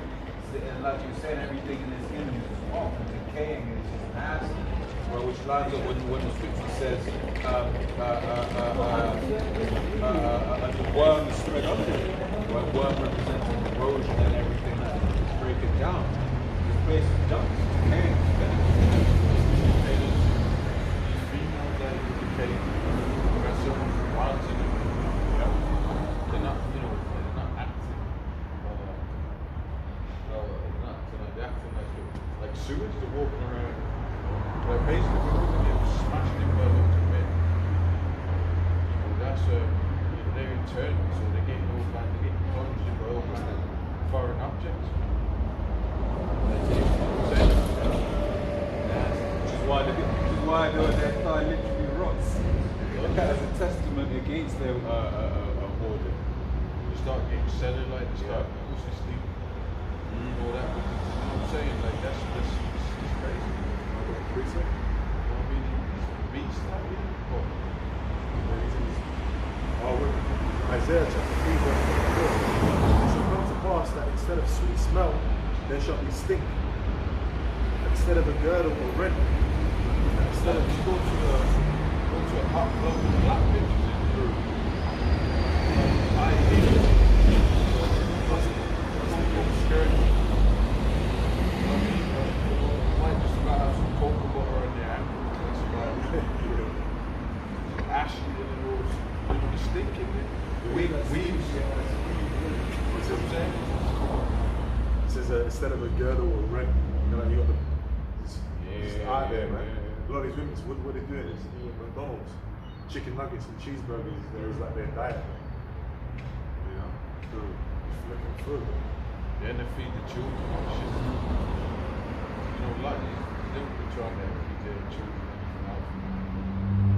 And like you were saying, everything in this image is off and decaying and it's just nasty. Well, which lines up when the scripture says the worm is spread under it. Well, worm represents erosion and everything that is breaking down. This place is done. It's decaying. Sewage to walking around, but basically people can get smashed in by loads of men. That's they're internal, so they're getting all kinds, they're getting plunged in by all kinds of foreign objects. Which is why their literally rots. As a testament against their hoarding. They start getting cellulite, they start pussy sleep, all that. You know what I'm saying? Like that's crazy. I mean, these beasts like it. Isaiah chapter 3 verse 24. It shall come to pass that instead of sweet smell, there shall be stink. Instead of a girdle or rent. Instead of you go to a hot club with black bitches in the room. I hate it. Skirt. Might just about have some cocoa butter on their ankles. That's about it. Ashy in the nose. The stink in it. Weaves. You know what I'm saying? It says instead of a girdle or rent, you got it's out there, man. A lot of these women, what they're doing is McDonald's, chicken nuggets and cheeseburgers, there's like their diet. You know? Flipping through. Then they feed the children and shit. You know, a lot of these people trying to feed their children out.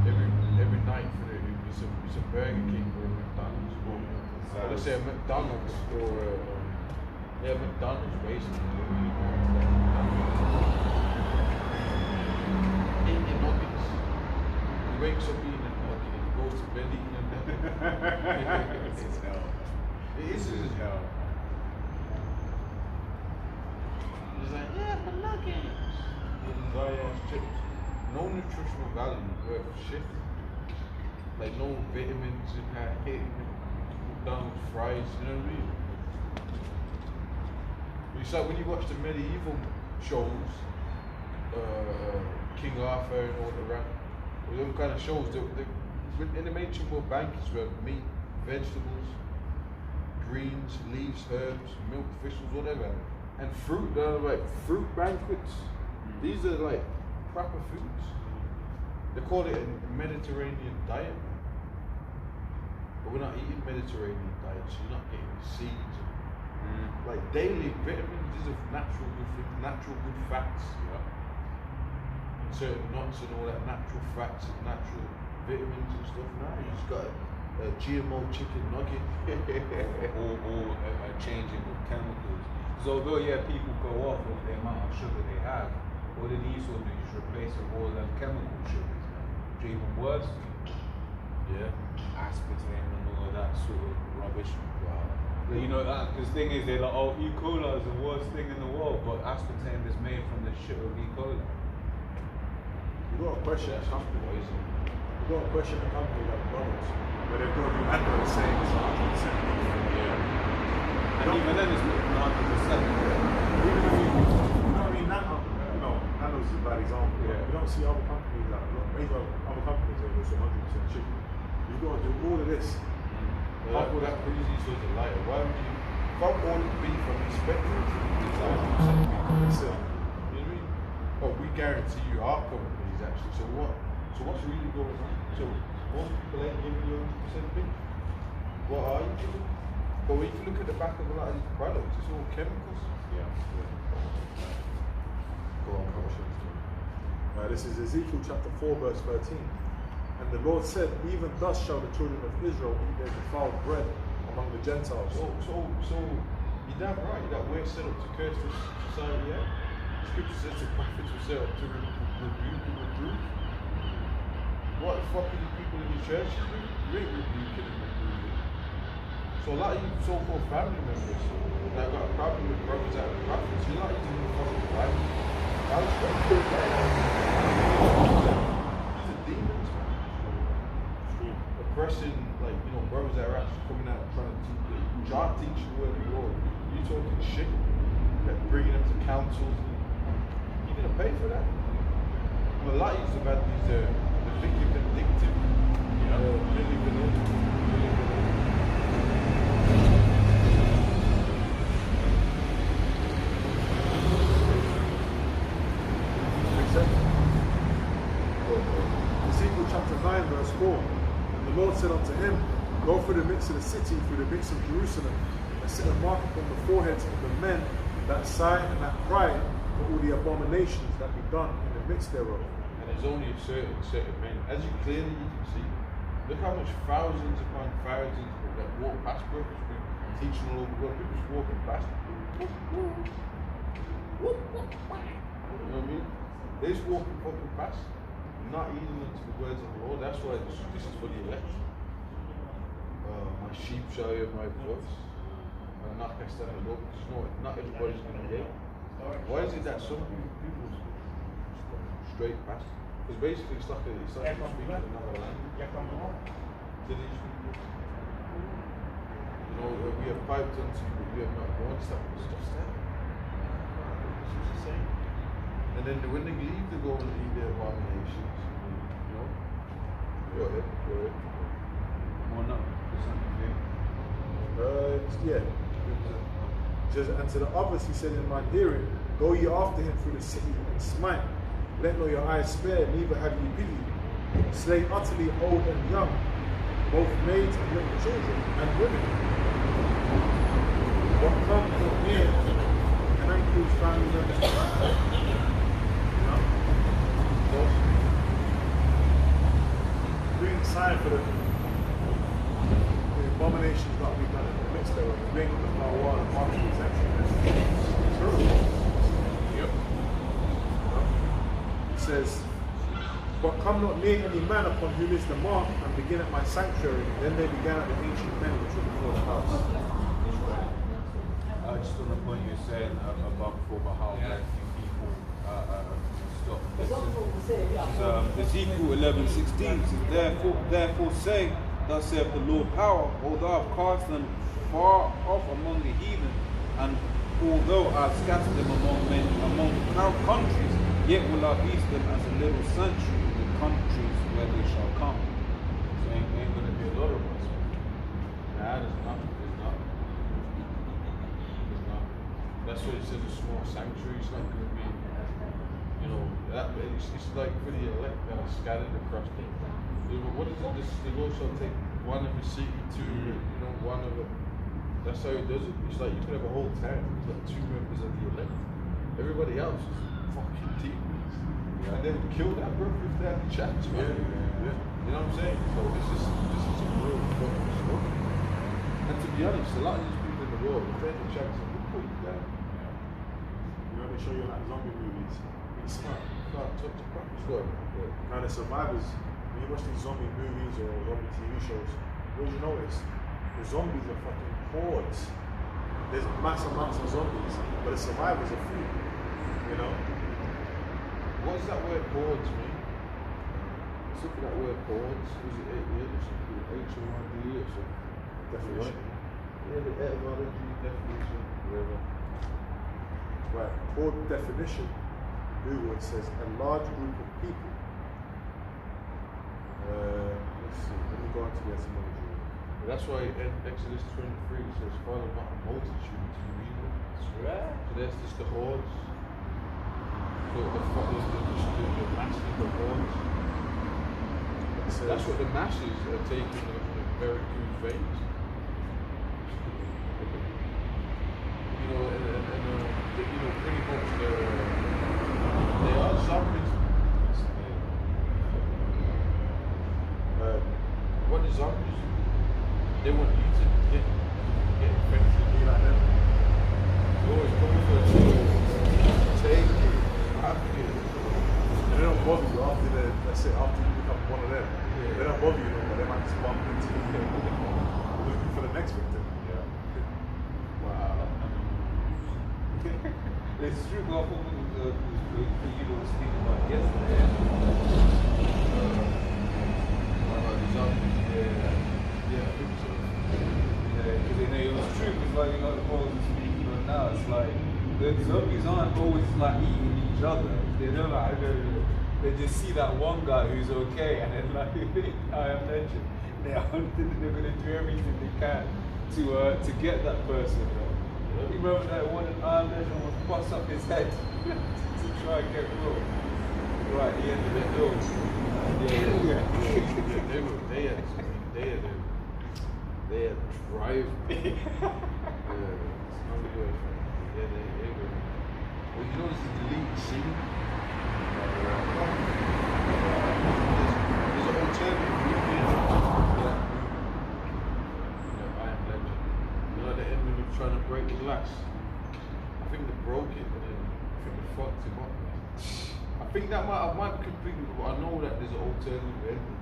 Every night for it's a Burger King or a McDonald's. Or let's say a McDonald's or McDonald's basically. Eating nuggets. He wakes up eating a nugget and he goes to bed eating a nugget. It's hell. It is hell. He's like, yeah, but nuggets. Dry ass chips. No nutritional value worth shit. Like no vitamins in that, McDonald's fries, you know what I mean? It's like when you watch the medieval shows, King Arthur and all the rest, those kind of shows, in the ancient world banquets were meat, vegetables, greens, leaves, herbs, milk, fishes, whatever. And fruit, like fruit banquets. These are like proper foods. They call it a Mediterranean diet. But we're not eating Mediterranean diet, so you're not getting seeds. Like daily vitamins, these are natural good things, natural good fats. And certain nuts and all that natural fats and natural vitamins and stuff. Now you just got a GMO chicken nugget. or a changing of chemicals. So although people go off of the amount of sugar they have, what they need to do is replace it with all them chemical sugars, which are even worse. Aspartame and all that sort of rubbish. But you know that, because the thing is, they're like, oh, E. coli is the worst thing in the world, but aspartame is made from the shit of E. coli. You got a question at company, you got a question at company like McDonald's, where they've got to do adverts saying it's 100%. And even then it's not 100%. Even if you know what I mean, Nando's is a bad example. You don't see other companies like other companies that are 100% chicken. You've got to do all of this. That crazy sort of lighter. Why would you? If I'm ordering beef, I'm expecting it to be 100% beef. You know what I mean? But we guarantee you our companies actually. So what? So what's really going on? So most people ain't giving you 100% beef. What are you giving? But when you look at the back of a lot of these products, it's all chemicals. Go on, this is Ezekiel chapter 4, verse 13. And the Lord said, even thus shall the children of Israel eat their defiled bread among the Gentiles. So you're damn right that we're set up to curse this society out. Scripture says the prophets were set up to rebuke and reprove. What the fuck are the people in the church doing? You ain't rebuking and reproving. So a lot of you so-called family members that got a problem with brothers out of prophets, you're not even the fucking Bible. These are demons, man. Oppressing, like, brothers that are actually coming out and trying to teach the word of the Lord. You talking shit, like bringing them to councils. You're gonna pay for that. And a lot of you have had these the victim vindictive, Milli Vanilli. Ezekiel chapter 9, verse 4. And the Lord said unto him, go through the midst of the city, through the midst of Jerusalem, and set a mark upon the foreheads of the men that sigh and that cry for all the abominations that be done in the midst thereof. And there's only a certain set of men. As you can see, look how much thousands upon thousands that walk past brothers, teaching all over the world. People just walking past. You know what I mean? They just walking fucking past, not heeding into the words of the Lord. That's why this is for the elect. My sheep shall hear my voice, and not cast down the Lord, because not everybody's going to hear. Why is it that some people straight past? Because basically it's like speaking another language to these people. We have piped unto you, but we have not born stuff. It's just that. It's just the same. And then when they leave, they go and eat their abominations. Go ahead. Or no? And to the others he said in my hearing, go ye after him through the city and smite. Let not your eyes spare, neither have ye pity. Slay utterly old and young, both maids and little children and women. What comes from here and includes family members. Bring sign for the abominations that we done in the midst thereof. Bring the power and market exemption. True. Yep. It says, but come not near any man upon whom is the mark, and begin at my sanctuary. Then they began at the ancient men which were before the house. Just on the point you were saying about before, about how black people stop listening. Ezekiel 11:16 says, therefore say, thus saith the Lord power, although I've cast them far off among the heathen, and although I've scattered them among countries, yet will I beast them as a little sanctuary in the countries where they shall come. So ain't going to be a lot of us. Nah, there's not. That's what it says, a small sanctuary. It's not going to be, you know, it's like for the elect that are scattered across the. What is it? They also take one of the city to, you know, one of the. That's how it does it. It's like you could have a whole town. It's like 2 members of the elect. Everybody else is fucking demons. Yeah. And they would kill that bro if they had the chance, man. Yeah. You know what I'm saying? So this is some real fucking stuff. And to be honest, a lot of these people in the world, if they had the chance, they would put you down. Yeah. You know, they show you like zombie movies. It's smart. Now the survivors, when you watch these zombie movies or zombie TV shows, what do you notice? The zombies are fucking hordes. There's mass amounts of zombies, but the survivors are few. You know? What does that word hordes mean? Let's look at that word hordes. Is it H-O-R-D or something? Definition. Yeah, the etymology, definition, whatever. Right, horde definition. Google, it says a large group of people. Let's see, let me go on to the etymology. That's why in Exodus 23 it says, follow not a multitude to read them. That's right. So that's just the hordes. So the masses, the hordes. That's what the masses are taking in very good veins. You know, pretty much they are zombies. What is zombies? They want you to get infected. Be like them. They always come for take it, have it. And they don't bother you after after you become one of them. Yeah. They don't bother you no more. They might just bump into you. Looking for the next victim. Yeah. Wow. It's true, I thought you were speaking about yesterday. The zombies, yeah, I think so. Yeah, because it was true, because like what I was speaking on now, it's like the zombies aren't always like eating each other. They don't like, they just see that one guy who's okay, and then like I mentioned, they're going to do everything they can to get that person. You remember that one Iron Legend was bust up his head to try and get Raw. Right, at the end of the hill. They had drive. It's not good. Yeah, they were. Well, you know this is the lead scene. There's an alternative movie. Iron Legend. You know, at the end when you're trying to break the glass. I think they broke it, but then I think they fucked him up. I think that I might be completely, but I know that there's an alternative ending.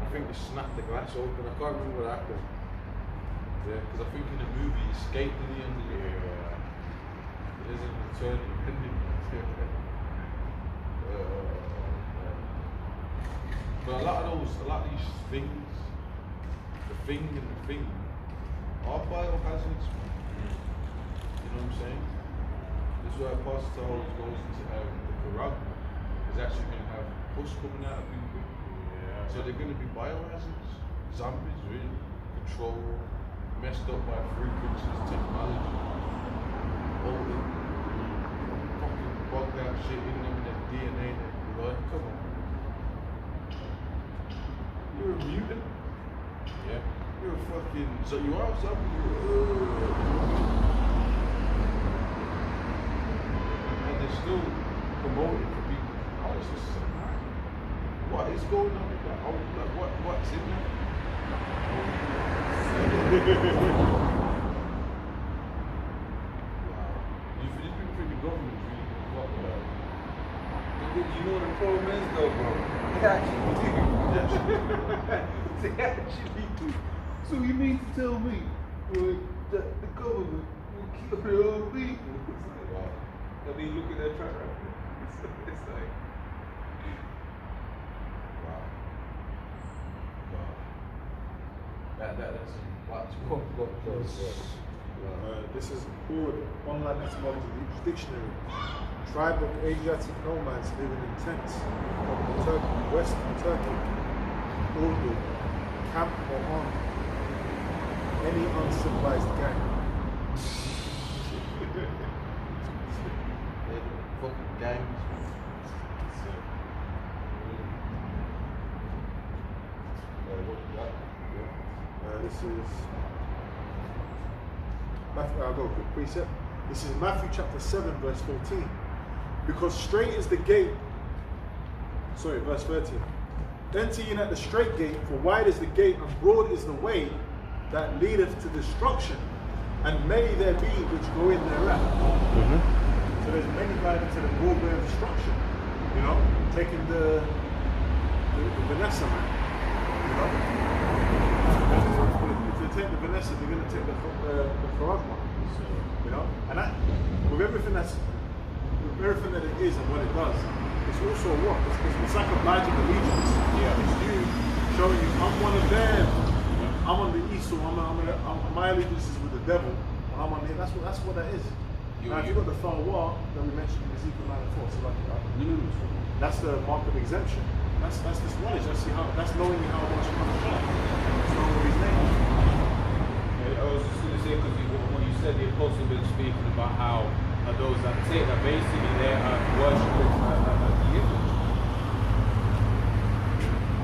I think they snapped the glass open. I can't remember what happened. Yeah, because I think in the movie he escaped in the end of it. There's an alternative ending. But a lot of these things, the thing and the thing, are biohazards. You know what I'm saying? This is why Apostle always goes into the Quran is actually going to have push coming out of people. Yeah. So they're going to be biohazards, zombies, really, controlled, messed up by frequencies, technology, all the fucking bugged out shit in them, their DNA, their blood. Come on. You're a mutant. Yeah. You're a fucking. So you are something. And they're still promoting for people. Oh, this is so mad. What is going on with that? Oh, like what's in there? Wow. You didn't think the government really fuck with that? You know what the problem is though, bro? They actually do. They actually do. So you mean to tell me that the government will kill their own people? Wow. I mean, look at their track record. It's like... Wow. That's lots more. This is called online etymology dictionary. Tribe of Asiatic nomads living in tents from Western Turkey, Urdu, camp or on any uncivilized gang. fucking gangs. This is Matthew, I'll go quick precept. This is Matthew chapter 7, verse 14. Because straight is the gate, verse 13. Enter ye at the straight gate, for wide is the gate and broad is the way that leadeth to destruction, and many there be which go in thereat. So there's many going into the broad way of destruction. You know, taking the Vanessa, man. You know. If they take the Vanessa, they're going to take the Faragma. You know, and that, with everything that it is and what it does, it's also what? It's like a badge of allegiance. Yeah. It's you showing you, I'm one of them. Yeah. I'm on the east, so my allegiance is with the devil. And I'm on here. That's what that is. Now, if you've got the far war that we mentioned in Ezekiel 9 and 4, so like that's the mark of exemption. That's this knowledge. That's knowing how much you want to share. That's knowing his name. I was just going to say, because when you said the apostle been speaking about how those that take that basically they are worshipping the image.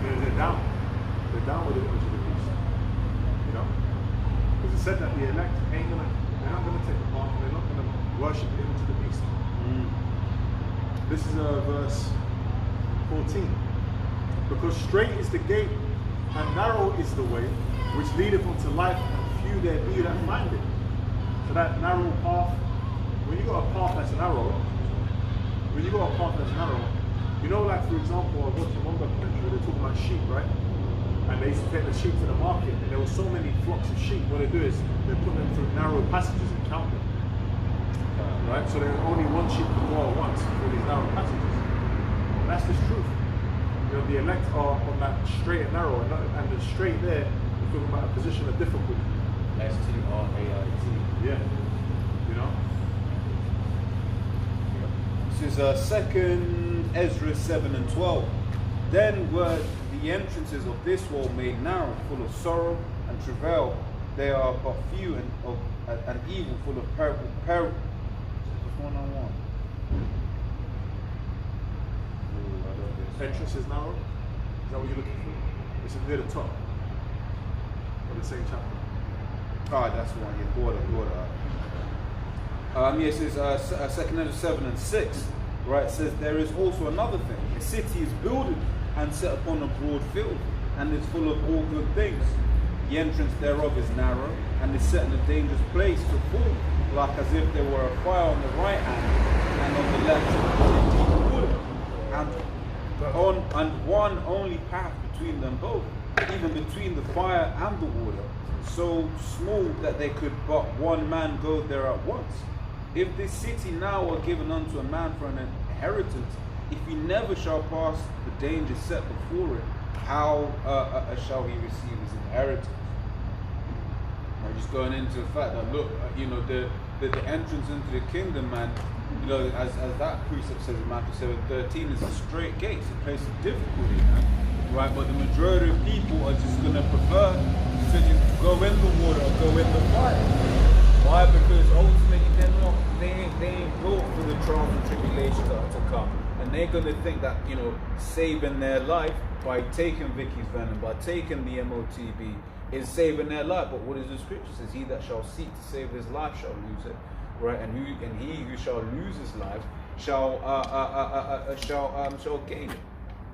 They're down. They're down with the image of the beast. You know? Because it said that the elect they're not going to take the mark, they're not going to worship the image of the beast. This is verse 14. Because straight is the gate and narrow is the way which leadeth unto life, and few there be that find it. So that narrow path, when you got a path that's narrow, you know, like for example, I watched a Mongo country where they're talking about sheep, right? And they used to take the sheep to the market, and there were so many flocks of sheep. What they do is they put them through narrow passages and count them. Right? So there's only one sheep can go at once through these narrow passages. And that's the truth. You know, the elect are on that straight and narrow, and the straight there is talking about a position of difficulty. S-T-R-A-I-T. Yeah. You know? This is 2nd Ezra 7 and 12. Then were the entrances of this wall made narrow, full of sorrow and travail. They are but few and evil, full of peril. What's going on? Entrance is narrow. Is that what you're looking for? It's near the top of the same chapter. Ah, that's the one. Yes, it's 2nd Ezra 7 and 6. Right, it says there is also another thing. The city is builded and set upon a broad field, and is full of all good things. The entrance thereof is narrow, and is set in a dangerous place to fall, like as if there were a fire on the right hand, and on the left wood, and one only path between them both, even between the fire and the water, so small that they could but one man go there at once. If this city now were given unto a man for an inheritance, if he never shall pass the danger set before it, how shall he receive his inheritance? I'm just going into the fact that, look, you know, the entrance into the kingdom, man, you know, as that precept says in Matthew 7:13, is a straight gate, it's a place of difficulty, man. Right? But the majority of people are just going to prefer to just go in the water or go in the fire. Why? Because ultimately they ain't built for the trials and tribulations that are to come. And they're going to think that, you know, saving their life by taking Vicky's venom, by taking the MOTB, is saving their life. But what is the scripture says? He that shall seek to save his life shall lose it. Right? And he who shall lose his life shall gain it.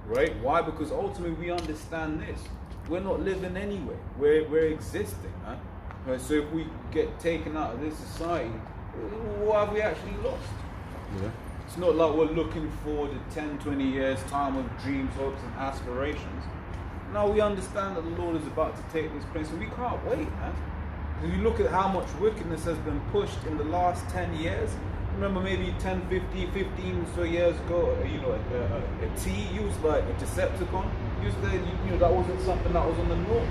Right? Why? Because ultimately we understand this. We're not living anyway. We're existing, huh? Right, so if we get taken out of this society, what have we actually lost? Yeah. It's not like we're looking forward to 10, 20 years time of dreams, hopes and aspirations. No, we understand that the Lord is about to take this place and we can't wait, man. If you look at how much wickedness has been pushed in the last 10 years, remember maybe 10, 15 so years ago, you know, a T used like a Decepticon, used to, you know, that wasn't something that was on the north.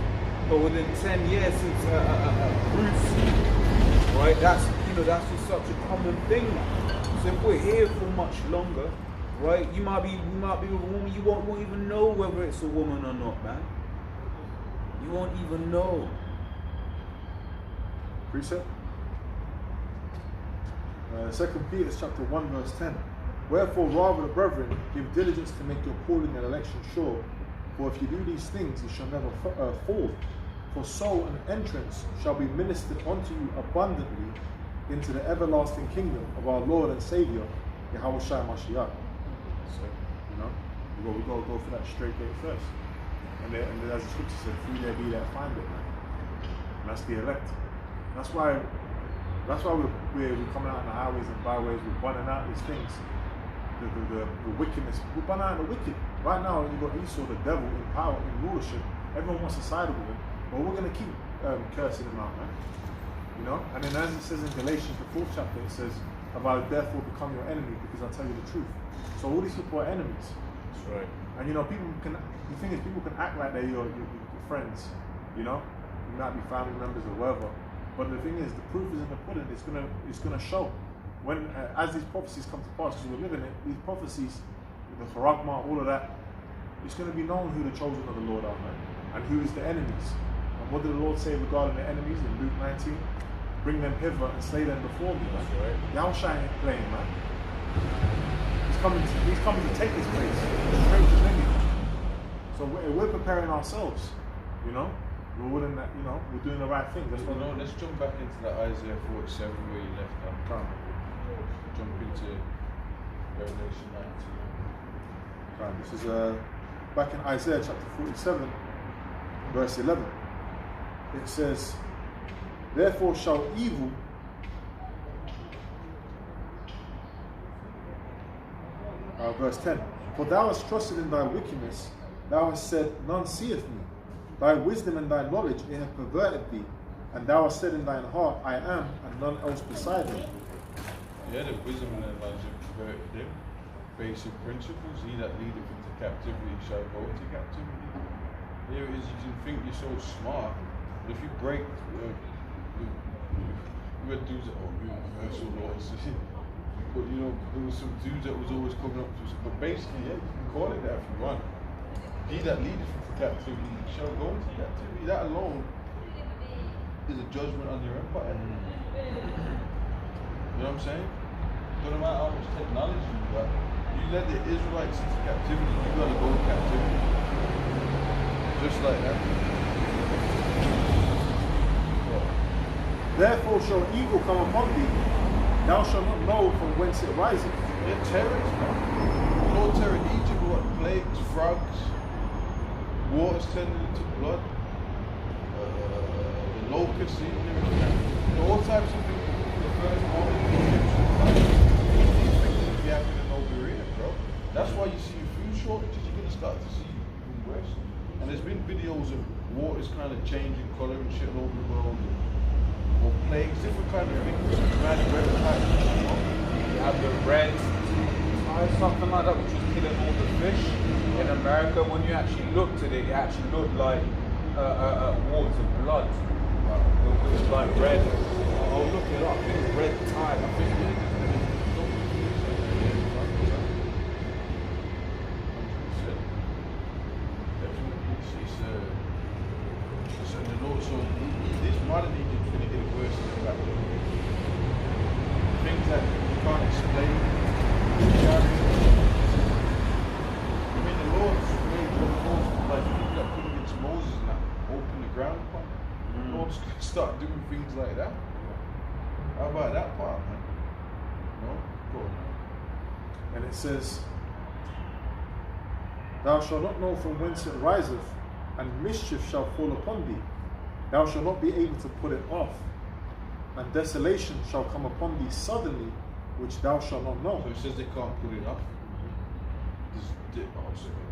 But within 10 years since Bruce, right, that's just such a common thing now. So if we're here for much longer, right, you might be with a woman, you won't even know whether it's a woman or not, man. You won't even know. Precept? 2 Peter chapter 1 verse 10. Wherefore, rather, brethren, give diligence to make your calling and election sure. For if you do these things, you shall never fall. For so an entrance shall be ministered unto you abundantly into the everlasting kingdom of our Lord and Savior, Yahushua Mashiach. So, you know, we got to go for that straight gate first. And as the scripture said, through there be that find it, man. And that's the elect. That's why we're coming out on the highways and byways, we're burning out these things. The wickedness, we're burning out the wicked. Right now, you've got Esau, the devil, in power, in rulership. Everyone wants to side with him, but we're going to keep cursing him out, man. You know? And then as it says in Galatians, the 4th chapter, it says, "Have I therefore become your enemy because I tell you the truth?" So all these people are enemies. That's right. And you know, the thing is, people can act like they're your friends, you know? You might be family members or whatever. But the thing is, the proof is in the pudding. It's gonna show. When, as these prophecies come to pass, because we're living it, these prophecies, the charagma, all of that, it's gonna be known who the chosen of the Lord are, man. And who is the enemies. And what did the Lord say regarding the enemies in Luke 19? Bring them hither and slay them before me, man. Right. Yahushua ain't playing, man. He's coming to take his place. Straight to many. So we're preparing ourselves, you know. We're willing that, you know, we're doing the right thing. That's what. Let's jump back into that Isaiah 47 where you left that. Jump into Revelation 19. This is back in Isaiah chapter 47, verse 11. It says, "Therefore shall evil verse 10. For thou hast trusted in thy wickedness, thou hast said, none seeth me. Thy wisdom and thy knowledge it hath perverted thee, and thou hast said in thine heart, I am, and none else beside me." Yeah, the wisdom and the knowledge have perverted him. Basic principles, he that leadeth into captivity shall go into captivity. Here it is, you can think you're so smart, but if you break, we had dudes that, universal laws. But you know, there was some dudes that was always coming up to us. But basically, yeah, you can call it that if you want. He that leadeth into captivity shall go into captivity. That alone is a judgment on your empire. You know what I'm saying? No matter how much technology you got, you let the Israelites into captivity, you gotta go to captivity. Just like that. Therefore shall evil come upon thee, thou shalt not know from whence it riseth. They're terrorists, man. The Lord terrored Egypt with what? Plagues, frogs, waters turning into blood, the locusts eating everything. All types of things. The first morning, these things will be happening over here, bro. That's why you see food shortages, you're going to start to see even worse. And there's been videos of waters kind of changing colour and shit all over the world. Or plagues, different kind of things. You have the red tide, something like that, which is killing all the fish in America. When you actually looked at it, it actually looked like water, blood. It was like red. I'll look it up. It's red tide. I think it is. So this modern Egypt is going to get worse than back then. Things that you can't explain. I mean, the Lord's made like people that come against Moses and that open the ground upon them. The Lord's going to start doing things like that. How about that part, man? No? Go on. And it says, "Thou shalt not know from whence it riseth, and mischief shall fall upon thee. Thou shalt not be able to put it off, and desolation shall come upon thee suddenly, which thou shalt not know." So it says they can't put it off.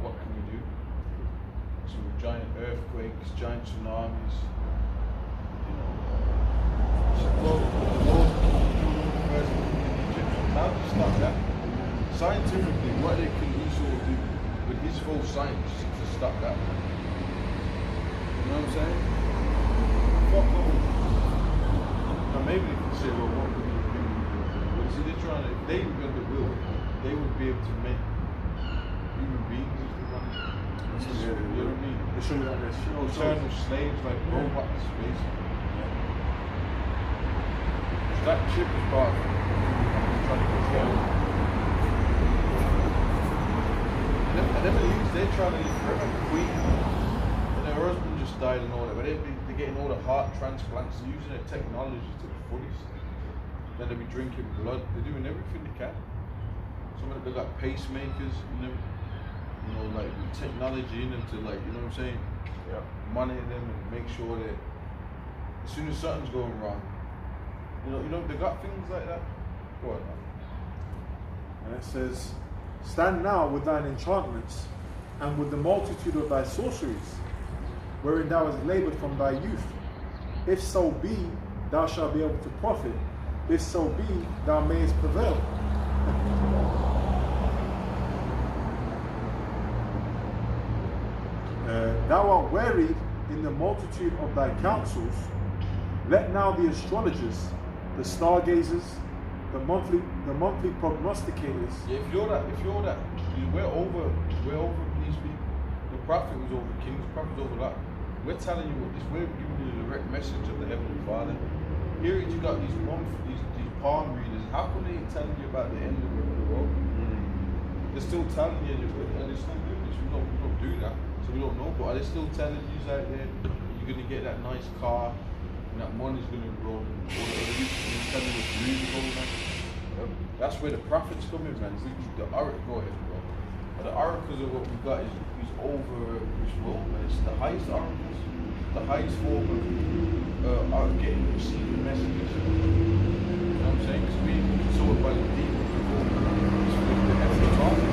What can we do? So giant earthquakes, giant tsunamis, you know. How to stop that? Scientifically, what they can also do with his full science to stop that. You know what I'm saying? Fuck off. Now maybe they can say, well, what would you do? But see, they're trying to, if they got the will, they would be able to make human beings if they wanted. You know what I mean? They show you that there's Eternal slaves like robots, basically. That chip is part of it. Trying to control. they're trying to live forever. The Queen and her husband just died and all that, but they're getting all the heart transplants, using their technology to the fullest. Then they'll be drinking blood. They're doing everything they can. Some of them, they got pacemakers in them, you know, like with technology in them to, like, you know what I'm saying? Yeah. Monitor them and make sure that as soon as something's going wrong, you know, they got things like that. Go on, man. And it says, stand now with thine enchantments and with the multitude of thy sorceries, wherein thou hast labored from thy youth. If so be, thou shalt be able to profit. If so be, thou mayest prevail. Thou art wearied in the multitude of thy counsels. Let now the astrologers, the stargazers, the monthly prognosticators. Yeah, if you're that, we're over these people. The prophet was over kings, the prophet was over that. We're telling you what this, we're giving you the direct message of the Heavenly Father. Here you got these palm readers. How come they ain't telling you about the end of the road? They're still telling you, and they're still doing this. We don't do that, so we don't know. But are they still telling you out there you're gonna get that nice car and that money's gonna grow? Or are they telling you what's really going on? That's where the prophets come in, man. The oracle, go ahead, bro. But the oracles of what we got is over this world, man. It's the highest oracles, the highest form of getting receiving messages. You know what I'm saying? Because we saw it by the demons before. It's the Heavenly Father.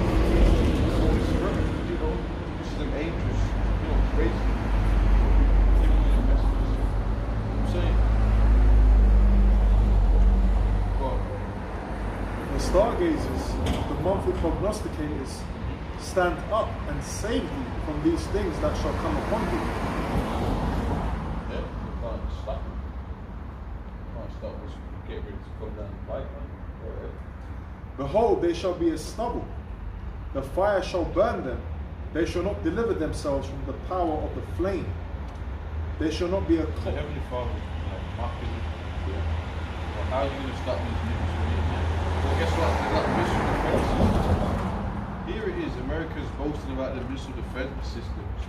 It's Holy Spirit, you know. This is them angels, you know, crazy. Giving you the messages. You know what I'm saying? Go on, bro. The stargazers, the monthly prognosticators, stand up and save thee from these things that shall come upon thee. Yeah, you can't stop. You can't stop us from getting ready to come down the pipe, man. Go ahead. Behold, they shall be as stubble. The fire shall burn them. They shall not deliver themselves from the power of the flame. They shall not be a The Heavenly Father is like mocking them. Yeah. Well, how are you going to stop these niggas from eating that? Well, guess what? They got missile defense systems. Here it is, America's boasting about the missile defense systems.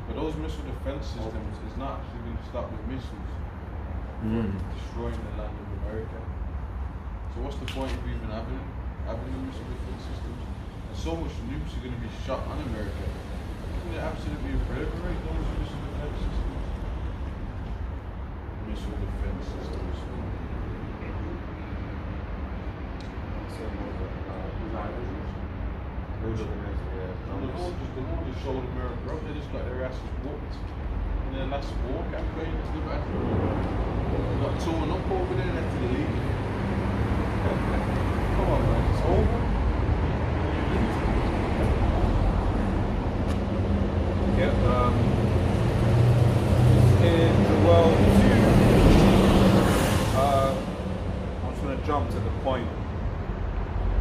But those missile defense systems is not actually going to stop the missiles from destroying the land of America. So what's the point of even having the missile defense systems? And so much nukes are going to be shot on America. Isn't it absolutely incredible, right? Those missile defense systems. Missile defense systems. The Lord just showed America up. They just got their asses whooped in their last war campaign. They got torn up over there after the league. Come on, man, it's over. Yeah, in the world I'm just going to jump to the point.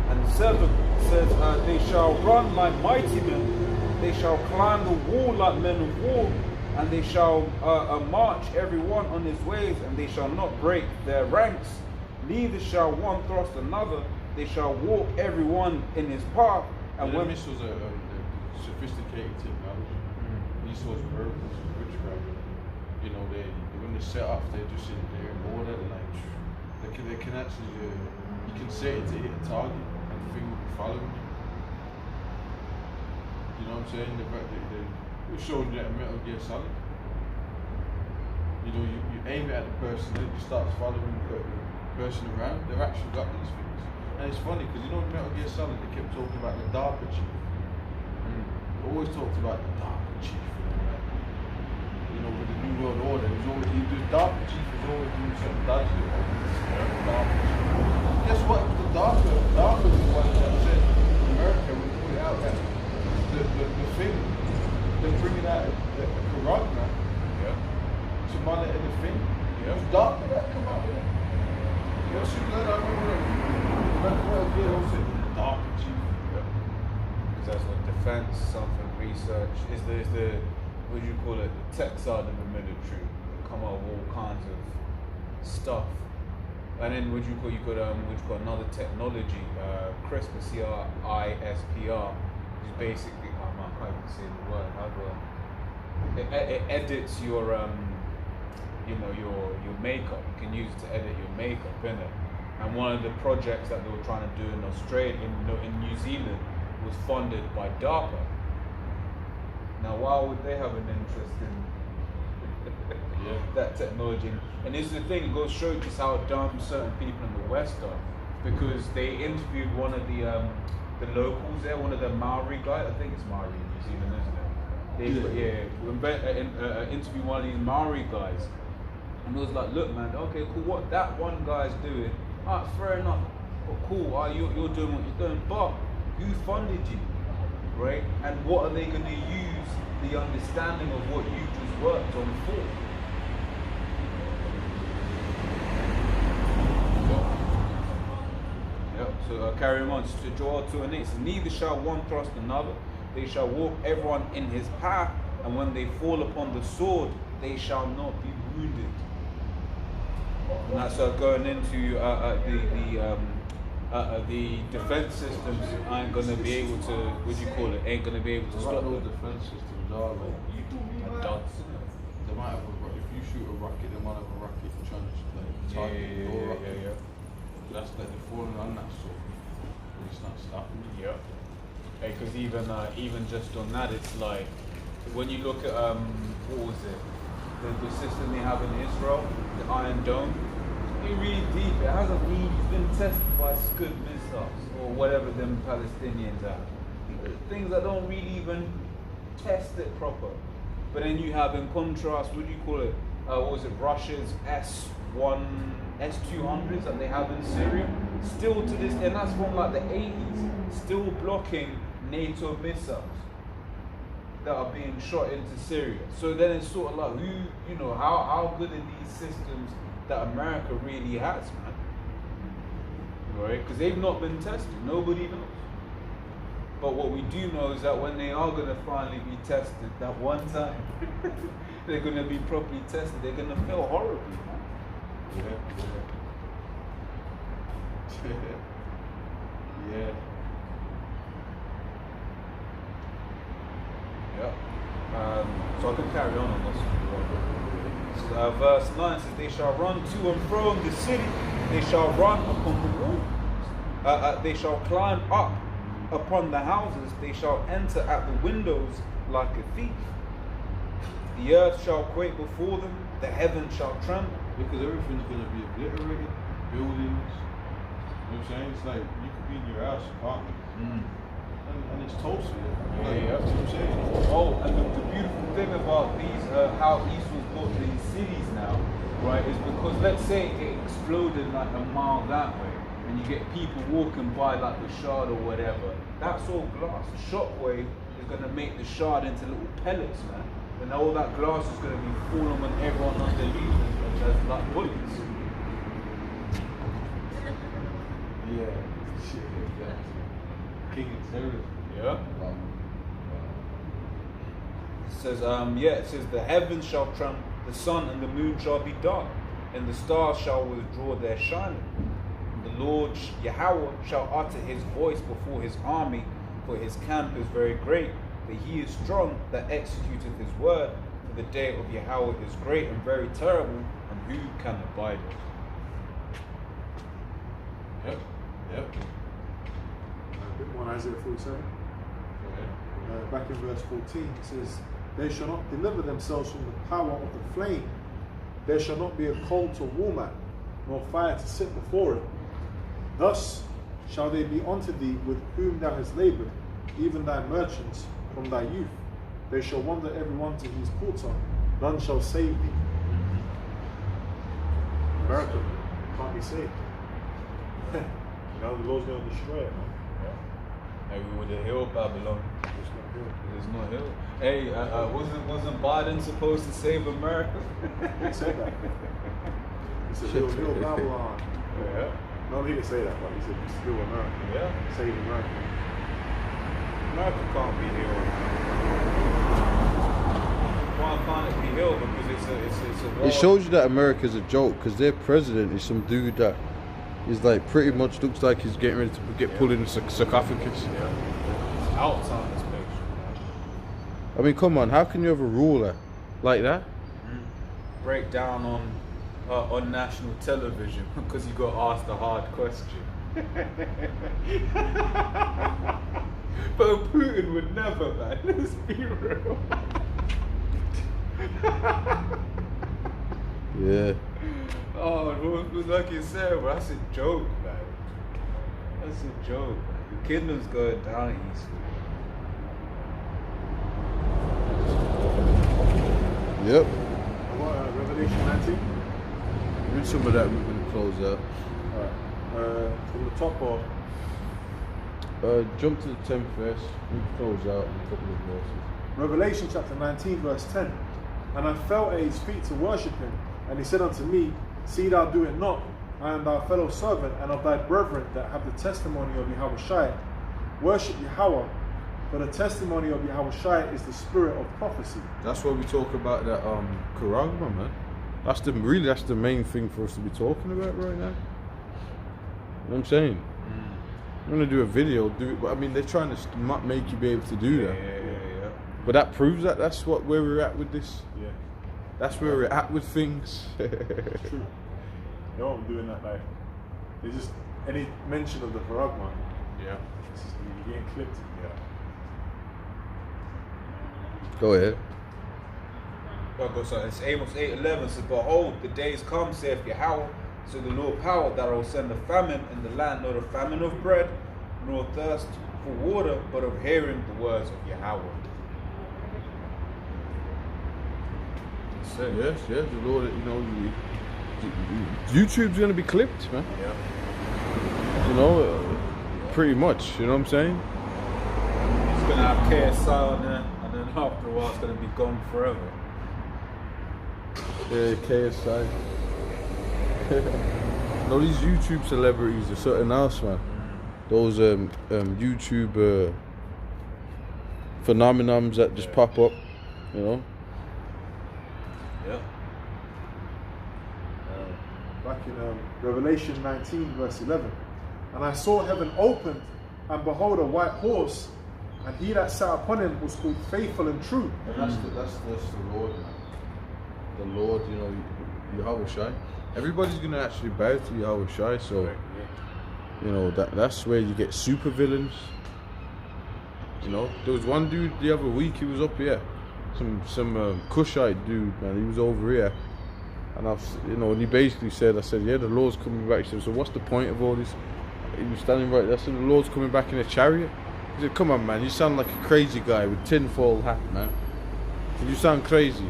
And 7 says, they shall run like mighty men, they shall climb the wall like men of war, and they shall march every one on his ways, and they shall not break their ranks, neither shall one thrust another, they shall walk every one in his path. And when when missiles are sophisticated technology, these sorts of miracles of witchcraft, you know, when they set off, they're just in there and all that, like they can actually, you can set it to hit a target and the thing will be following you. You know what I'm saying? They're showing you that in Metal Gear Solid. You know, you aim it at the person, then it starts following the person around. They've actually got these things. And it's funny, because you know in Metal Gear Solid, they kept talking about the DARPA chief. They always talked about the DARPA chief. You know, with the New World Order, the DARPA chief was always doing something dodgy. Guess what? It was the DARPA. DARPA was the one that said America would put it out there. The thing, they're bringing out the corona to monitor the thing. It was DARPA that come out with it. You ever seen that? I remember the DARPA chief. because that's like defense, something research. Is the what do you call it? The tech side of the military. They come out with all kinds of stuff. And then what you call another technology, CRISPR, CRISPR, which is basically I can't even say the word. How do I? It edits your you know, your makeup. You can use it to edit your makeup, innit? And one of the projects that they were trying to do in Australia, in New Zealand, was funded by DARPA. Now, why would they have an interest in that technology? And this is the thing, it goes to show just how dumb certain people in the West are. Because they interviewed one of the locals there, one of the Maori guys. I think it's Maori in New Zealand, isn't it? Interviewed one of these Maori guys. And it was like, look man, okay, cool, what that one guy's doing, alright, fair enough, but cool, you're doing what you're doing, but who funded you, right? And what are they going to use the understanding of what you just worked on for? So carrying on, to draw to an 8, it says, neither shall one thrust another, they shall walk everyone in his path, and when they fall upon the sword, they shall not be wounded. And that's going into the defense systems ain't gonna be able to, what do you call it? Ain't gonna be able to stop those them. defense systems are like they might have if you shoot a rocket, they might have a rocket trying to target your rocket. That's like they're falling on that sort. It's not stopping. Yeah. Because even just on that, it's like when you look at what was it? The system they have in Israel, the Iron Dome. It's really deep. It hasn't really been tested by Scud missiles or whatever them Palestinians have. Things that don't really even test it proper. But then you have, in contrast, what do you call it? What was it? Russia's S-200s that they have in Syria. Still to this day, and that's from like the 80s, still blocking NATO missiles that are being shot into Syria. So then it's sort of like, how good are these systems that America really has, man? Right? Because they've not been tested. Nobody knows. But what we do know is that when they are going to finally be tested, that one time, they're going to be properly tested. They're going to fail horribly, man. Yeah. So I can carry on this. Verse 9 says, they shall run to and fro in the city, they shall run upon the walls, they shall climb up upon the houses, they shall enter at the windows like a thief. The earth shall quake before them, the heavens shall tremble. Because everything's going to be obliterated, buildings, you know what I'm saying? It's like, you could be in your house, apartment, and it's toasty. Yeah. That's what I'm saying. Oh, and the beautiful thing about these, how East was built to these cities now, right, is because let's say it exploded like a mile that way, and you get people walking by like the shard or whatever, that's all glass. The shockwave is going to make the shard into little pellets, man. And all that glass is going to be falling on everyone underneath as like bullets. Yeah. Shit, exactly. King and terrorist. Yeah. It says, it says, the heavens shall tremble, the sun and the moon shall be dark, and the stars shall withdraw their shining. And the Lord Yahweh shall utter his voice before his army, for his camp is very great, but he is strong that executeth his word. For the day of Yahweh is great and very terrible, and who can abide it? Yep. A bit more on Isaiah 47. Back in verse 14, it says, they shall not deliver themselves from the power of the flame. There shall not be a coal to warm at, nor fire to sit before it. Thus shall they be unto thee with whom thou hast labored, even thy merchants from thy youth. They shall wander every one to his quarter, none shall save thee. America can't be saved. Now the Lord's going to destroy it, man. Maybe with the hill Babylon. There's no hill. Hey, wasn't Biden supposed to save America? He said that. He said, hill Babylon. Yeah. No, he didn't say that, but he said, still America. Yeah. Save America. America can't be healed. Why can't it be healed? Because it's a war. It shows you that America's a joke, because their president is some dude that is like pretty much looks like he's getting ready to get pulled in a sarcophagus. Yeah. Alzheimer's patient. I mean, come on, how can you have a ruler like that? Break down on national television because you got asked a hard question. But Putin would never, man. Let's be real. Yeah. Oh, like you said, bro, that's a joke, man. That's a joke, man. The kingdom's going down east. Yep. Revelation 19. Read some of that, we're going to close out. From the top or? Jump to the 10th verse, we can close out in a couple of verses. Revelation chapter 19 verse 10. And I fell at his feet to worship him, and he said unto me, see thou do it not, I am thy fellow servant and of thy brethren that have the testimony of Yahushai. Worship Yahweh, for the testimony of Yahushai is the spirit of prophecy. That's why we talk about that Quran, man. That's the main thing for us to be talking about right now. You know what I'm saying? I'm gonna do a video, but I mean they're trying to make you be able to do that. Yeah. But that proves that that's where we're at with this. Yeah. That's where we're at with things. True. They aren't doing that like. They just any mention of the Farag man. Yeah. You're getting clipped. Yeah. Go ahead. So it's Amos 8:11 says, behold, the days come, saith Yahweh, so the Lord power, that I will send a famine in the land, not a famine of bread, nor thirst for water, but of hearing the words of Yahweh. So yes, the Lord, YouTube's gonna be clipped, man. Yeah. Pretty much, you know what I'm saying? It's gonna have KSI on there, and then after a while it's gonna be gone forever. Yeah, KSI. No, these YouTube celebrities are something else, man. Those YouTube phenomenons that just pop up, you know. Yeah. Back in Revelation 19 verse 11. And I saw heaven opened, and behold a white horse, and he that sat upon him was called Faithful and True. And that's the Lord, man. The Lord, Yahushai. Everybody's gonna actually bow to Yahushai, so that's where you get super villains. There was one dude the other week, he was up here, some Cushite dude, man. He was over here, and and he basically said, I said, yeah, the Lord's coming back. He said, so what's the point of all this? He was standing right there. I said, the Lord's coming back in a chariot. He said, come on, man, you sound like a crazy guy with tinfoil hat, man. You sound crazy.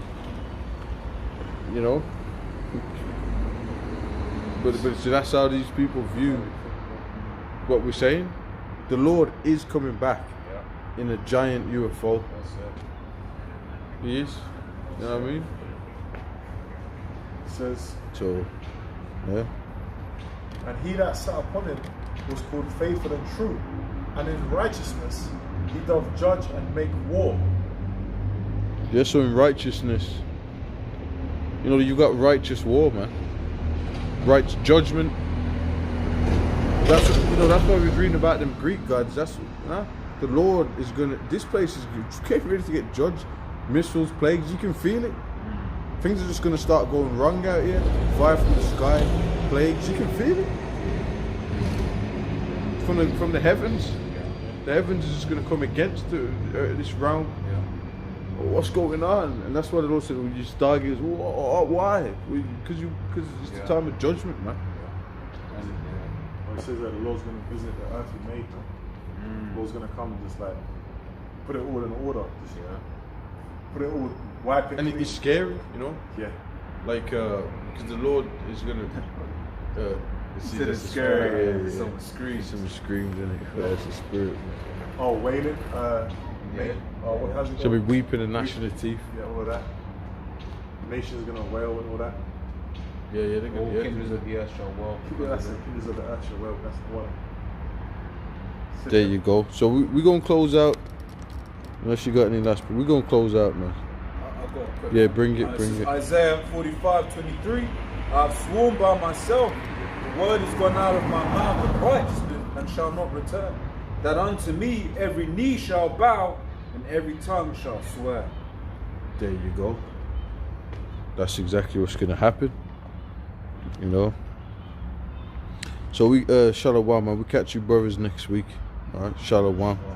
But so that's how these people view what we're saying. The Lord is coming back in a giant UFO. That's it. He is. You know what I mean? It says, So, yeah. and he that sat upon him was called Faithful and True, and in righteousness he doth judge and make war. Yeah, so in righteousness, you got righteous war, man. Right judgment. That's that's why we're reading about them Greek gods. The Lord is gonna. This place is getting ready to get judged. Missiles, plagues. You can feel it. Things are just gonna start going wrong out here. Fire from the sky, plagues. You can feel it from the heavens. The heavens is just gonna come against this realm. What's going on? And that's why the Lord said, "When you start, he goes, why? Because it's the time of judgment, man." And it says that the Lord's going to visit the earth He made, man. The Lord's going to come and just like put it all in order, just put it all, wipe it. And clean. it's scary, Yeah. like because the Lord is gonna. Instead of scary, some screams in it. That's the spirit. Oh, wailing. What has it Shall be got? weeping and gnashing of teeth. Yeah, all of that. Nations gonna wail and all that. Yeah, they're All good. kingdoms of the earth shall wail. That's the kingdoms of the earth shall wail. That's the one. There you go. So we're gonna close out. Unless you got any last, but we're gonna close out, man. I've got a quick Yeah, one. bring it. Isaiah 45:23. I've sworn by myself, the word is gone out of my mouth of righteousness and shall not return. That unto me every knee shall bow, and every tongue shall swear. There you go. That's exactly what's gonna happen. You know. So we Shalom, man. We catch you brothers next week. Alright, Shalom.